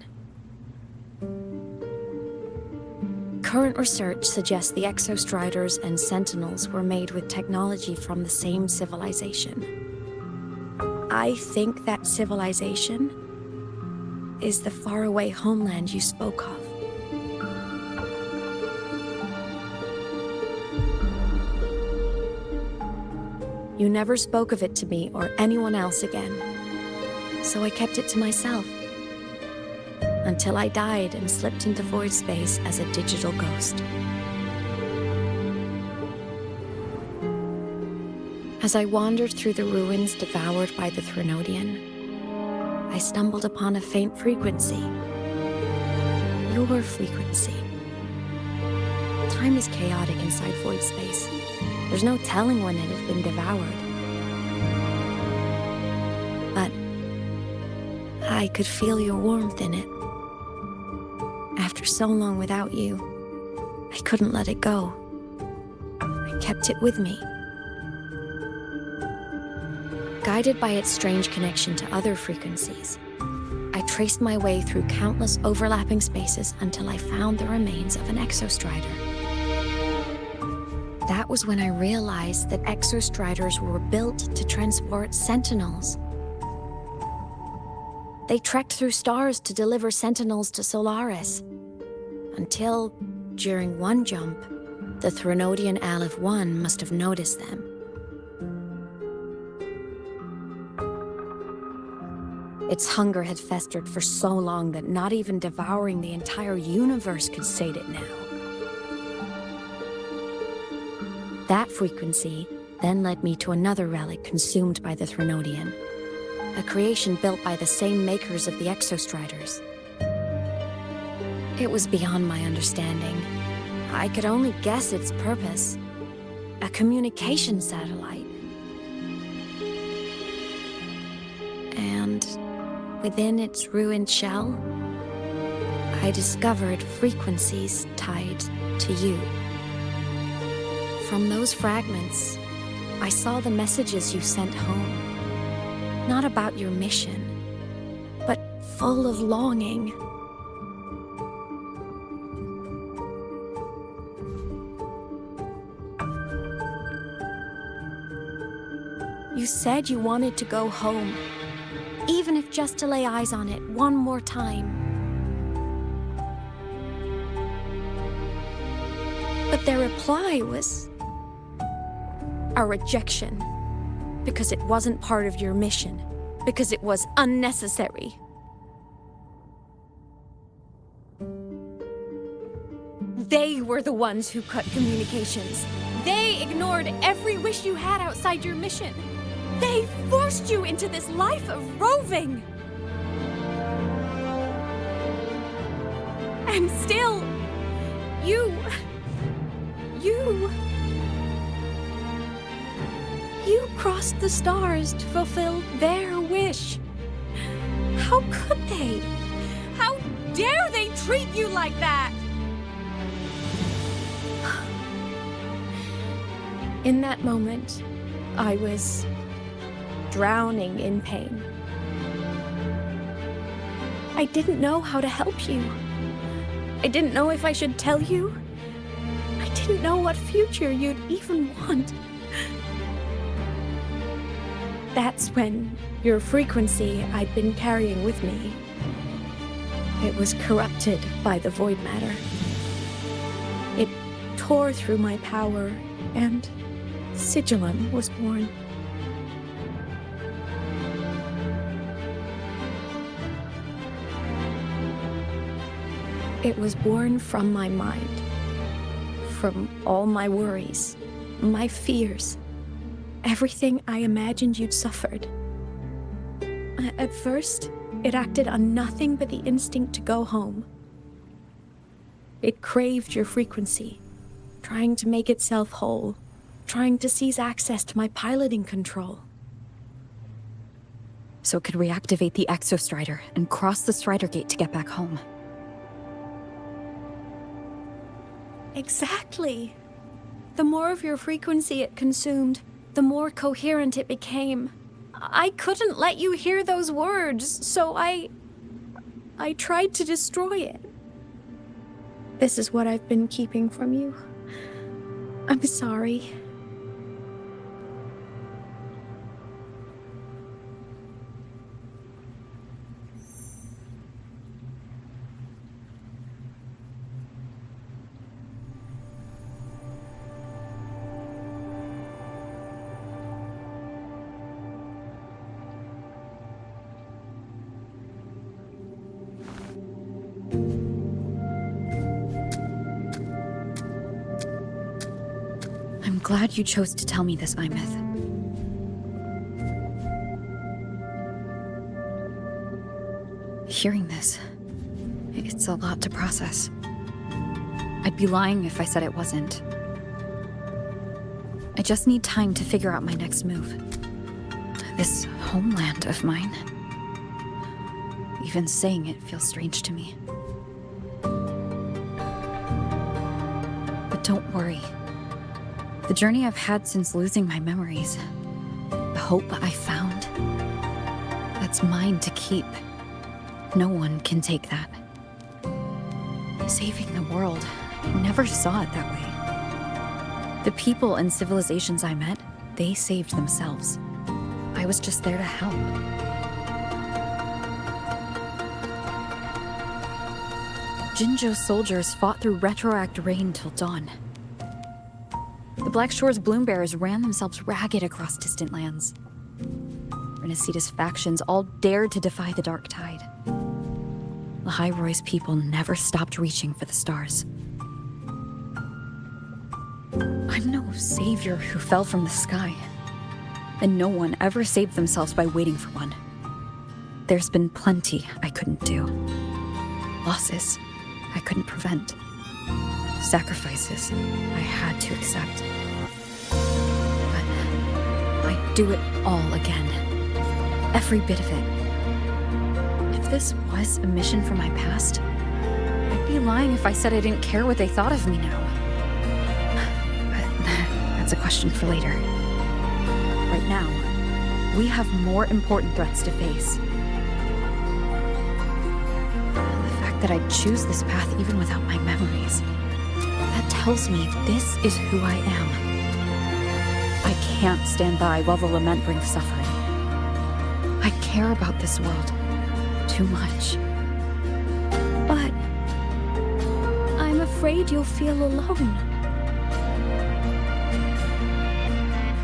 Current research suggests the Exostriders and Sentinels were made with technology from the same civilization. I think that civilization is the faraway homeland you spoke of. You never spoke of it to me or anyone else again. So I kept it to myself. Until I died and slipped into void space as a digital ghost. As I wandered through the ruins devoured by the Threnodian, I stumbled upon a faint frequency. your frequency. Time is chaotic inside void space. There's no telling when it has been devoured. But I could feel your warmth in it. After so long without you, I couldn't let it go. I kept it with me. Guided by its strange connection to other frequencies, I traced my way through countless overlapping spaces until I found the remains of an exostrider. That was when I realized that exostriders were built to transport sentinels. They trekked through stars to deliver sentinels to Solaris, until, during one jump, the Threnodian Aleph 1 must have noticed them. Its hunger had festered for so long that not even devouring the entire universe could sate it now. That frequency then led me to another relic consumed by the Threnodian, a creation built by the same makers of the exostriders. It was beyond my understanding. I could only guess its purpose. A communication satellite. And within its ruined shell, I discovered frequencies tied to you. From those fragments, I saw the messages you sent home. Not about your mission, but full of longing. You said you wanted to go home, even if just to lay eyes on it one more time. But their reply was a rejection, because it wasn't part of your mission, because it was unnecessary. They were the ones who cut communications. They ignored every wish you had outside your mission. They forced you into this life of roving. And still, you crossed the stars to fulfill their wish. How could they? How dare they treat you like that? In that moment, I was drowning in pain. I didn't know how to help you. I didn't know if I should tell you. I didn't know what future you'd even want. That's when your frequency I'd been carrying with me, it was corrupted by the void matter. It tore through my power, and Sigillum was born. It was born from my mind, from all my worries, my fears, everything I imagined you'd suffered. At first, it acted on nothing but the instinct to go home. It craved your frequency, trying to make itself whole, trying to seize access to my piloting control. So it could reactivate the exostrider and cross the strider gate to get back home. Exactly. The more of your frequency it consumed, the more coherent it became. I couldn't let you hear those words, so I tried to destroy it. This is what I've been keeping from you. I'm sorry. I'm glad you chose to tell me this, Aemeath. Hearing this, It's a lot to process. I'd be lying if I said it wasn't. I just need time to figure out my next move. This homeland of mine. Even saying it feels strange to me. But don't worry. The journey I've had since losing my memories, the hope I found, that's mine to keep. No one can take that. Saving the world, I never saw it that way. The people and civilizations I met, they saved themselves. I was just there to help. Jinzhou's soldiers fought through retroact rain till dawn. The Black Shore's bloom bearers ran themselves ragged across distant lands. Renaceda's factions all dared to defy the dark tide. Lahai-roi's people never stopped reaching for the stars. I'm no savior who fell from the sky, and no one ever saved themselves by waiting for one. There's been plenty I couldn't do. Losses I couldn't prevent. Sacrifices I had to accept. But I'd do it all again. Every bit of it. If this was a mission from my past, I'd be lying if I said I didn't care what they thought of me now. But that's a question for later. Right now, we have more important threats to face. The fact that I'd choose this path even without my memories, that tells me this is who I am. I can't stand by while the lament brings suffering. I care about this world too much. But I'm afraid you'll feel alone.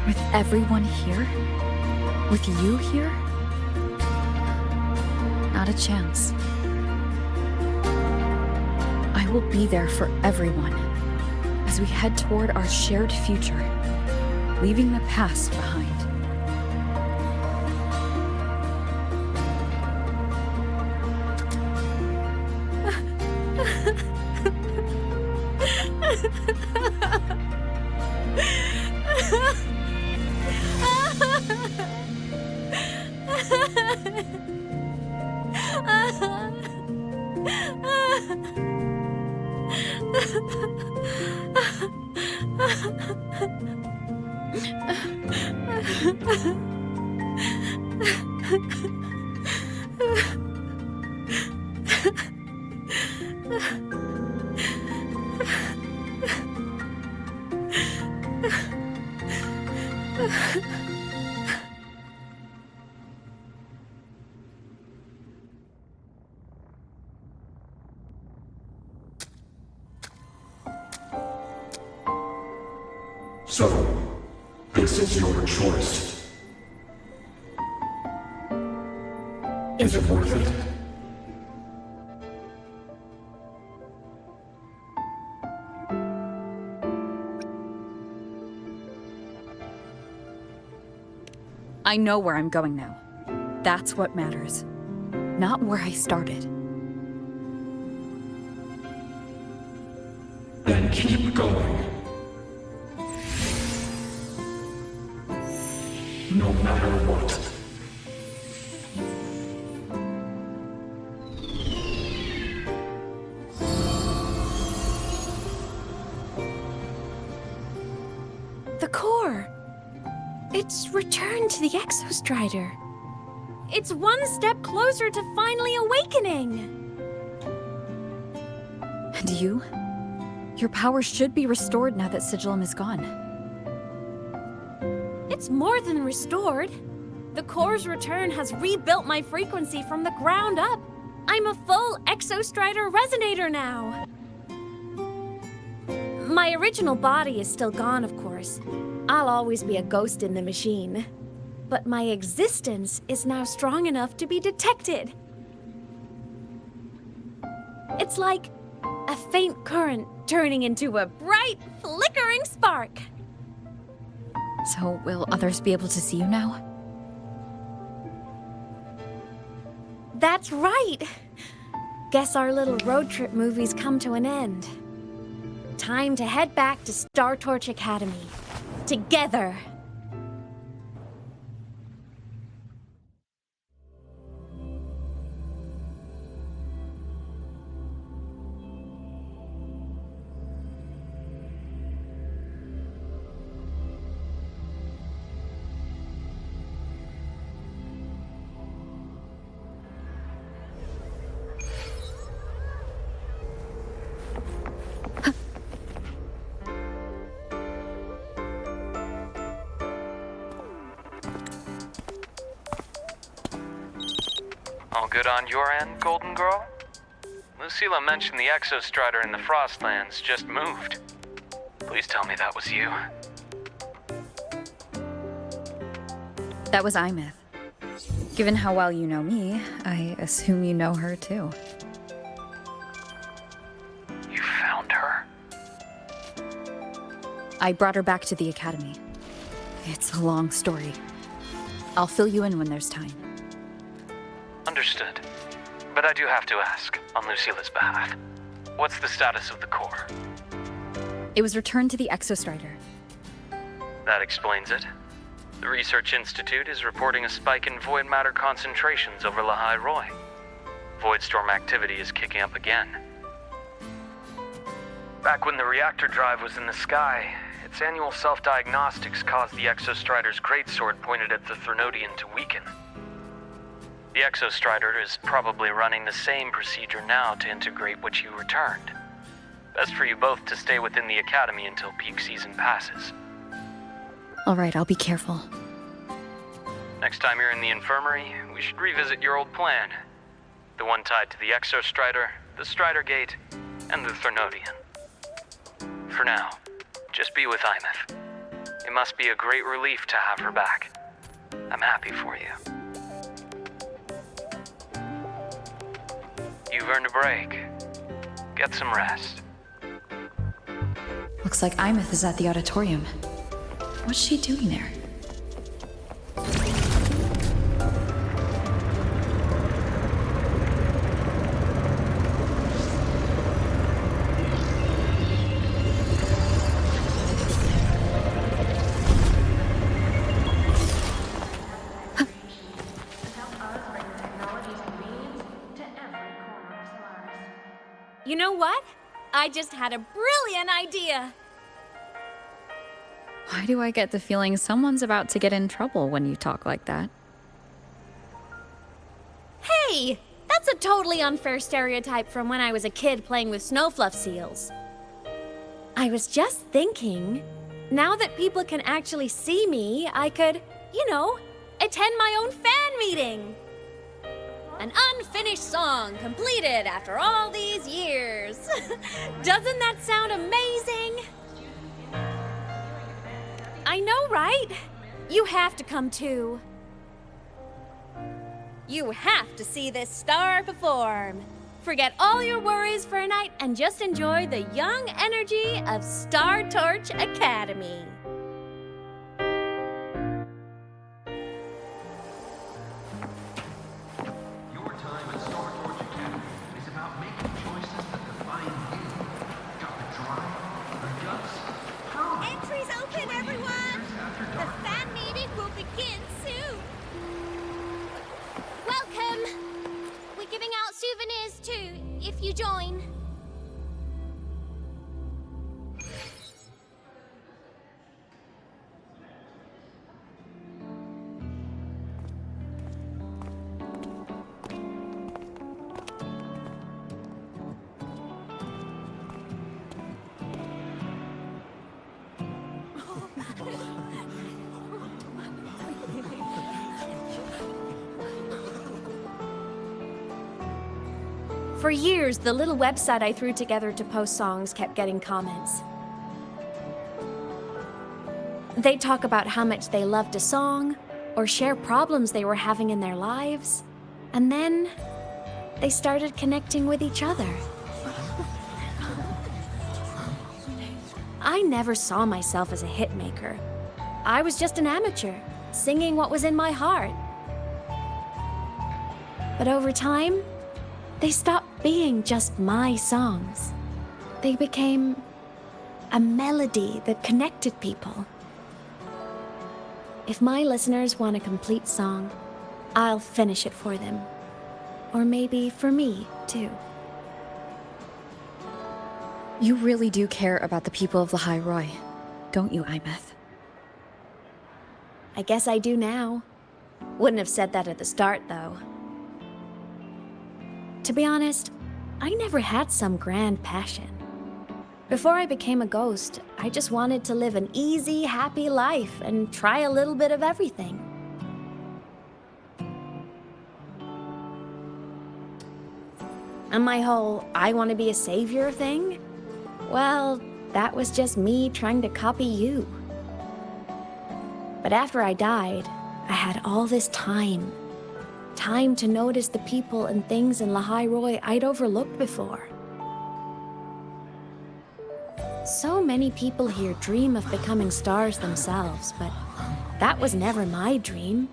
With everyone here? With you here? Not a chance. I will be there for everyone as we head toward our shared future, leaving the past behind. So, this is your choice. Is it worth it? I know where I'm going now. That's what matters. Not where I started. Then keep going. No matter what. The core! It's returned to the Exostrider. It's one step closer to finally awakening! And you? Your power should be restored now that Sigillum is gone. It's more than restored. The core's return has rebuilt my frequency from the ground up. I'm a full Exostrider resonator now. My original body is still gone, of course. I'll always be a ghost in the machine. But my existence is now strong enough to be detected. It's like a faint current turning into a bright, flickering spark. So, will others be able to see you now? That's right. Guess our little road trip movie's come to an end. Time to head back to Star Torch Academy. Together! All good on your end, Golden Girl? Lucilla mentioned the Exostrider in the Frostlands just moved. Please tell me that was you. That was Aemeath. Given how well you know me, I assume you know her too. You found her? I brought her back to the Academy. It's a long story. I'll fill you in when there's time. Understood. But I do have to ask, on Lucilla's behalf, what's the status of the core? It was returned to the Exostrider. That explains it. The Research Institute is reporting a spike in void matter concentrations over lahai-roi. Voidstorm activity is kicking up again. Back when the reactor drive was in the sky, its annual self-diagnostics caused the Exostrider's greatsword pointed at the Threnodian to weaken. The Exostrider is probably running the same procedure now to integrate what you returned. Best for you both to stay within the Academy until peak season passes. All right, I'll be careful. Next time you're in the infirmary, we should revisit your old plan. The one tied to the Exostrider, the Strider Gate, and the Threnodian. For now, just be with Aemeath. It must be a great relief to have her back. I'm happy for you. You've earned a break. Get some rest. Looks like Aemeath is at the Auditorium. What's she doing there? You know what? I just had a brilliant idea! Why do I get the feeling someone's about to get in trouble when you talk like that? Hey! That's a totally unfair stereotype from when I was a kid playing with snowfluff seals. I was just thinking, now that people can actually see me, I could, attend my own fan meeting! An unfinished song completed after all these years. Doesn't that sound amazing? I know, right? You have to come too. You have to see this star perform. Forget all your worries for a night and just enjoy the young energy of Star Torch Academy. Souvenirs too, if you join. For years, the little website I threw together to post songs kept getting comments. They'd talk about how much they loved a song, or share problems they were having in their lives, and then they started connecting with each other. I never saw myself as a hitmaker. I was just an amateur, singing what was in my heart. But over time, they stopped being just my songs. They became a melody that connected people. If my listeners want a complete song, I'll finish it for them. Or maybe for me, too. You really do care about the people of lahai-roi, don't you, Aemeath? I guess I do now. Wouldn't have said that at the start, though. To be honest, I never had some grand passion. Before I became a ghost, I just wanted to live an easy, happy life and try a little bit of everything. And my whole I want to be a savior thing? Well, that was just me trying to copy you. But after I died, I had all this time. Time to notice the people and things in lahai-roi I'd overlooked before. So many people here dream of becoming stars themselves, but that was never my dream.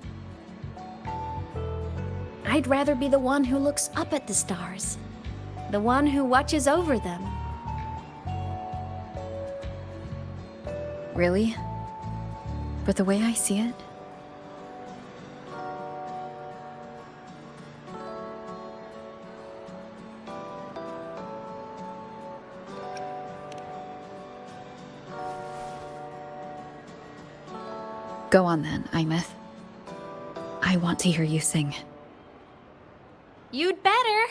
I'd rather be the one who looks up at the stars, the one who watches over them. Really? But the way I see it, go on then, Aemeath. I want to hear you sing. You'd better,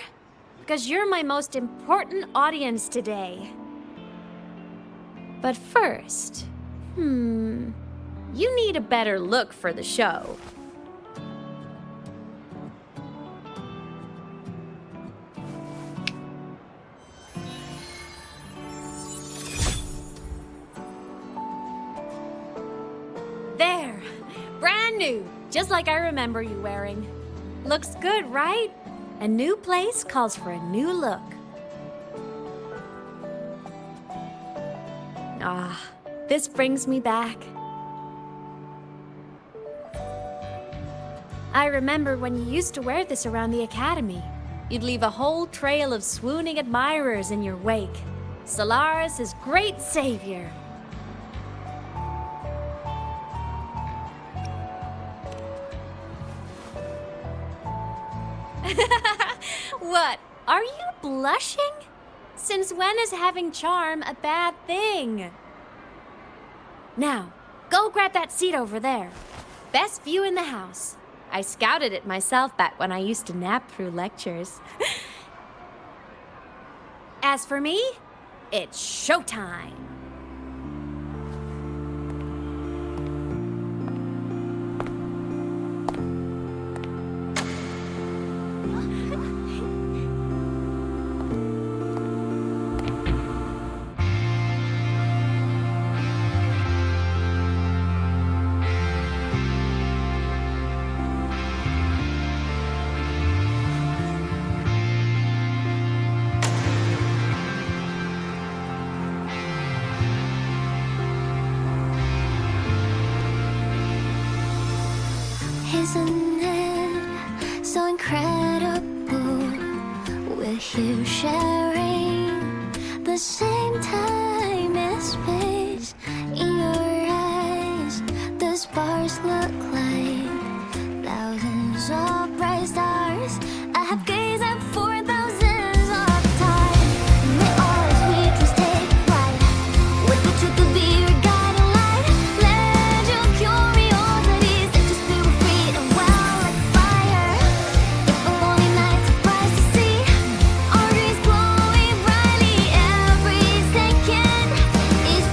because you're my most important audience today. But first, you need a better look for the show. There, brand new, just like I remember you wearing. Looks good, right? A new place calls for a new look. Ah, this brings me back. I remember when you used to wear this around the academy. You'd leave a whole trail of swooning admirers in your wake. Solaris' great savior. What? Are you blushing? Since when is having charm a bad thing? Now, go grab that seat over there. Best view in the house. I scouted it myself back when I used to nap through lectures. As for me, it's showtime. Isn't it so incredible? We're here sharing the same time and space. In your eyes, the sparks look like thousands of bright stars. I have gazed at for thousands of times. May all our sweet dreams take flight. With the truth to be your guiding light. Let your curiosity set your spirit free and well like fire. If a lonely night surprised to see our dreams glowing brightly, every second is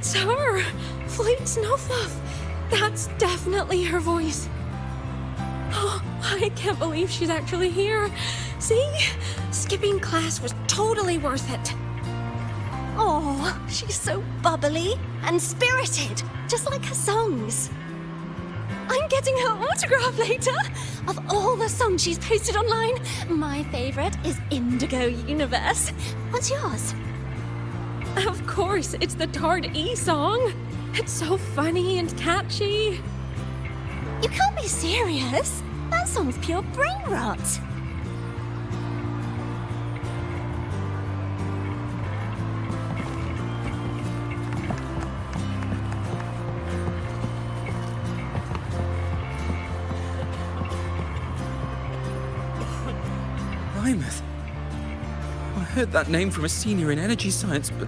It's her! Fleet Snowfluff! That's definitely her voice. Oh, I can't believe she's actually here. See? Skipping class was totally worth it. Oh, she's so bubbly and spirited, just like her songs. I'm getting her autograph later. Of all the songs she's posted online, my favorite is Indigo Universe. What's yours? Of course, it's the Tard E song. It's so funny and catchy. You can't be serious. That song's pure brain rot. Aemeath. I heard that name from a senior in energy science, but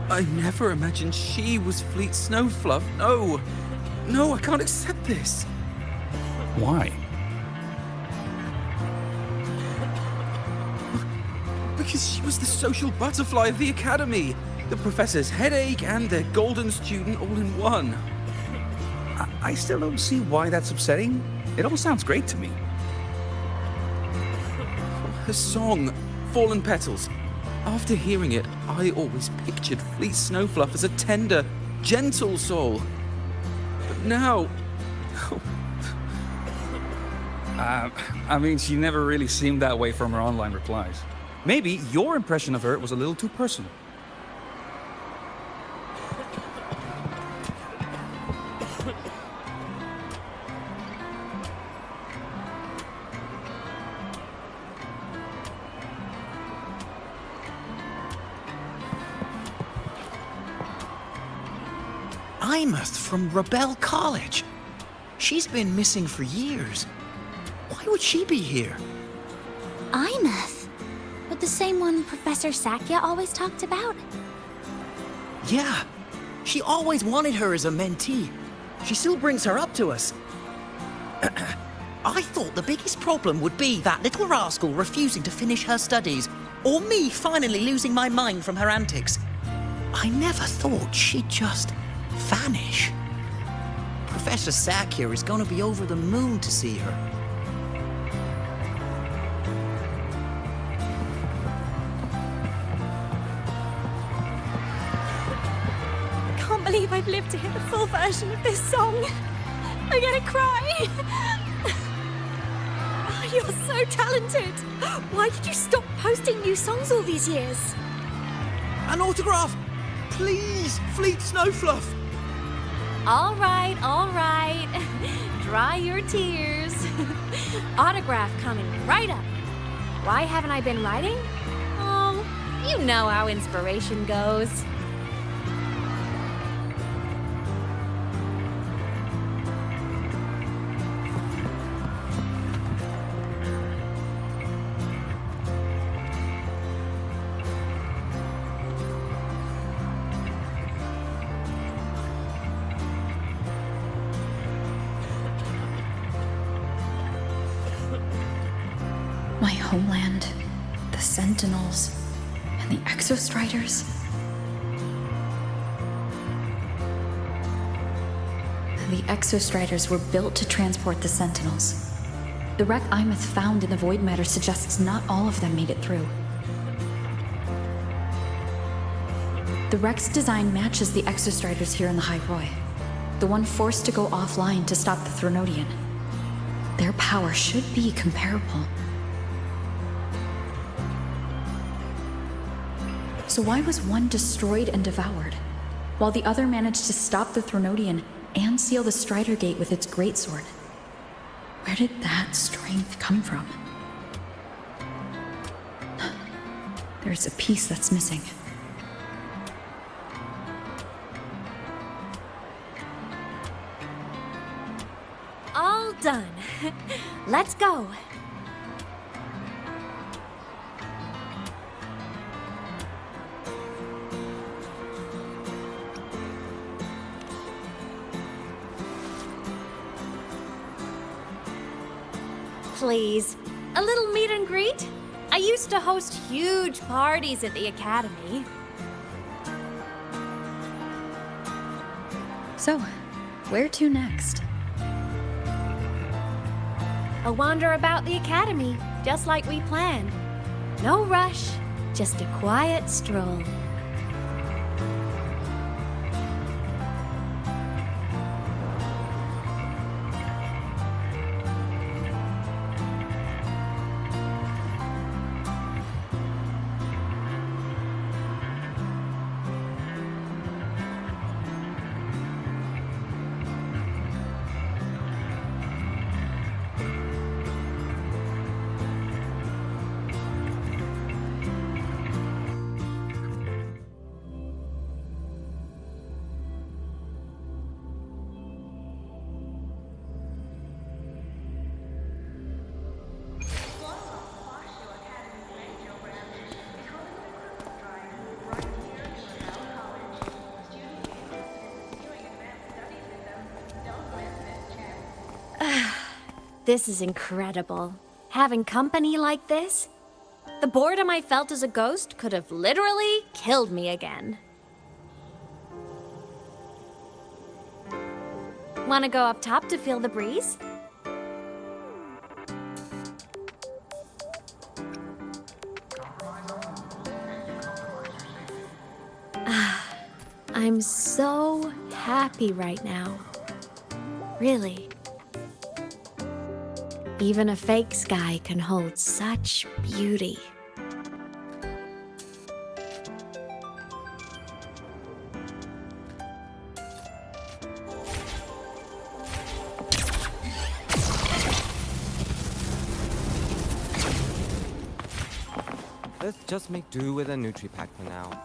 I never imagined she was Fleet Snowfluff. No. No, I can't accept this. Why? Because she was the social butterfly of the academy. The professor's headache and their golden student all in one. I still don't see why that's upsetting. It all sounds great to me. Her song, Fallen Petals. After hearing it, I always pictured Fleet Snowfluff as a tender, gentle soul. But now... I mean, she never really seemed that way from her online replies. Maybe your impression of her was a little too personal. Aemeath from Rebel College. She's been missing for years. Why would she be here? Aemeath? But the same one Professor Sakya always talked about? Yeah. She always wanted her as a mentee. She still brings her up to us. I thought the biggest problem would be that little rascal refusing to finish her studies, or me finally losing my mind from her antics. I never thought she'd just vanish. Professor Sakya is going to be over the moon to see her. I can't believe I've lived to hear the full version of this song. I'm gonna cry. Oh, you're so talented. Why did you stop posting new songs all these years? An autograph! Please, Fleet Snowfluff! All right, all right. Dry your tears. Autograph coming right up. Why haven't I been writing? Oh, you know how inspiration goes. My homeland, the Sentinels, and the Exostriders. The Exostriders were built to transport the Sentinels. The wreck Aemeath found in the void matter suggests not all of them made it through. The wreck's design matches the Exostriders here in the lahai-roi, the one forced to go offline to stop the Threnodian. Their power should be comparable. So why was one destroyed and devoured, while the other managed to stop the Threnodian and seal the Strider Gate with its greatsword? Where did that strength come from? There's a piece that's missing. All done. Let's go. Please, a little meet and greet? I used to host huge parties at the academy. So, where to next? A wander about the academy, just like we planned. No rush, just a quiet stroll. This is incredible. Having company like this? The boredom I felt as a ghost could have literally killed me again. Wanna go up top to feel the breeze? I'm so happy right now. Really. Even a fake sky can hold such beauty. Let's just make do with a Nutri-Pack for now.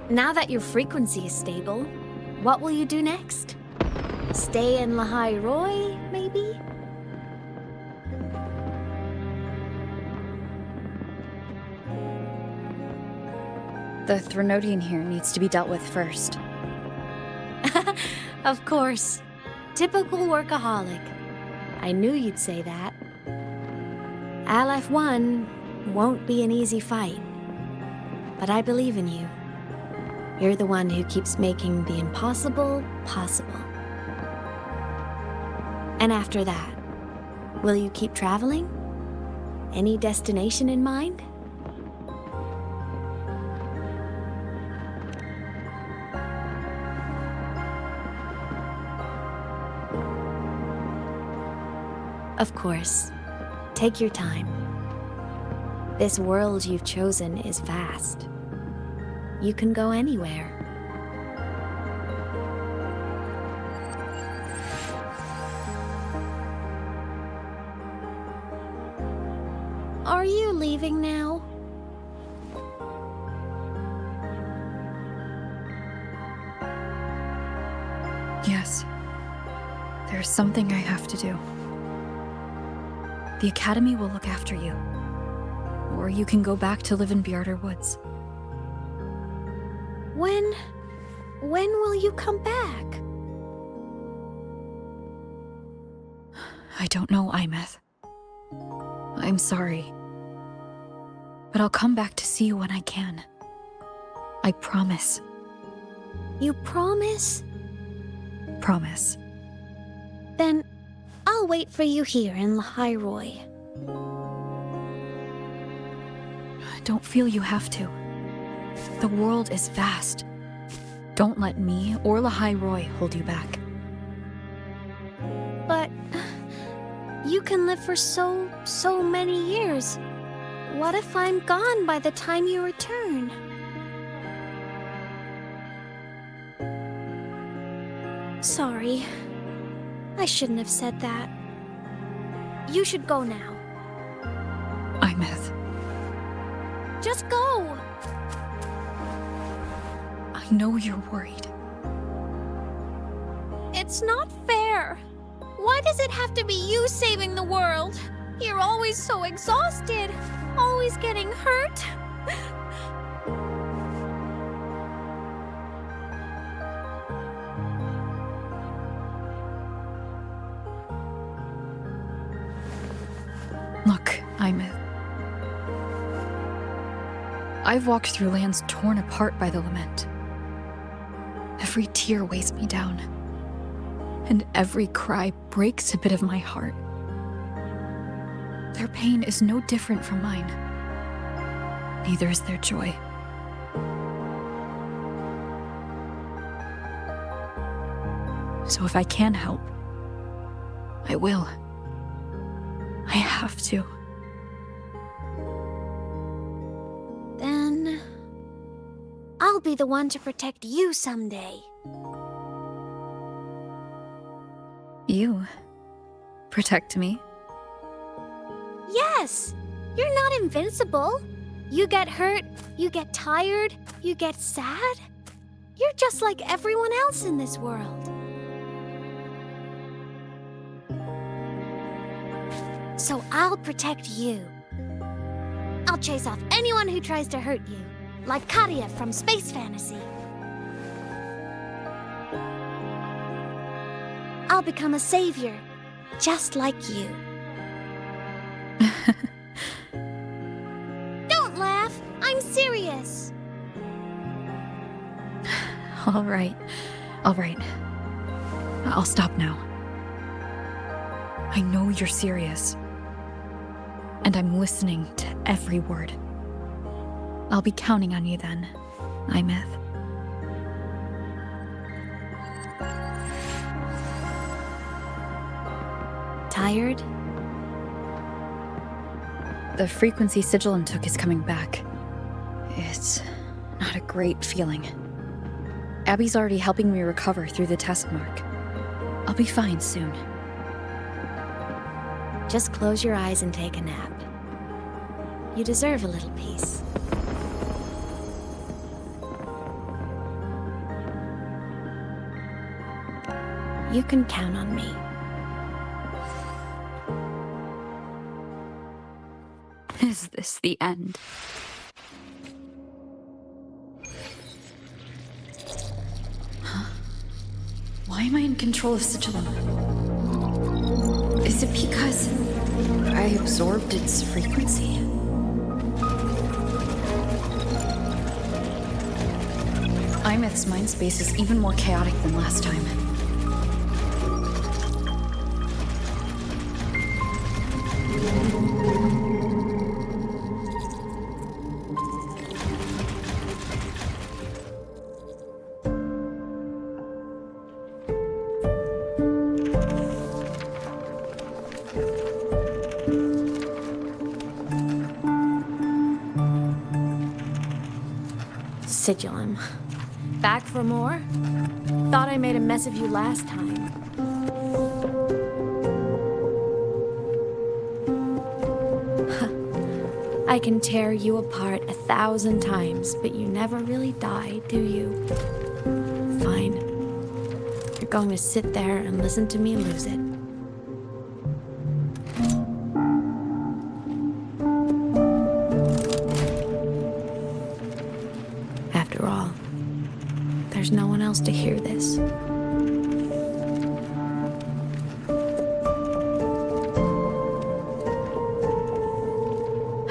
Now that your frequency is stable, what will you do next? Stay in lahai-roi, maybe? The Threnodian here needs to be dealt with first. Of course. Typical workaholic. I knew you'd say that. Aleph-1 won't be an easy fight. But I believe in you. You're the one who keeps making the impossible possible. And after that, will you keep traveling? Any destination in mind? Of course. Take your time. This world you've chosen is vast. You can go anywhere. Are you leaving now? Yes. There's something I have to do. The Academy will look after you. Or you can go back to live in Bjarder Woods. When will you come back? I don't know, Aemeath. I'm sorry. But I'll come back to see you when I can. I promise. You promise? Promise. Then I'll wait for you here in lahai-roi. I don't feel you have to. The world is vast. Don't let me or lahai-roi hold you back. But you can live for so many years. What if I'm gone by the time you return? Sorry. I shouldn't have said that. You should go now. Aemeath. Just go. I know you're worried. It's not fair. Why does it have to be you saving the world? You're always so exhausted, always getting hurt. Look, Aemeath. I've walked through lands torn apart by the lament. Every tear weighs me down, and every cry breaks a bit of my heart. Their pain is no different from mine. Neither is their joy. So if I can help, I will. I have to. Then I'll be the one to protect you someday. You protect me? Yes! You're not invincible. You get hurt, you get tired, you get sad. You're just like everyone else in this world. So I'll protect you. I'll chase off anyone who tries to hurt you, like Katia from Space Fantasy. I'll become a savior, just like you. Don't laugh! I'm serious! All right. I'll stop now. I know you're serious. And I'm listening to every word. I'll be counting on you then, Aemeath. Tired? The frequency Sigillum took is coming back. It's not a great feeling. Abby's already helping me recover through the test mark. I'll be fine soon. Just close your eyes and take a nap. You deserve a little peace. You can count on me. Is this the end? Huh? Why am I in control of Sigillum? Is it because I absorbed its frequency? Aemeath's mind space is even more chaotic than last time. Sigillum. Back for more? Thought I made a mess of you last time. I can tear you apart 1,000 times, but you never really die, do you? Fine. You're going to sit there and listen to me lose it. After all, there's no one else to hear this.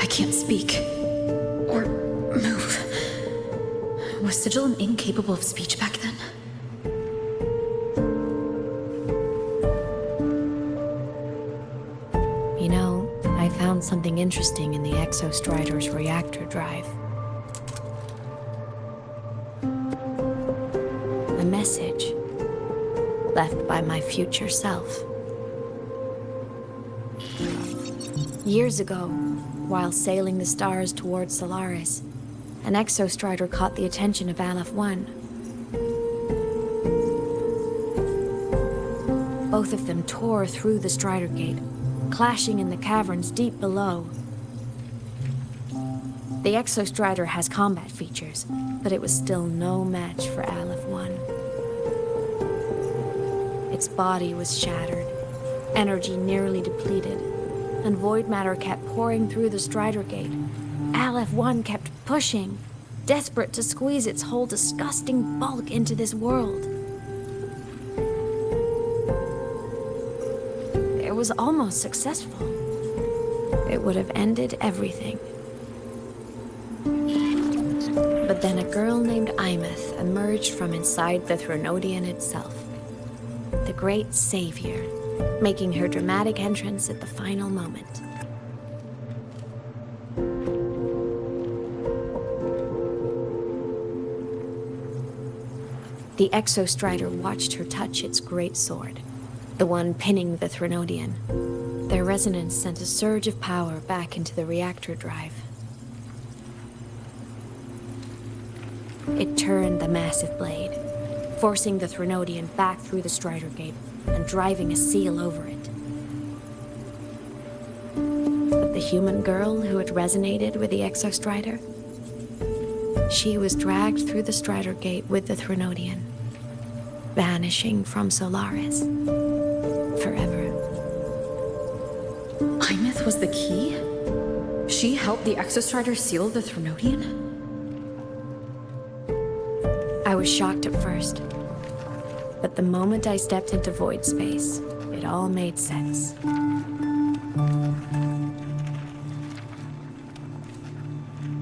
I can't speak or move. Was Sigillum incapable of speech back then? You know, I found something interesting in the Exostrider's reactor drive. A message left by my future self. Years ago, while sailing the stars towards Solaris, an Exostrider caught the attention of Aleph 1. Both of them tore through the Strider Gate, clashing in the caverns deep below. The Exostrider has combat features, but it was still no match for Aleph 1. Its body was shattered, energy nearly depleted, and void matter kept pouring through the Strider Gate. Aleph 1 kept pushing, desperate to squeeze its whole disgusting bulk into this world. It was almost successful. It would have ended everything. But then a girl named Aemeath emerged from inside the Threnodian itself. The great savior, making her dramatic entrance at the final moment. The Exostrider watched her touch its great sword, the one pinning the Threnodian. Their resonance sent a surge of power back into the reactor drive. It turned the massive blade, forcing the Threnodian back through the Strider Gate and driving a seal over it. But the human girl who had resonated with the Exostrider, she was dragged through the Strider Gate with the Threnodian, vanishing from Solaris forever. Aemeath was the key? She helped the Exostrider seal the Threnodian? I was shocked at first, but the moment I stepped into void space, it all made sense.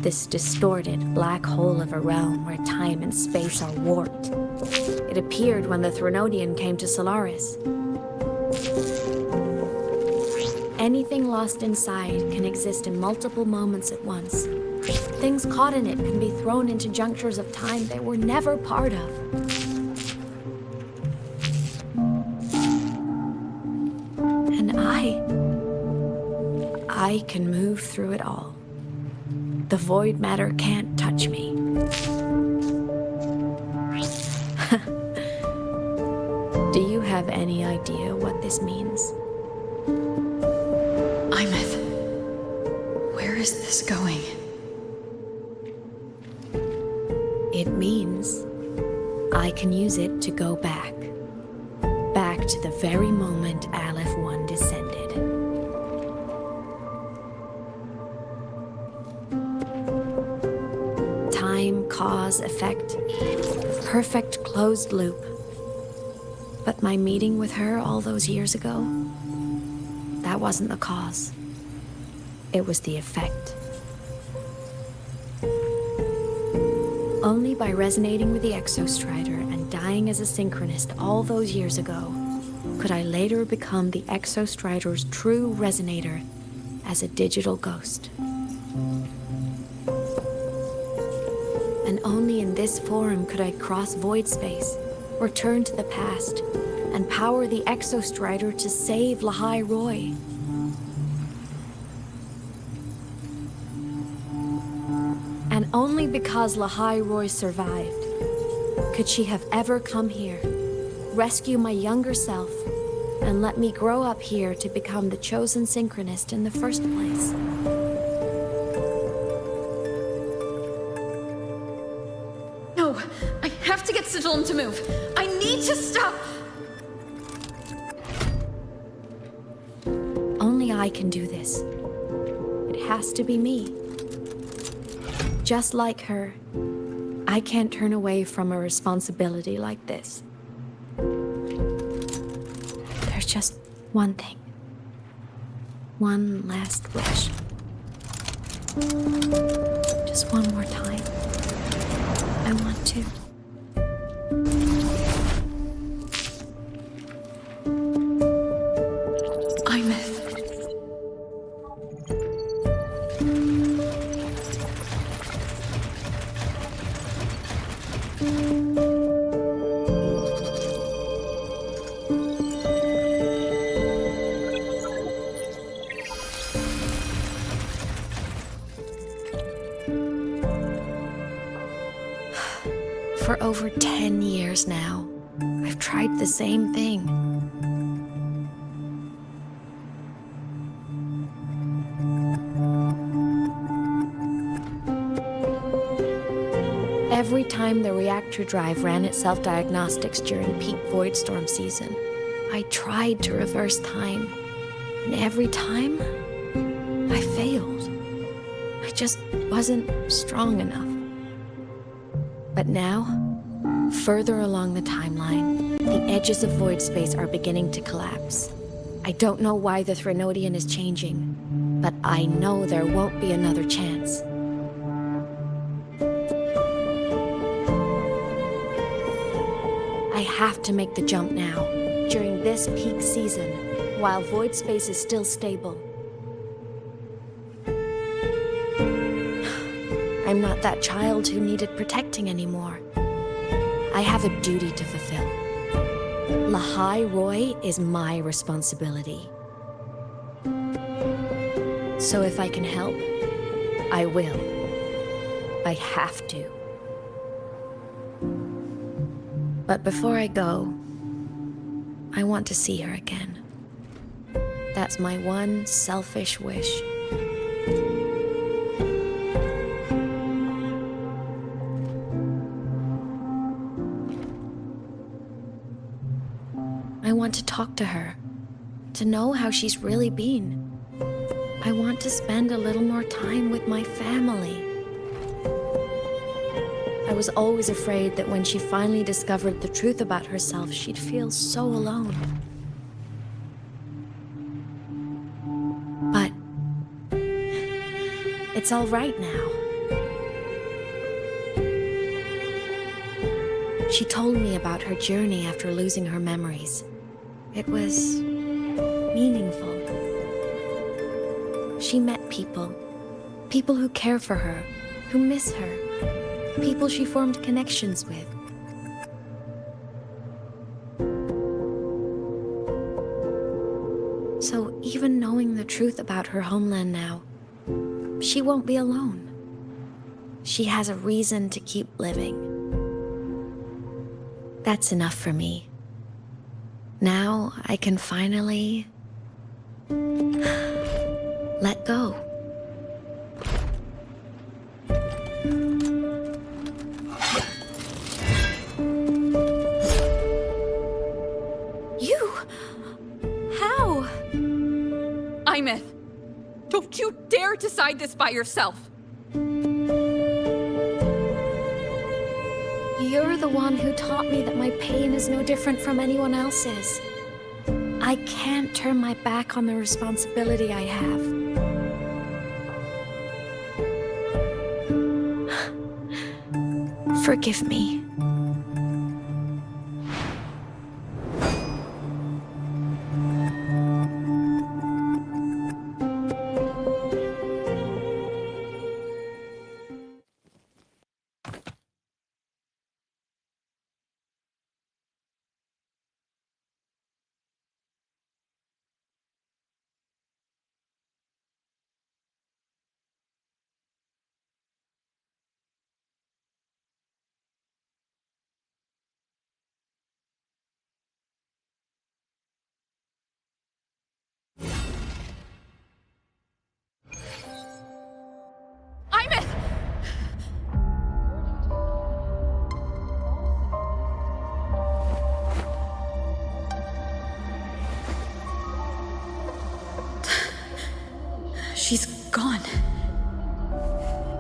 This distorted black hole of a realm where time and space are warped. It appeared when the Threnodian came to Solaris. Anything lost inside can exist in multiple moments at once. Things caught in it can be thrown into junctures of time they were never part of. And I can move through it all. The void matter can't touch me. Do you have any idea what this means? Aemeath, where is this going? It means I can use it to go back. Back to the very moment Aleph 1 descended. Time, cause, effect. Perfect closed loop. But my meeting with her all those years ago, that wasn't the cause. It was the effect. Only by resonating with the Exostrider and dying as a synchronist all those years ago, could I later become the Exostrider's true resonator as a digital ghost. And only in this form could I cross void space, return to the past, and power the Exostrider to save lahai-roi. And only because lahai-roi survived could she have ever come here, rescue my younger self, and let me grow up here to become the chosen synchronist in the first place. No, I have to get Sigillum to move. I need to stop. Only I can do this. It has to be me. Just like her, I can't turn away from a responsibility like this. There's just one thing. One last wish. Just one more time. I want to. Aemeath. For over 10 years now, I've tried the same thing. every time the reactor drive ran its self-diagnostics during peak void storm season. I tried to reverse time, and every time, I failed. I just wasn't strong enough. But now, further along the timeline, the edges of void space are beginning to collapse. I don't know why the Threnodian is changing, but I know there won't be another chance. I have to make the jump now, during this peak season, while void space is still stable. I'm not that child who needed protecting anymore. I have a duty to fulfill. Lahai-roi is my responsibility. So if I can help, I will. I have to. But before I go, I want to see her again. That's my one selfish wish. I want to talk to her, to know how she's really been. I want to spend a little more time with my family. I was always afraid that when she finally discovered the truth about herself, she'd feel so alone. But it's all right now. She told me about her journey after losing her memories. It was meaningful. She met people who care for her, who miss her, people she formed connections with. So even knowing the truth about her homeland now, she won't be alone. She has a reason to keep living. That's enough for me. Now I can finally let go. You? How? Aemeath, don't you dare decide this by yourself. You're the one who taught me that my pain is no different from anyone else's. I can't turn my back on the responsibility I have. Forgive me. She's gone.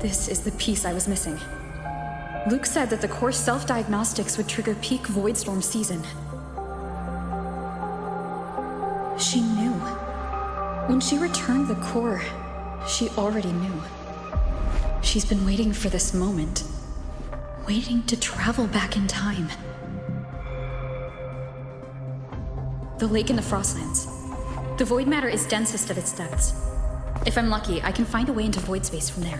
This is the piece I was missing. Luke said that the core self-diagnostics would trigger peak void storm season. She knew. When she returned the core, she already knew. She's been waiting for this moment. Waiting to travel back in time. The lake in the frostlands. The void matter is densest at its depths. If I'm lucky, I can find a way into void space from there.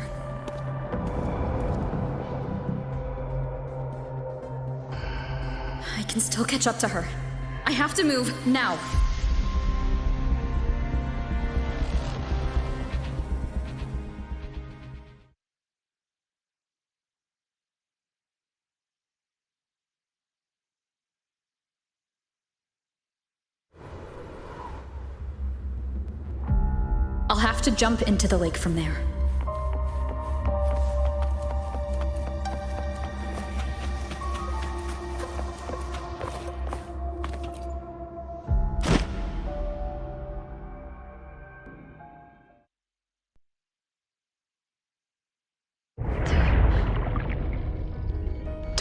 I can still catch up to her. I have to move, now. I'll have to jump into the lake from there.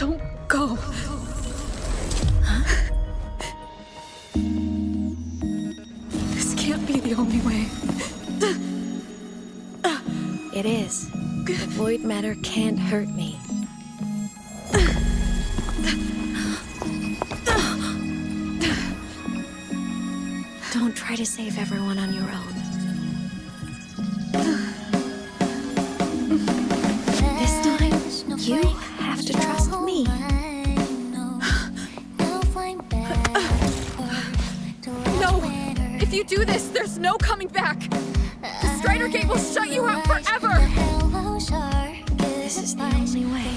Don't go. This can't be the only way. It is. The void matter can't hurt me. Don't try to save everyone on your own. This time, you have to trust me. No! If you do this, there's no coming back! The Strider Gate will shut you out forever! This is the only way.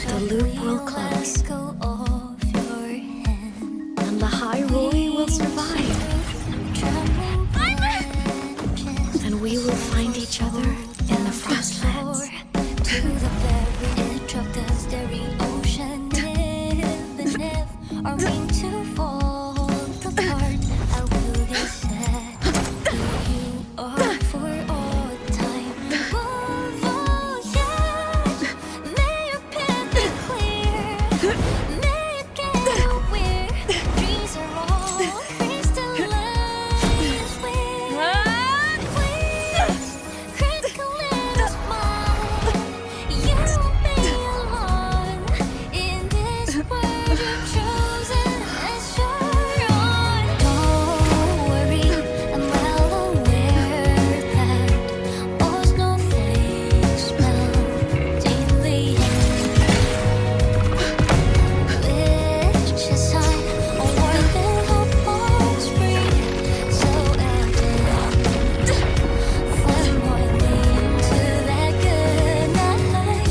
The loop will close. And lahai-roi will survive. And we will find each other in the frostlands. To the very edge of the starry ocean, even if our wings to fall apart, I will get sad. You are for all time. Voyage, may your path be clear. May you get aware. Dreams are all crystallized. Please, critical little smile. You won't be alone in this world you've chosen as your own. Don't worry, I'm well aware that all snowflakes melt in the air. Which is high, a warmth and hope on spring, so evident. Fly more into that good night.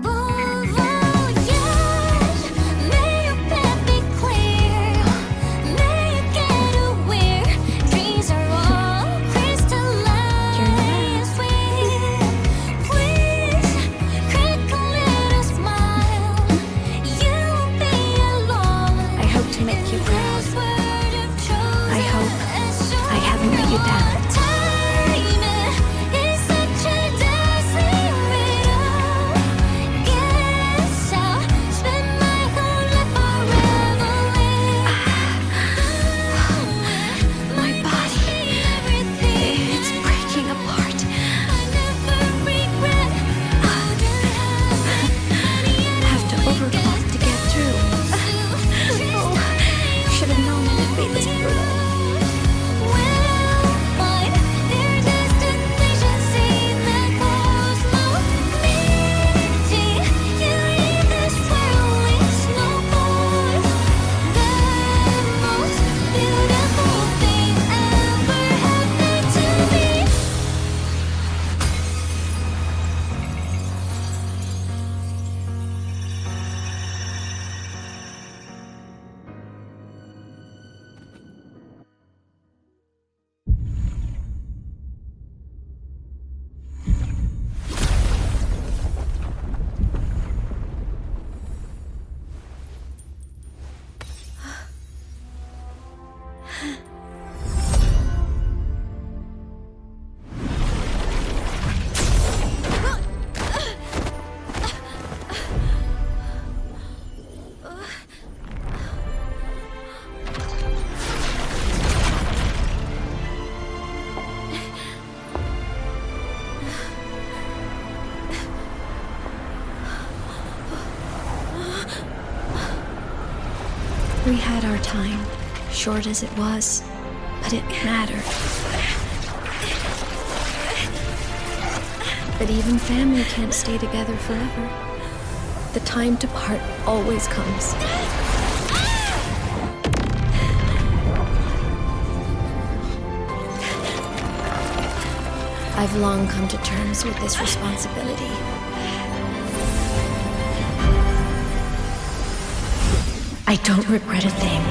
Voyage, may your path be clear. May you get aware. Dreams are all crystallized. Please, critical little smile. You won't be alone. I hope to make you proud. I hope I haven't let you down. Time is such a dazzling riddle. Guess I'll spend my whole life unraveling. My body, it's breaking apart. I never regret. Have to overclock to get through. Oh, should have known it'd be this brutal. We'll find their destinations in the cosmos. Meeting you in this whirling snowfall. The most beautiful thing ever happened to me. We had our time, short as it was, but it mattered. But even family can't stay together forever. The time to part always comes. I've long come to terms with this responsibility. I don't regret a thing.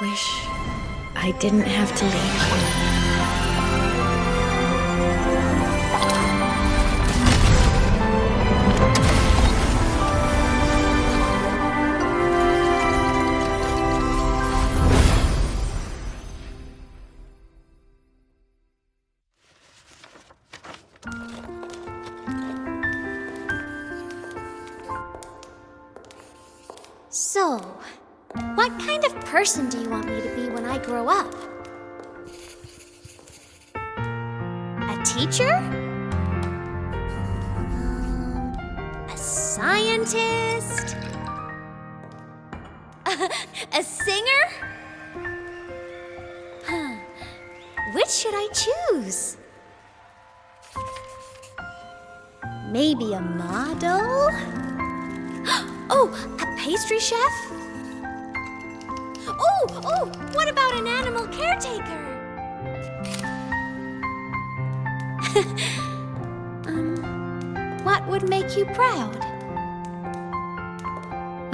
Wish I didn't have to leave. So, what kind of person do you want me to be when I grow up? A teacher? A scientist? A singer? Which should I choose? Maybe a model? Oh, a pastry chef? Oh, what about an animal caretaker? What would make you proud?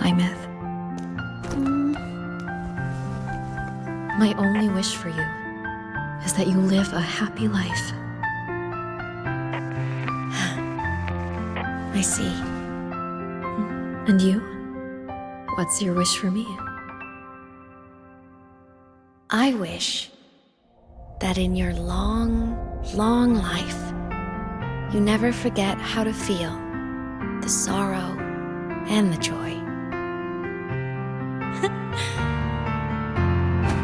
Aemeath. My only wish for you is that you live a happy life. I see. And you? What's your wish for me? I wish that in your long, long life, you never forget how to feel the sorrow and the joy.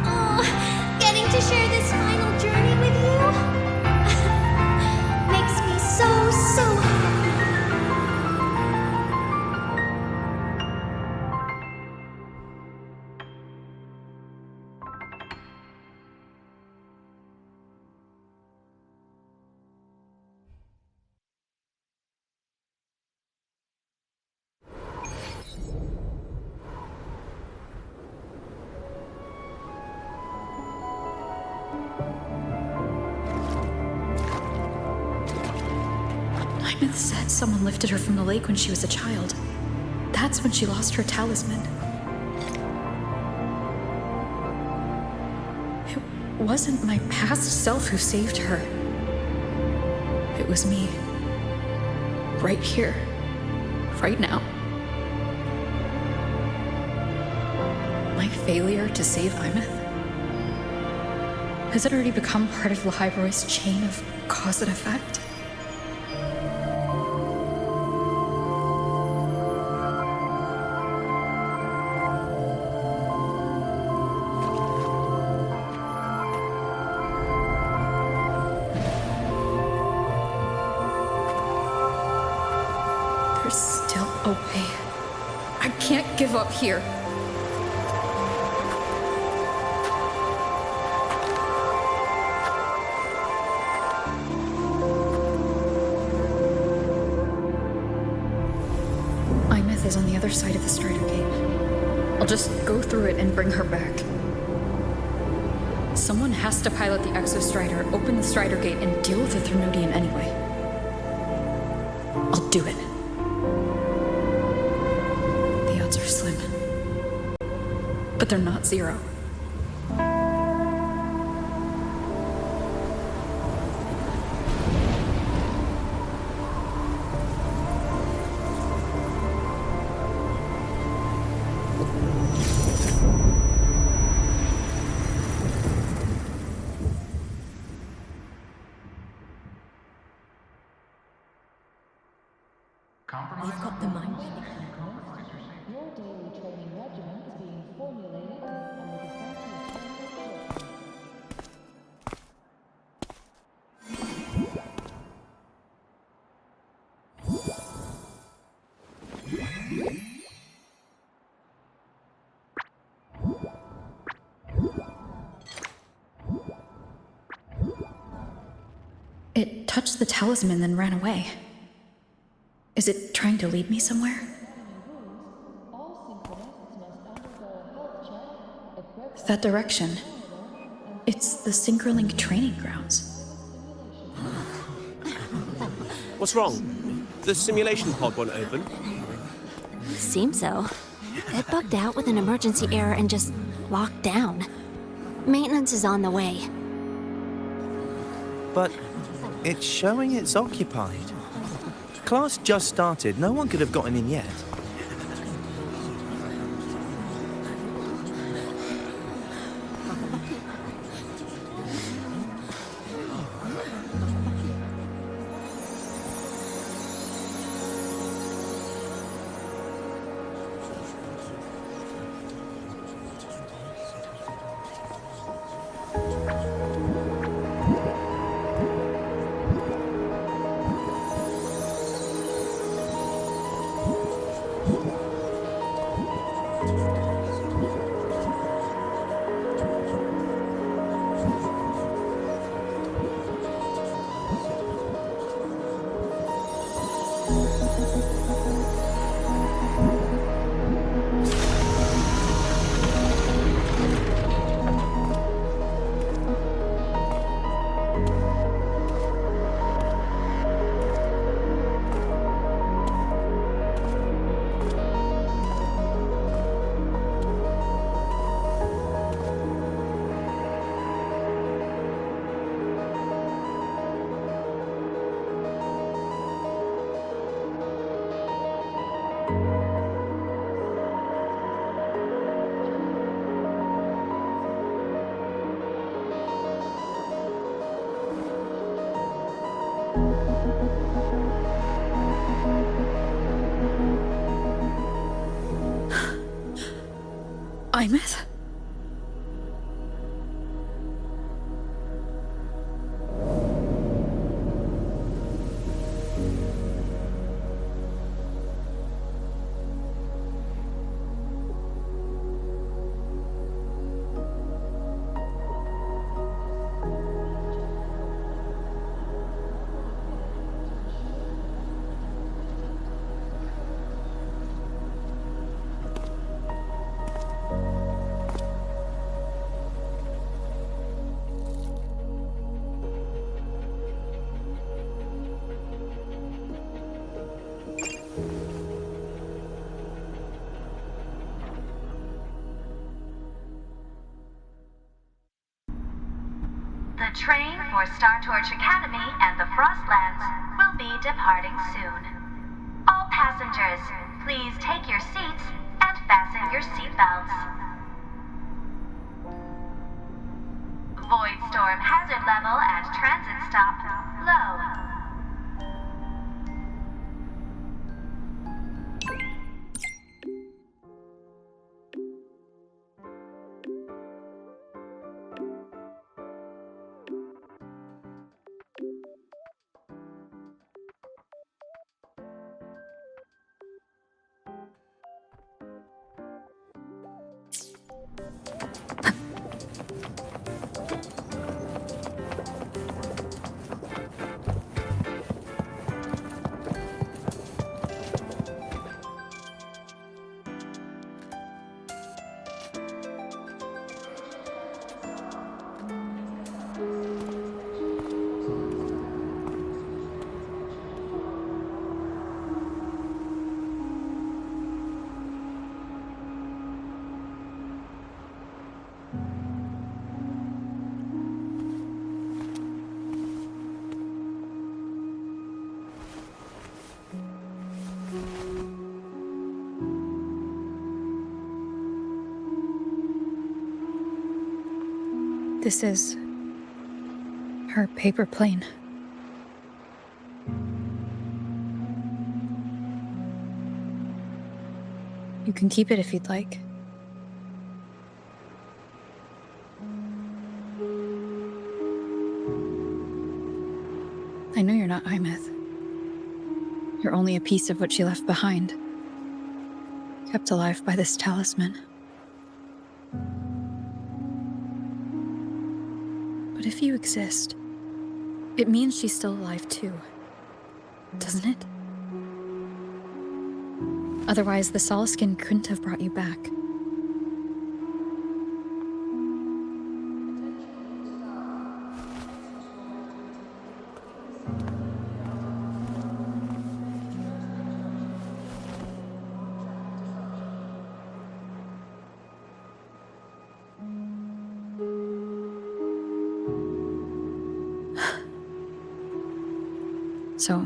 Oh, getting to share this final journey with you makes me so happy. Aemeath said someone lifted her from the lake when she was a child. That's when she lost her talisman. It wasn't my past self who saved her. It was me. Right here. Right now. My failure to save Aemeath? Has it already become part of lahai-roi's chain of cause and effect? There's still a way. I can't give up here. Aemeath is on the other side of the Strider Gate. I'll just go through it and bring her back. Someone has to pilot the Exostrider, open the Strider Gate, and deal with the Threnodian anyway. I'll do it. The odds are slim. But they're not zero. You've got the mind. Your daily training regimen is being formulated on the It touched the talisman, then ran away. Is it trying to lead me somewhere? That direction. It's the Synchronlink training grounds. What's wrong? The simulation pod won't open? Seems so. It bugged out with an emergency error and just locked down. Maintenance is on the way. But it's showing it's occupied. Class just started. No one could have gotten in yet. Aemeath? The train for Star Torch Academy and the Frostlands will be departing soon. All passengers, please take your seats and fasten your seatbelts. Void storm hazard level at transit stop low. This is her paper plane. You can keep it if you'd like. I know you're not Aemeath. You're only a piece of what she left behind, kept alive by this talisman. But if you exist, it means she's still alive too, doesn't it? Otherwise, the Soliskin couldn't have brought you back. So,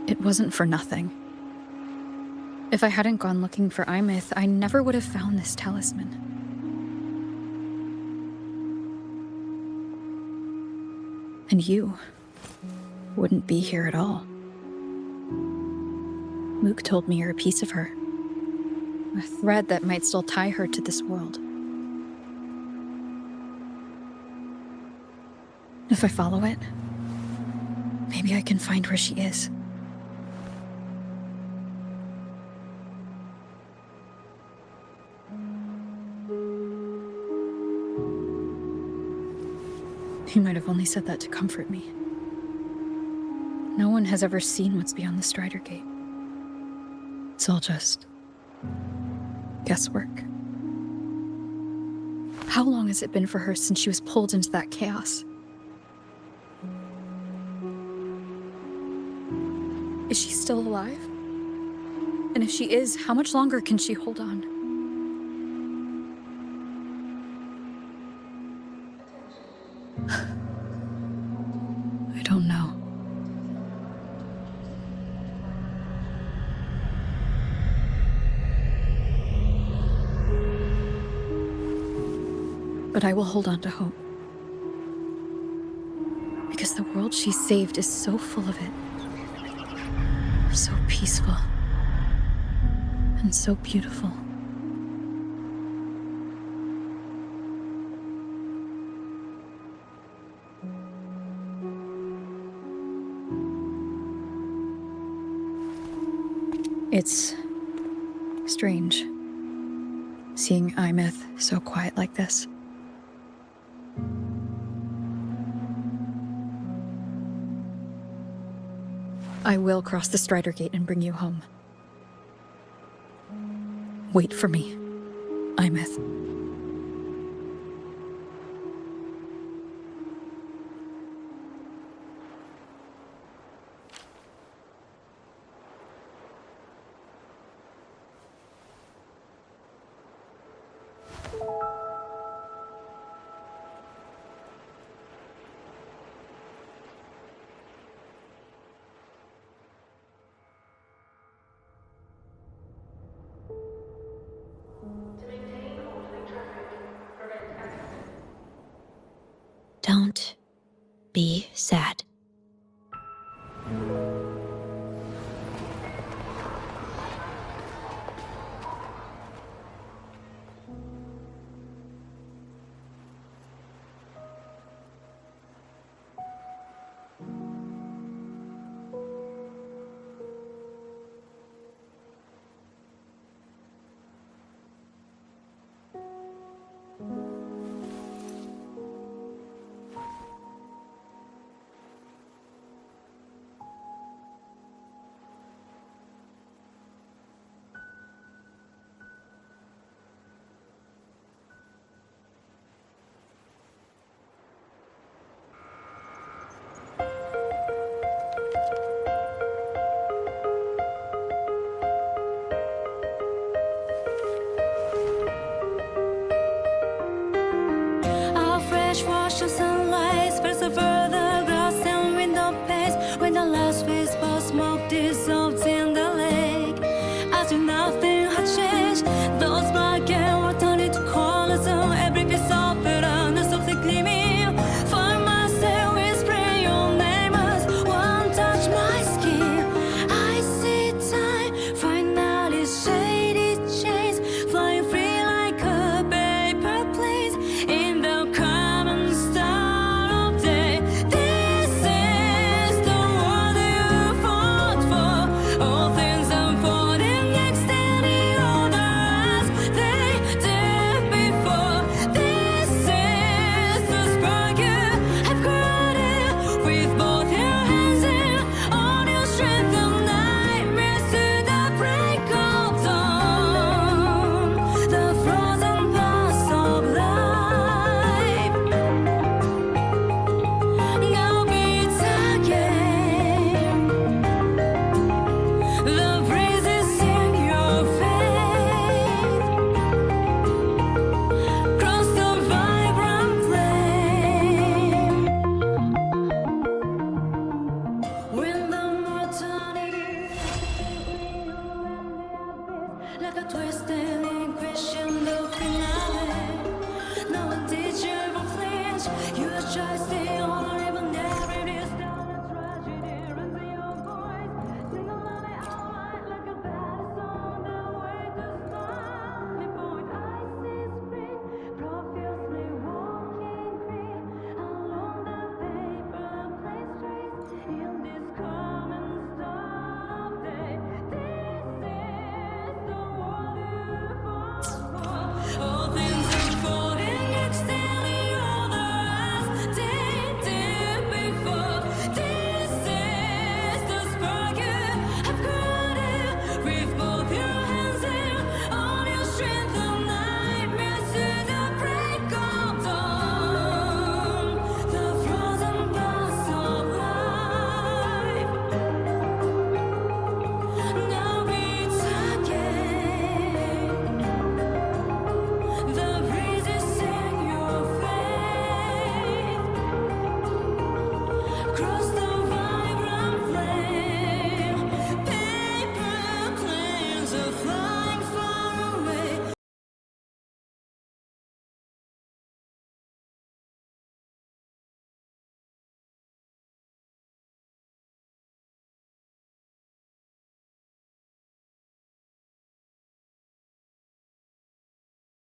it wasn't for nothing. If I hadn't gone looking for Aemeath, I never would have found this talisman. And you wouldn't be here at all. Mook told me you're a piece of her. A thread that might still tie her to this world. If I follow it, maybe I can find where she is. He might have only said that to comfort me. No one has ever seen what's beyond the Strider Gate. It's all just guesswork. How long has it been for her since she was pulled into that chaos? Is she still alive? And if she is, how much longer can she hold on? I don't know. But I will hold on to hope. Because the world she saved is so full of it. So peaceful. And so beautiful. It's strange, seeing Aemeath so quiet like this. I will cross the Strider Gate and bring you home. Wait for me, Aemeath. Don't be sad. Wash the sunlight, spreads over the grass and window panes. When the last whisper of smoke dissolves in the lake, as if nothing had changed, those black and white turn into colors on every piece of bitterness softly gleaming. For myself, whispering your name as one touch my skin. I see time finally shaded chains, flying free like a paper plane in the common star. chorus then in crescendo.